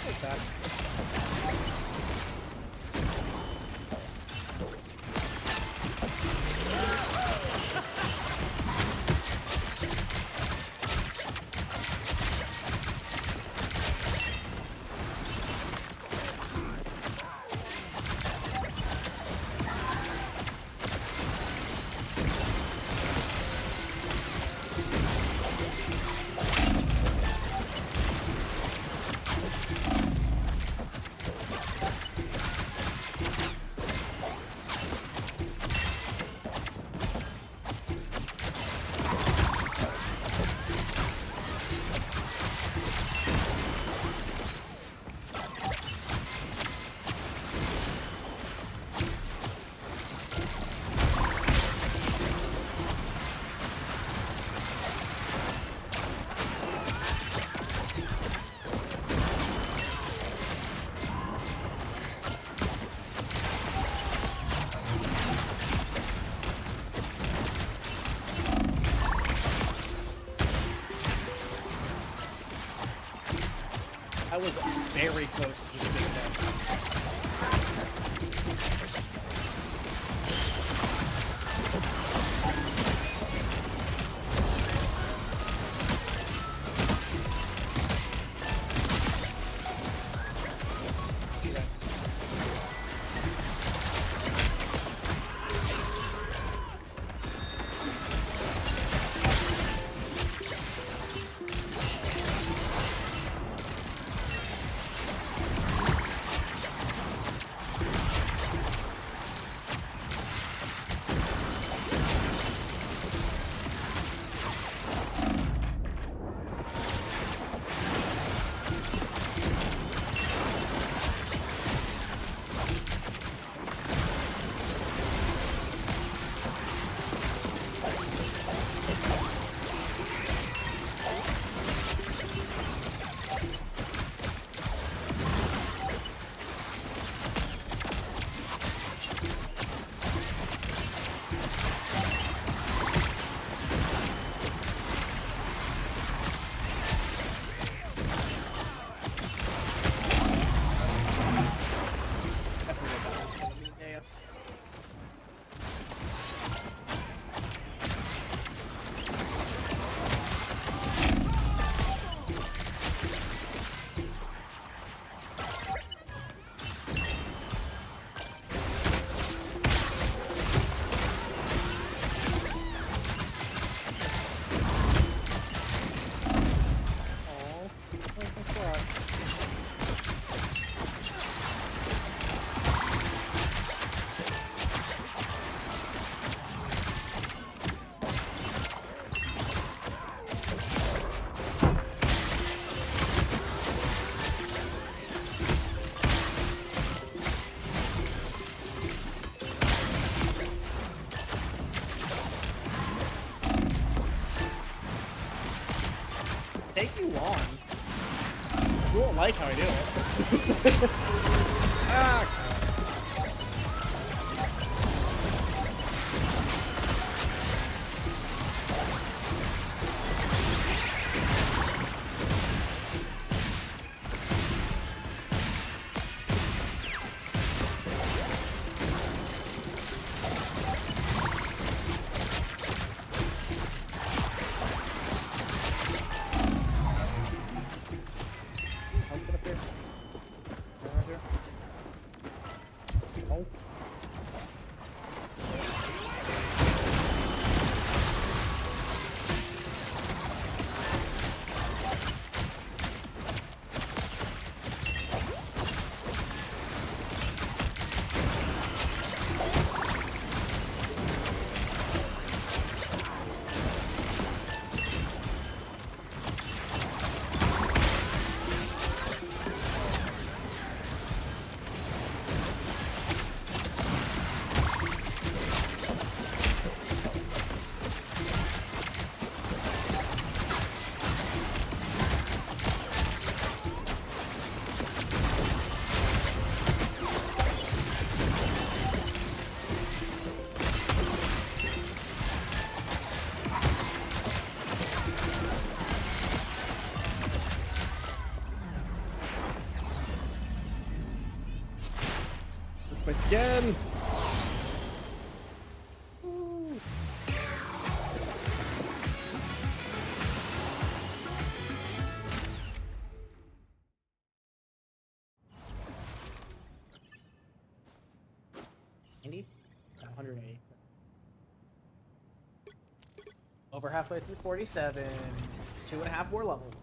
Like that. I was very close to just being dead. Okay. I figured that was gonna be death. Aw. Oh, thanks for that. Take you long. You won't like how I do it. Ah! I'll get up here. Right here. Oh. Space again. Woo. No, 180. Over halfway through 47. 2.5 more levels.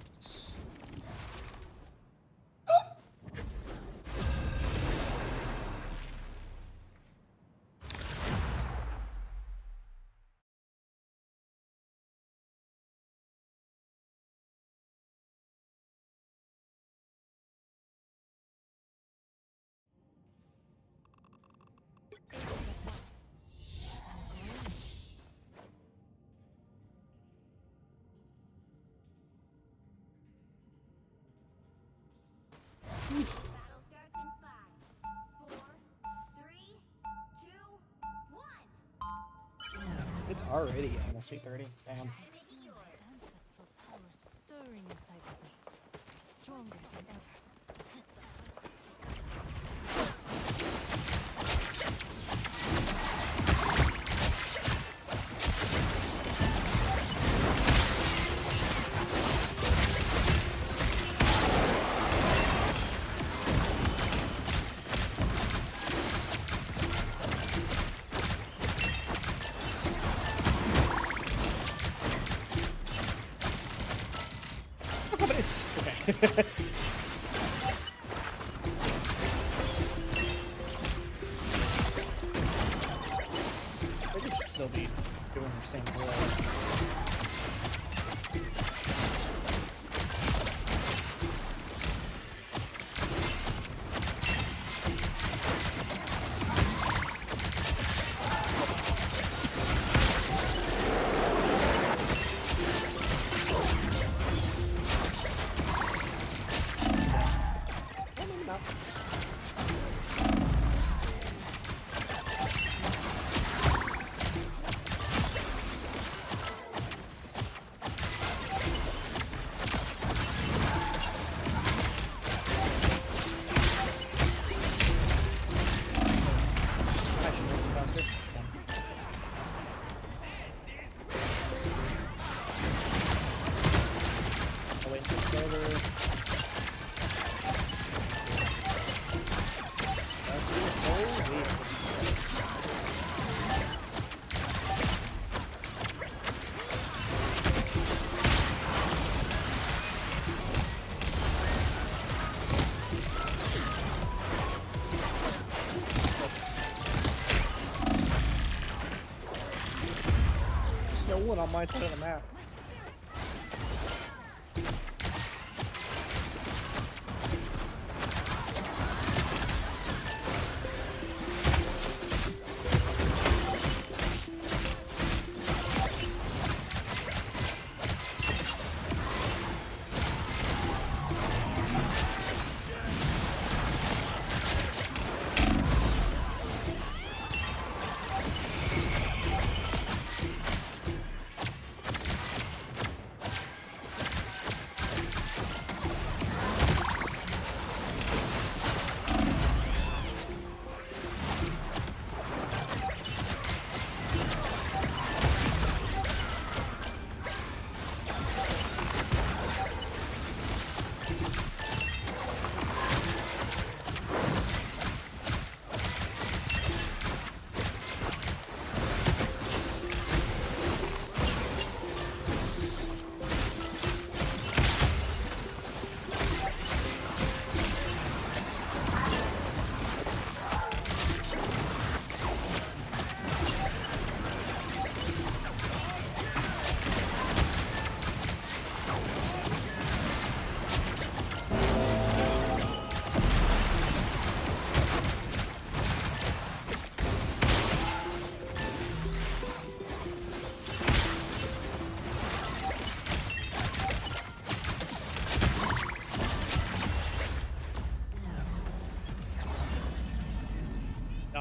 Battle starts in 5, 4, 3, 2, 1. It's already almost 8:30. Damn. Strategy yours. Ancestral power stirring inside of me, stronger than ever. Okay. I think it should still be doing the same roll. Well, maybe not. I should move faster. I'll wait until it's over. That's it. Holy. There's no one on my side of the map.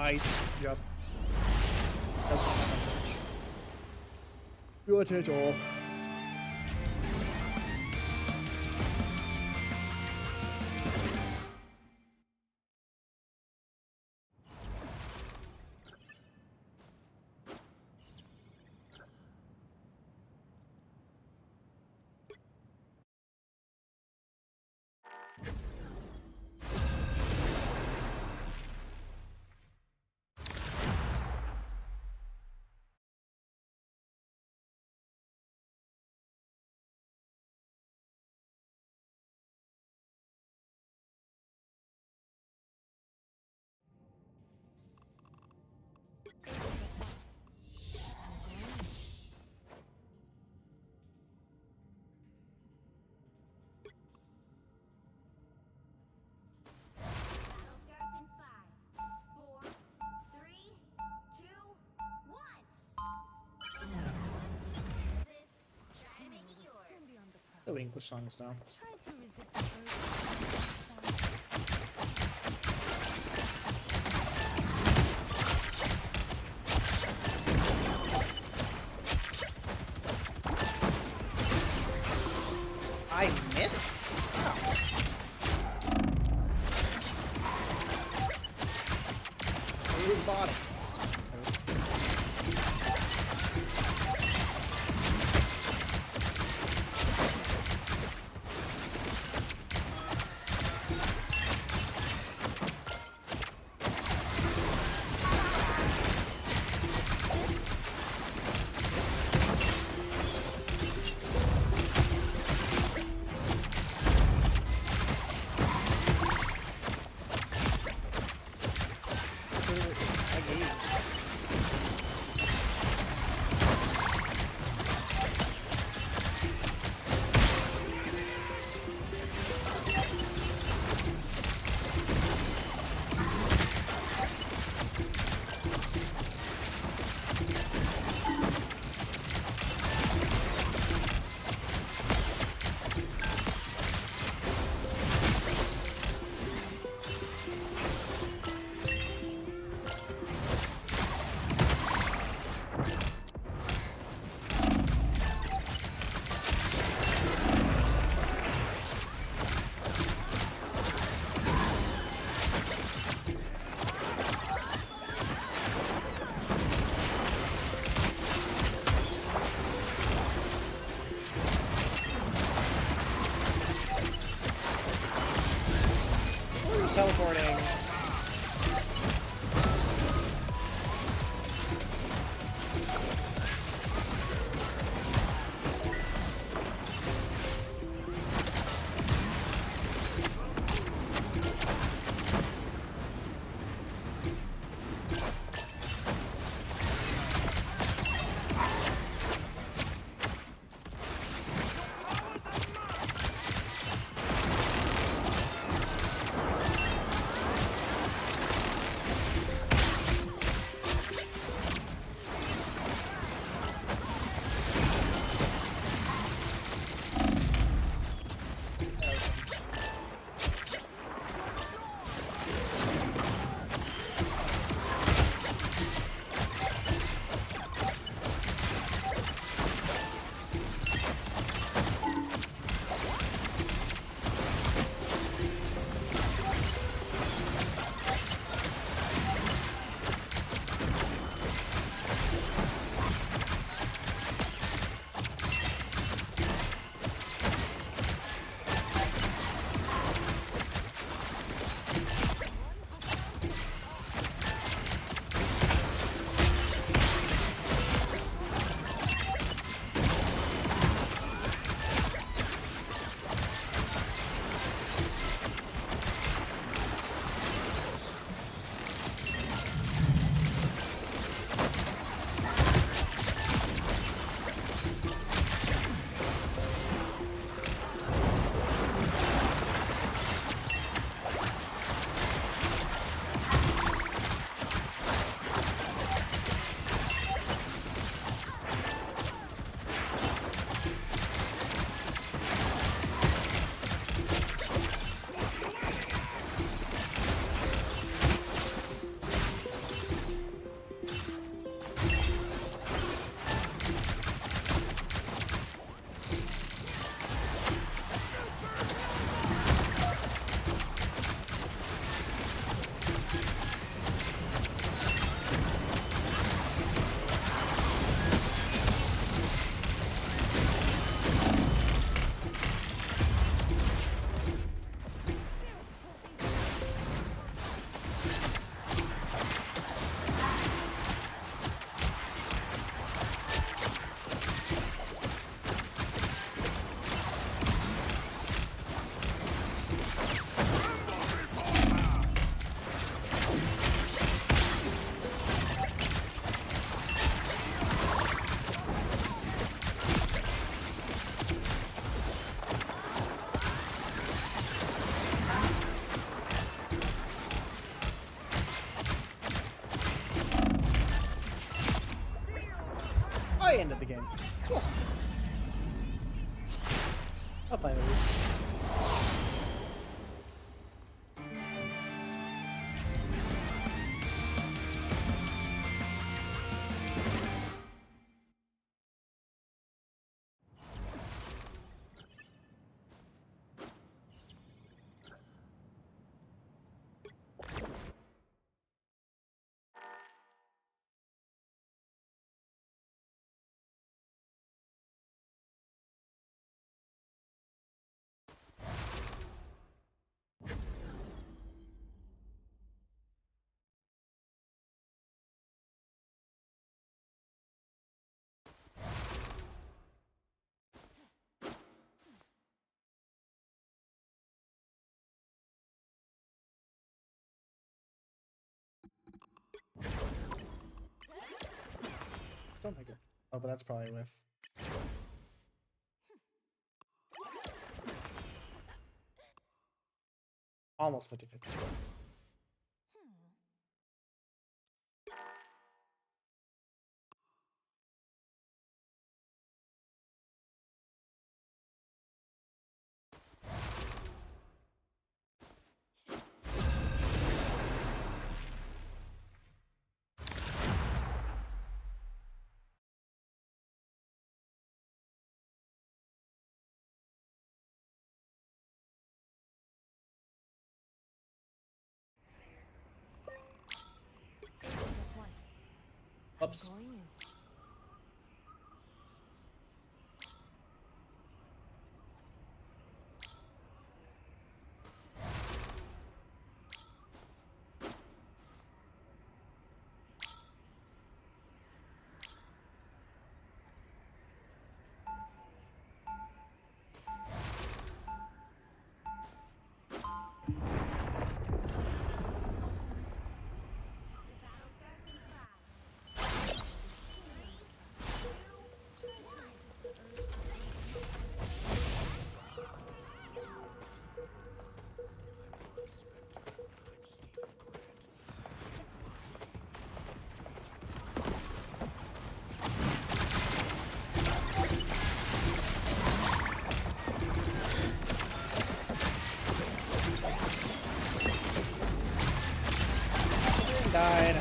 Nice. Yep. That's not my message. Good hit all. Battle starts in 5, 4, 3, 2, 1. This, try to make it yours. Soon be on the prowl. Oh, English songs now. Try to resist the urge. I missed? Wow. His body. I gave. Ooh, teleporting. game. Cool. I'll play those. Don't think it. Oh, but that's probably with. Almost 50-50. Oops. Going in. The battle starts in 5, 3, 2, 1. Died.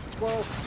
Squirrels.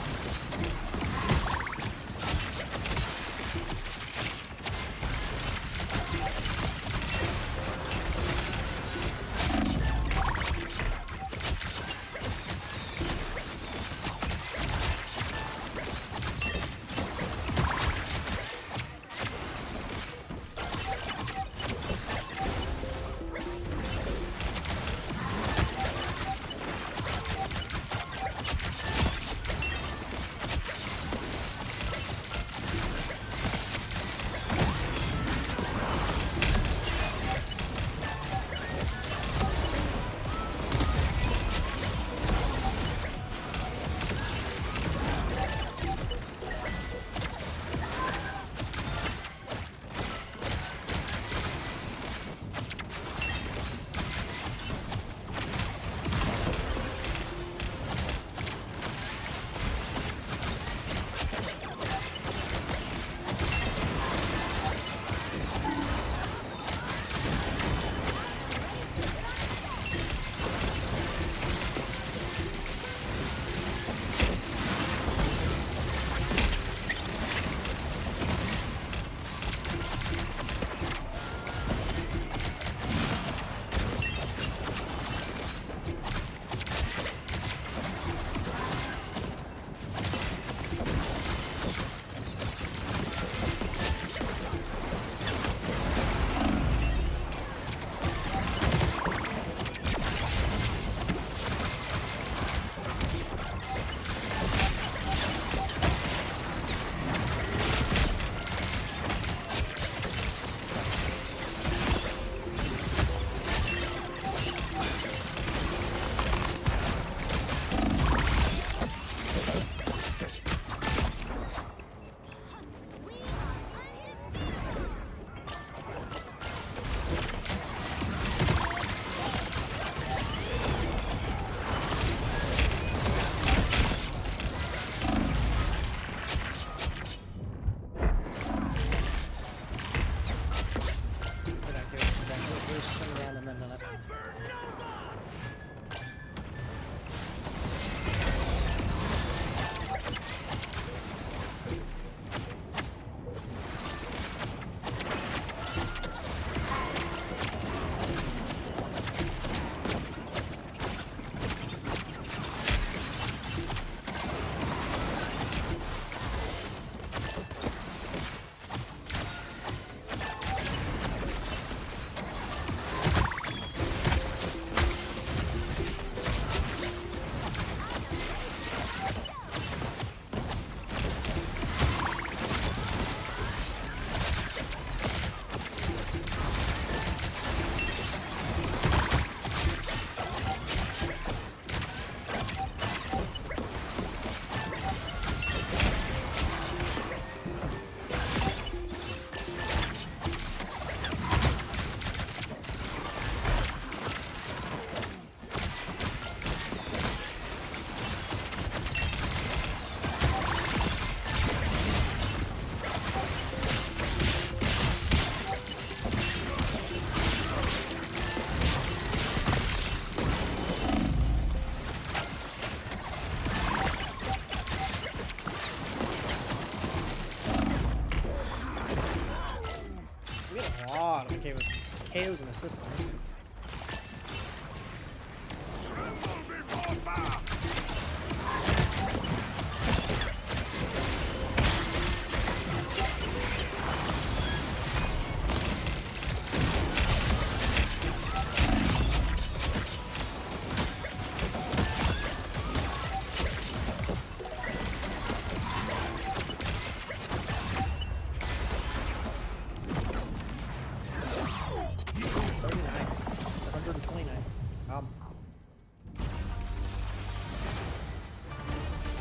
KOs and assists on this one.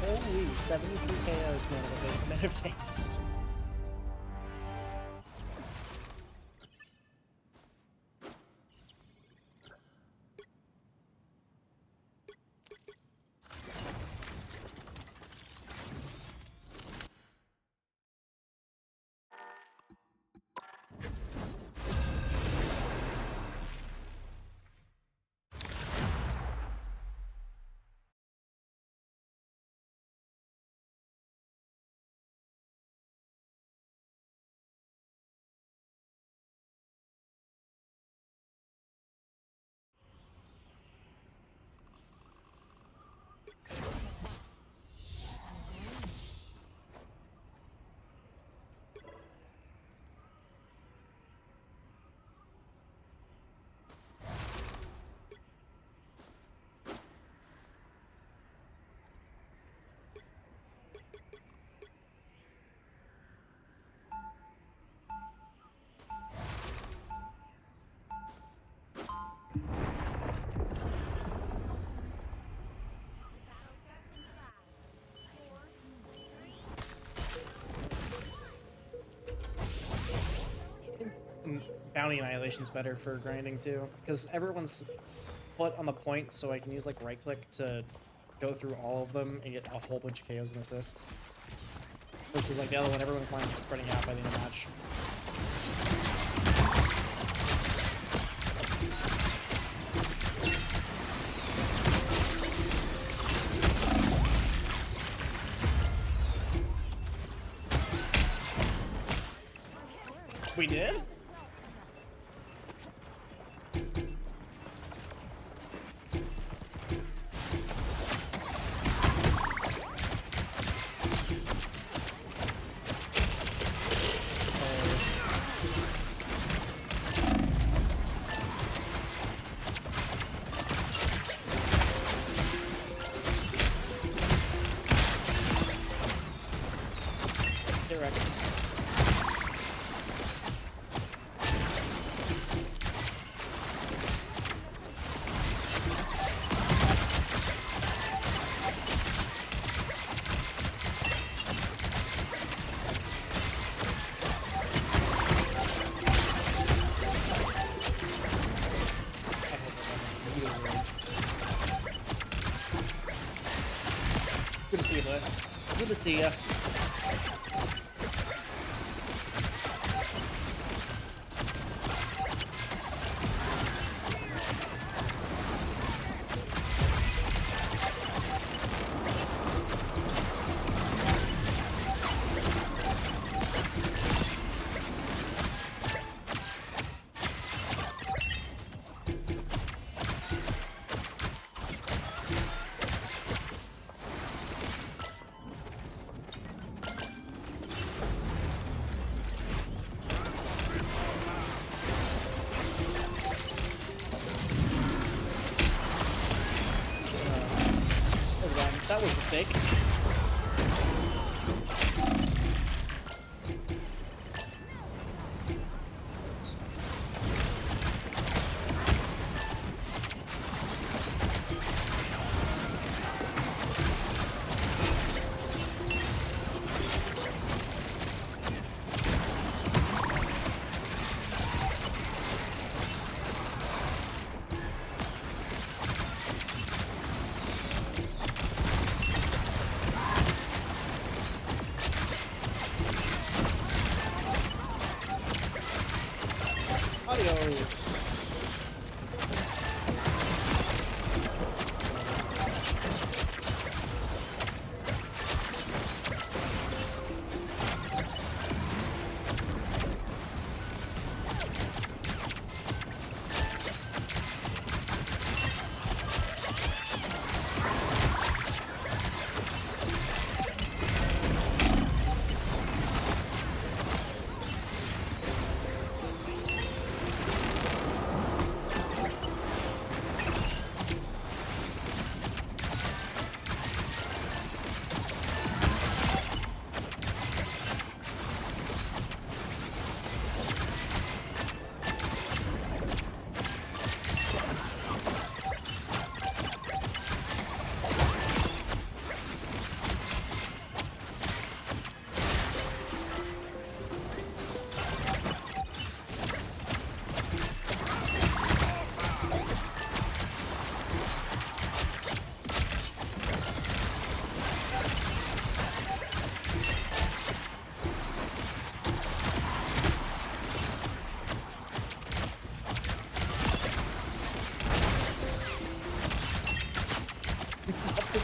Holy 73 KOs, man, with a minute of taste. Battle starts in 5, 4, 3, 2, 1. Bounty Annihilation's better for grinding too, because everyone's put on the point, so I can use like right click to go through all of them and get a whole bunch of KOs and assists. Versus like the other one, everyone winds up spreading out by the end of the match. We did? T-Rex. Good to see you, bud. Good to see ya. That was a mistake. Adios.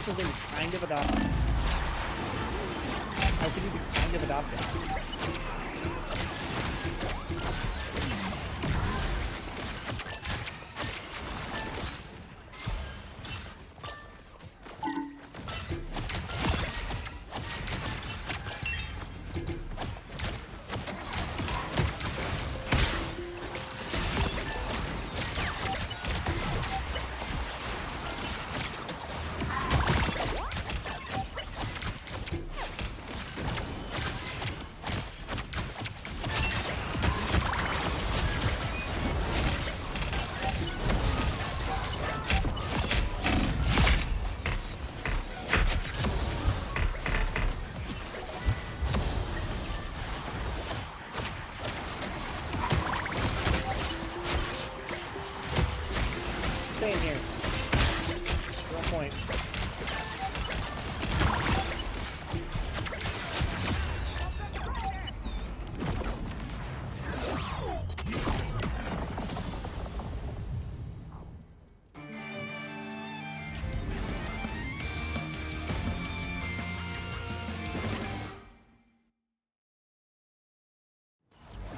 system is kind of adopted. How can you be kind of adopted? Stay in here. No point.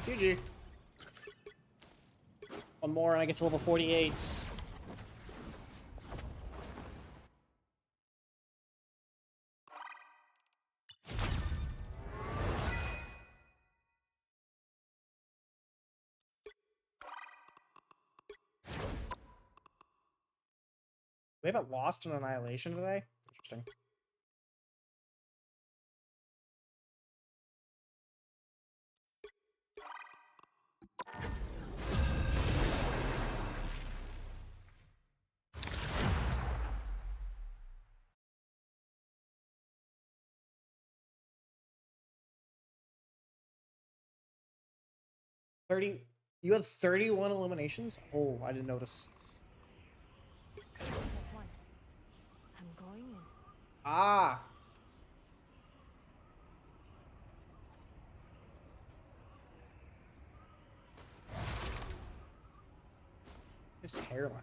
GG. One more and I get to level 48. We haven't lost an annihilation today? Interesting. You had 31 eliminations? Oh, I didn't notice. Step 1. I'm going in. Ah! His hairline.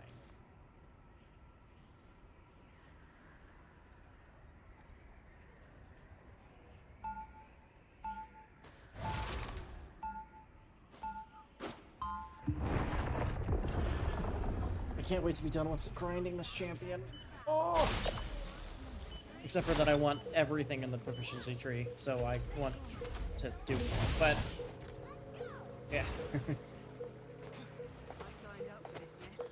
I can't wait to be done with grinding this champion. Oh! Except for that I want everything in the proficiency tree, so I want to do it. But, yeah. I signed up for this mess.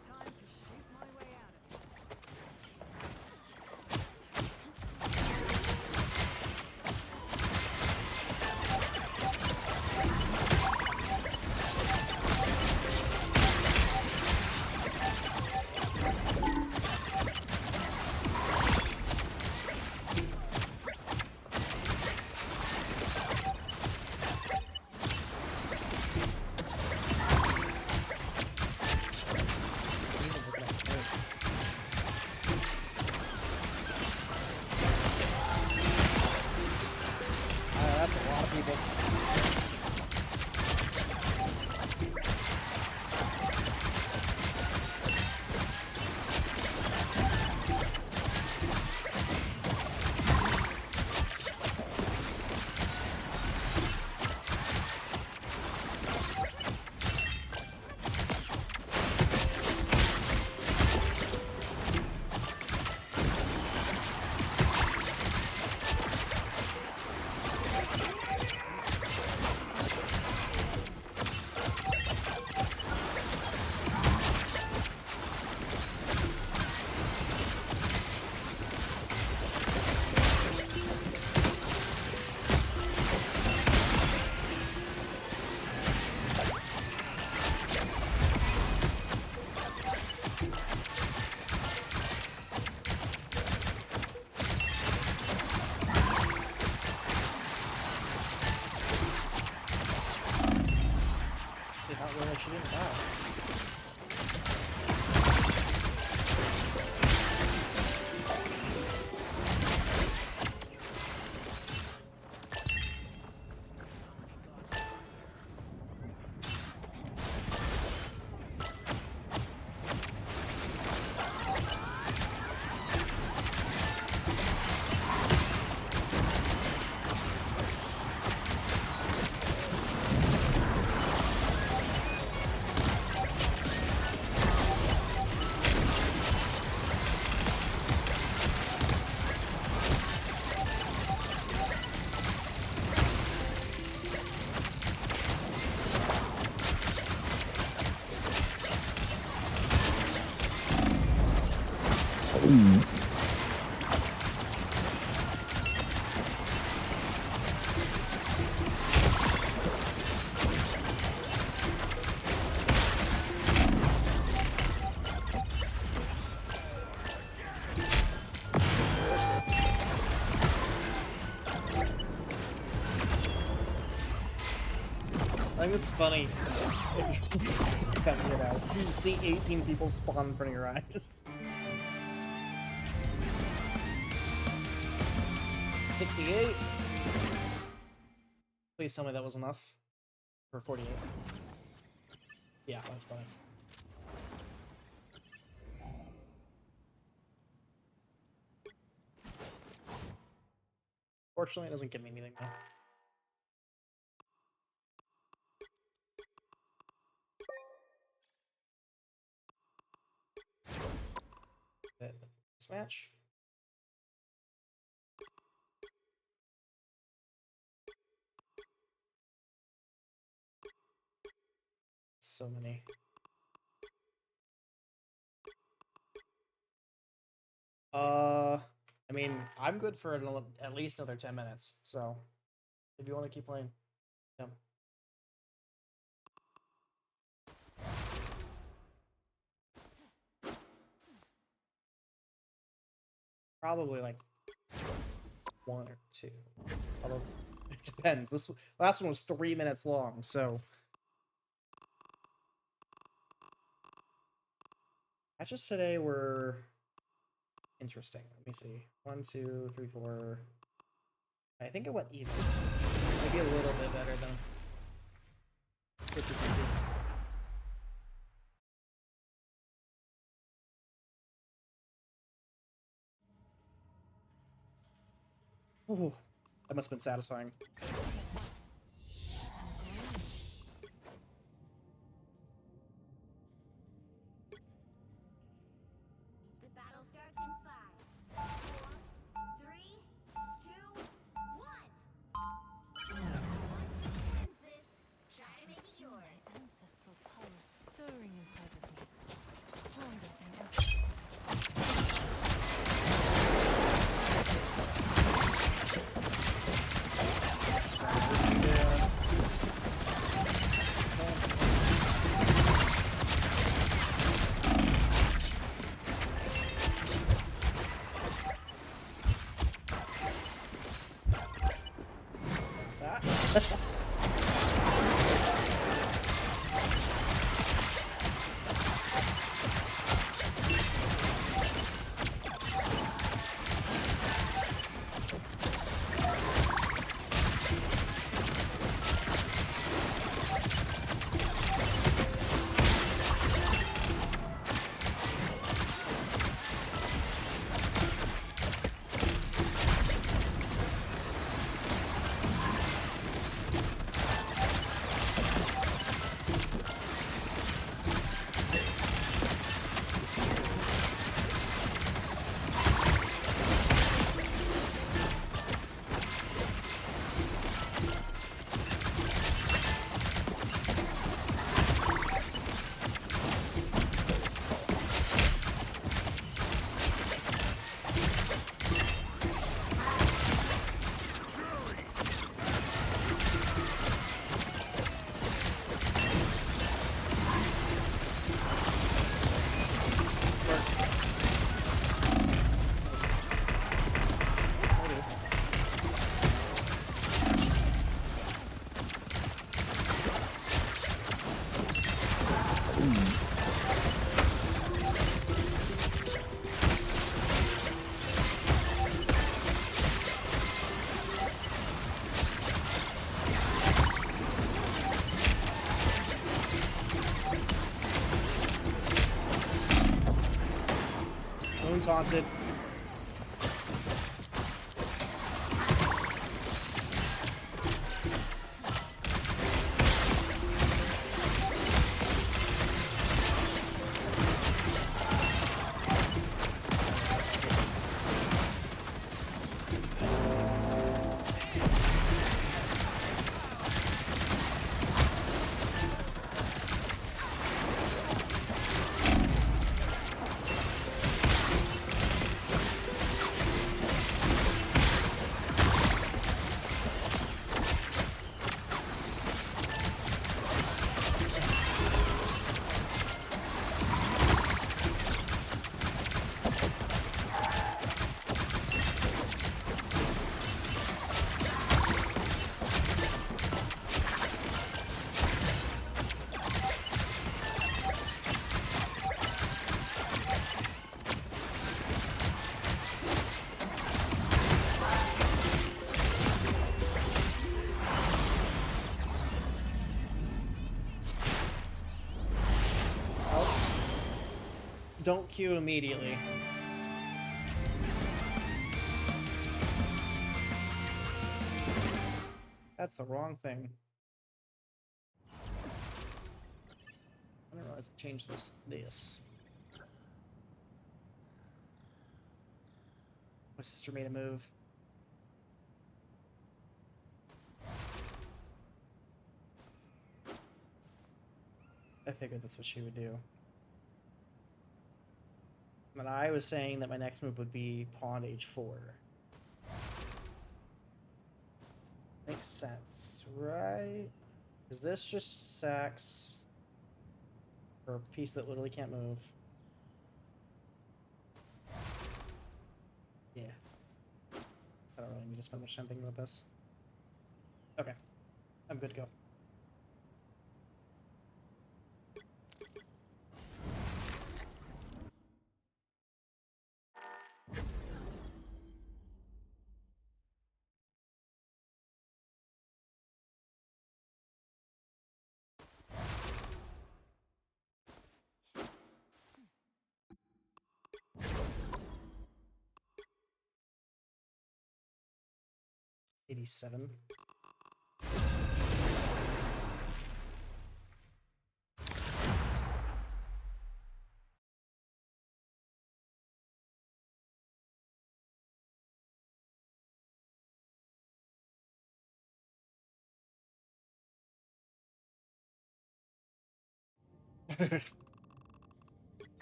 Time to shoot my way out of it. I think it's funny if you figure it out. You see 18 people spawn in front of your eyes. 68. Please tell me that was enough for 48. Yeah, that's fine. Fortunately, it doesn't give me anything though. This match. So many. I mean, I'm good for at least another 10 minutes. So, if you want to keep playing, yeah. Probably like 1 or 2. Although it depends. This last one was 3 minutes long, so matches today were interesting. Let me see. 1, 2, 3, 4. I think it went even. Maybe a little bit better than 50-50. Ooh, that must have been satisfying. The battle starts in 5, 4, 3, 2, 1. Wins this. Try to make it yours. Ancestral power stirring inside of me, stronger than ever. That. Taunted. Don't queue immediately. That's the wrong thing. I didn't realize I changed this. My sister made a move. I figured that's what she would do. But I was saying that my next move would be pawn h4. Makes sense, right? Is this just sacks for a piece that literally can't move? Yeah. I don't really need to spend much time thinking about this. Okay. I'm good to go. '87.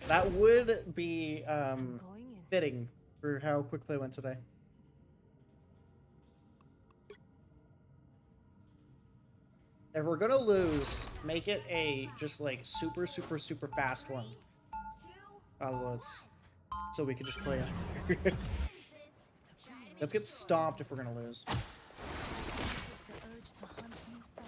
That would be I'm going in. fitting for how quick play went today. If we're gonna lose, make it a just like super fast one. Let's so we can just play it. Let's get stomped if we're gonna lose. Is the urge to hunt me, sir?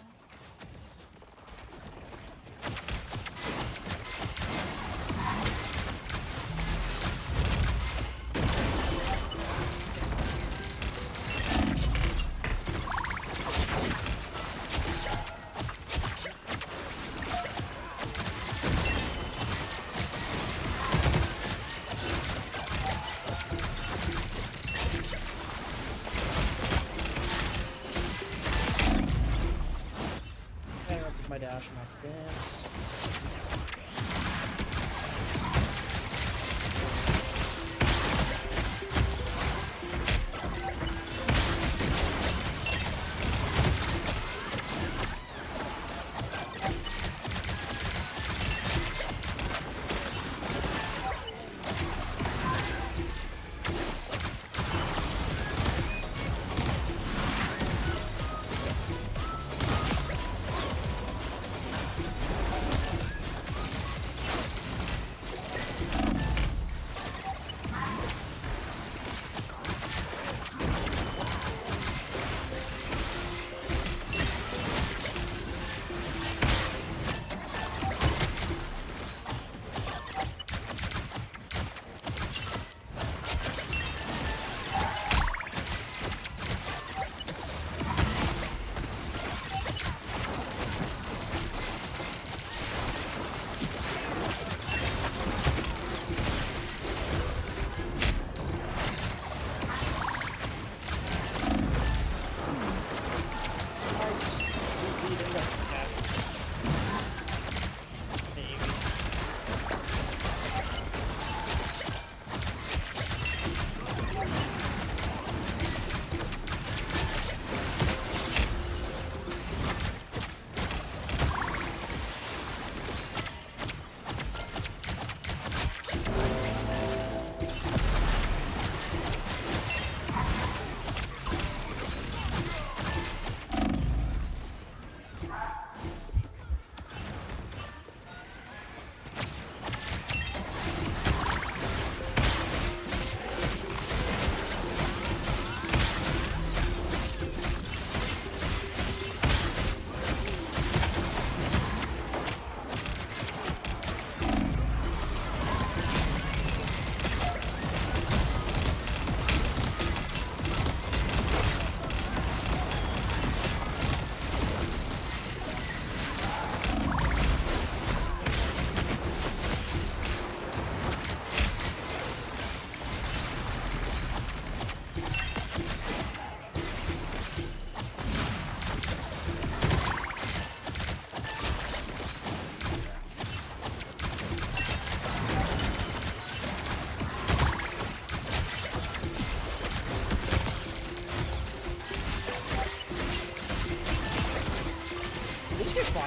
I interrupted my dash and max dance.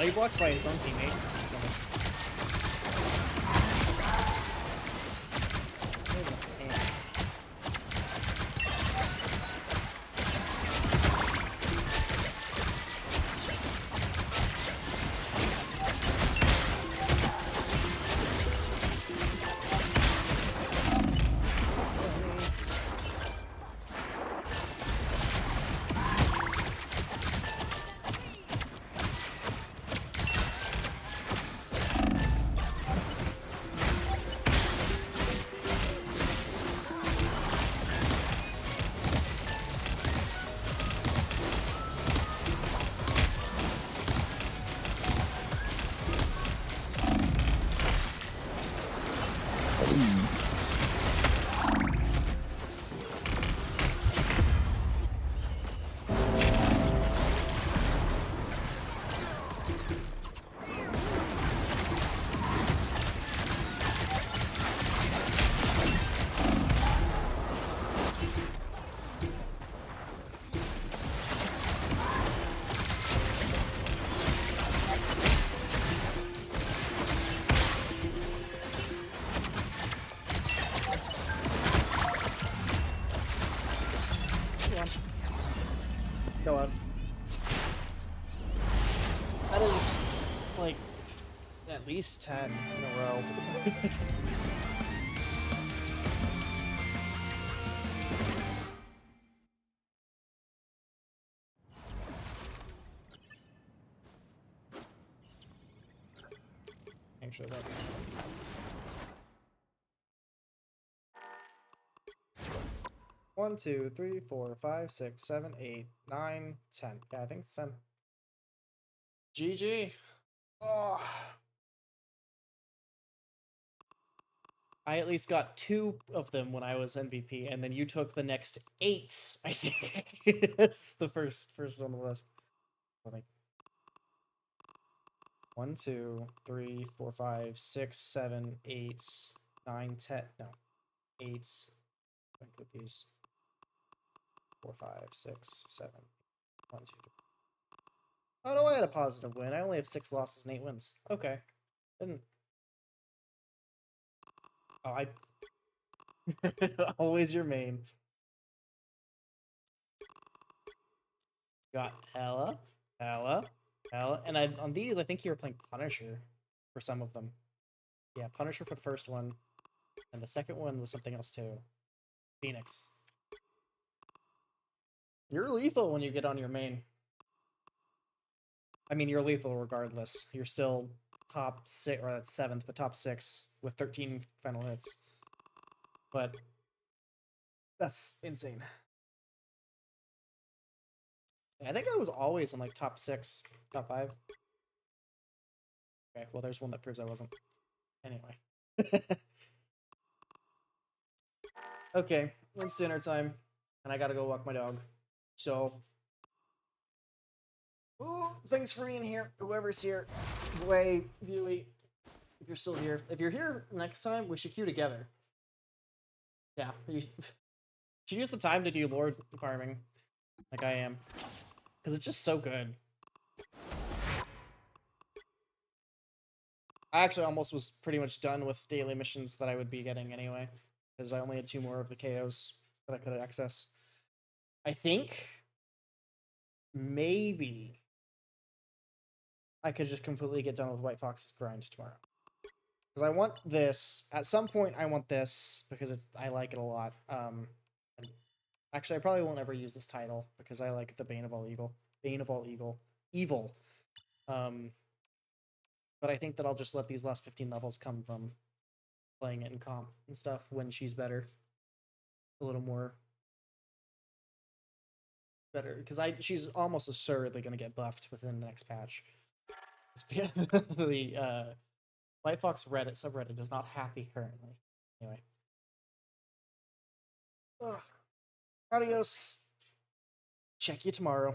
he blocked by his own teammate. That's funny. Damn. Kill us. That is like at least 10 in a row. Actually, that. 1, 2, 3, 4, 5, 6, 7, 8, 9, 10. Yeah, I think it's 10. GG. Oh. I at least got 2 of them when I was MVP, and then you took the next 8. I think it's the first on the list. Like 1, 2, 3, 4, 5, 6, 7, 8, 9, 10. No, 8. Include these. 4, 5, 6, 7, 1, 2, 3. Oh no, I had a positive win. I only have 6 losses and 8 wins. Okay. Didn't. Oh, I. Always your main. Got Ella, and on these I think you were playing Punisher for some of them. Yeah, Punisher for the first one, and the second one was something else too. Phoenix. You're lethal when you get on your main. I mean, you're lethal regardless. You're still top 6, or that's 7th, but top 6 with 13 final hits. But that's insane. I think I was always in like top 6, top 5. Okay, well there's one that proves I wasn't. Anyway. Okay, it's dinner time, and I gotta go walk my dog. So, ooh, thanks for being here, whoever's here. Way, Viewey, if you're still here. If you're here next time, we should queue together. Yeah, you should use the time to do Lord farming, like I am. Because it's just so good. I actually almost was pretty much done with daily missions that I would be getting anyway. Because I only had 2 more of the KOs that I could access. I think maybe I could just completely get done with White Fox's grind tomorrow. Because I want this. At some point, I want this because I like it a lot. And actually, I probably won't ever use this title because I like the Bane of all Evil. Bane of all Evil. But I think that I'll just let these last 15 levels come from playing it in comp and stuff when she's better. A little more better. Because she's almost assuredly going to get buffed within the next patch. The White Fox Reddit subreddit is not happy currently. Anyway. Ugh. Adios. Check you tomorrow.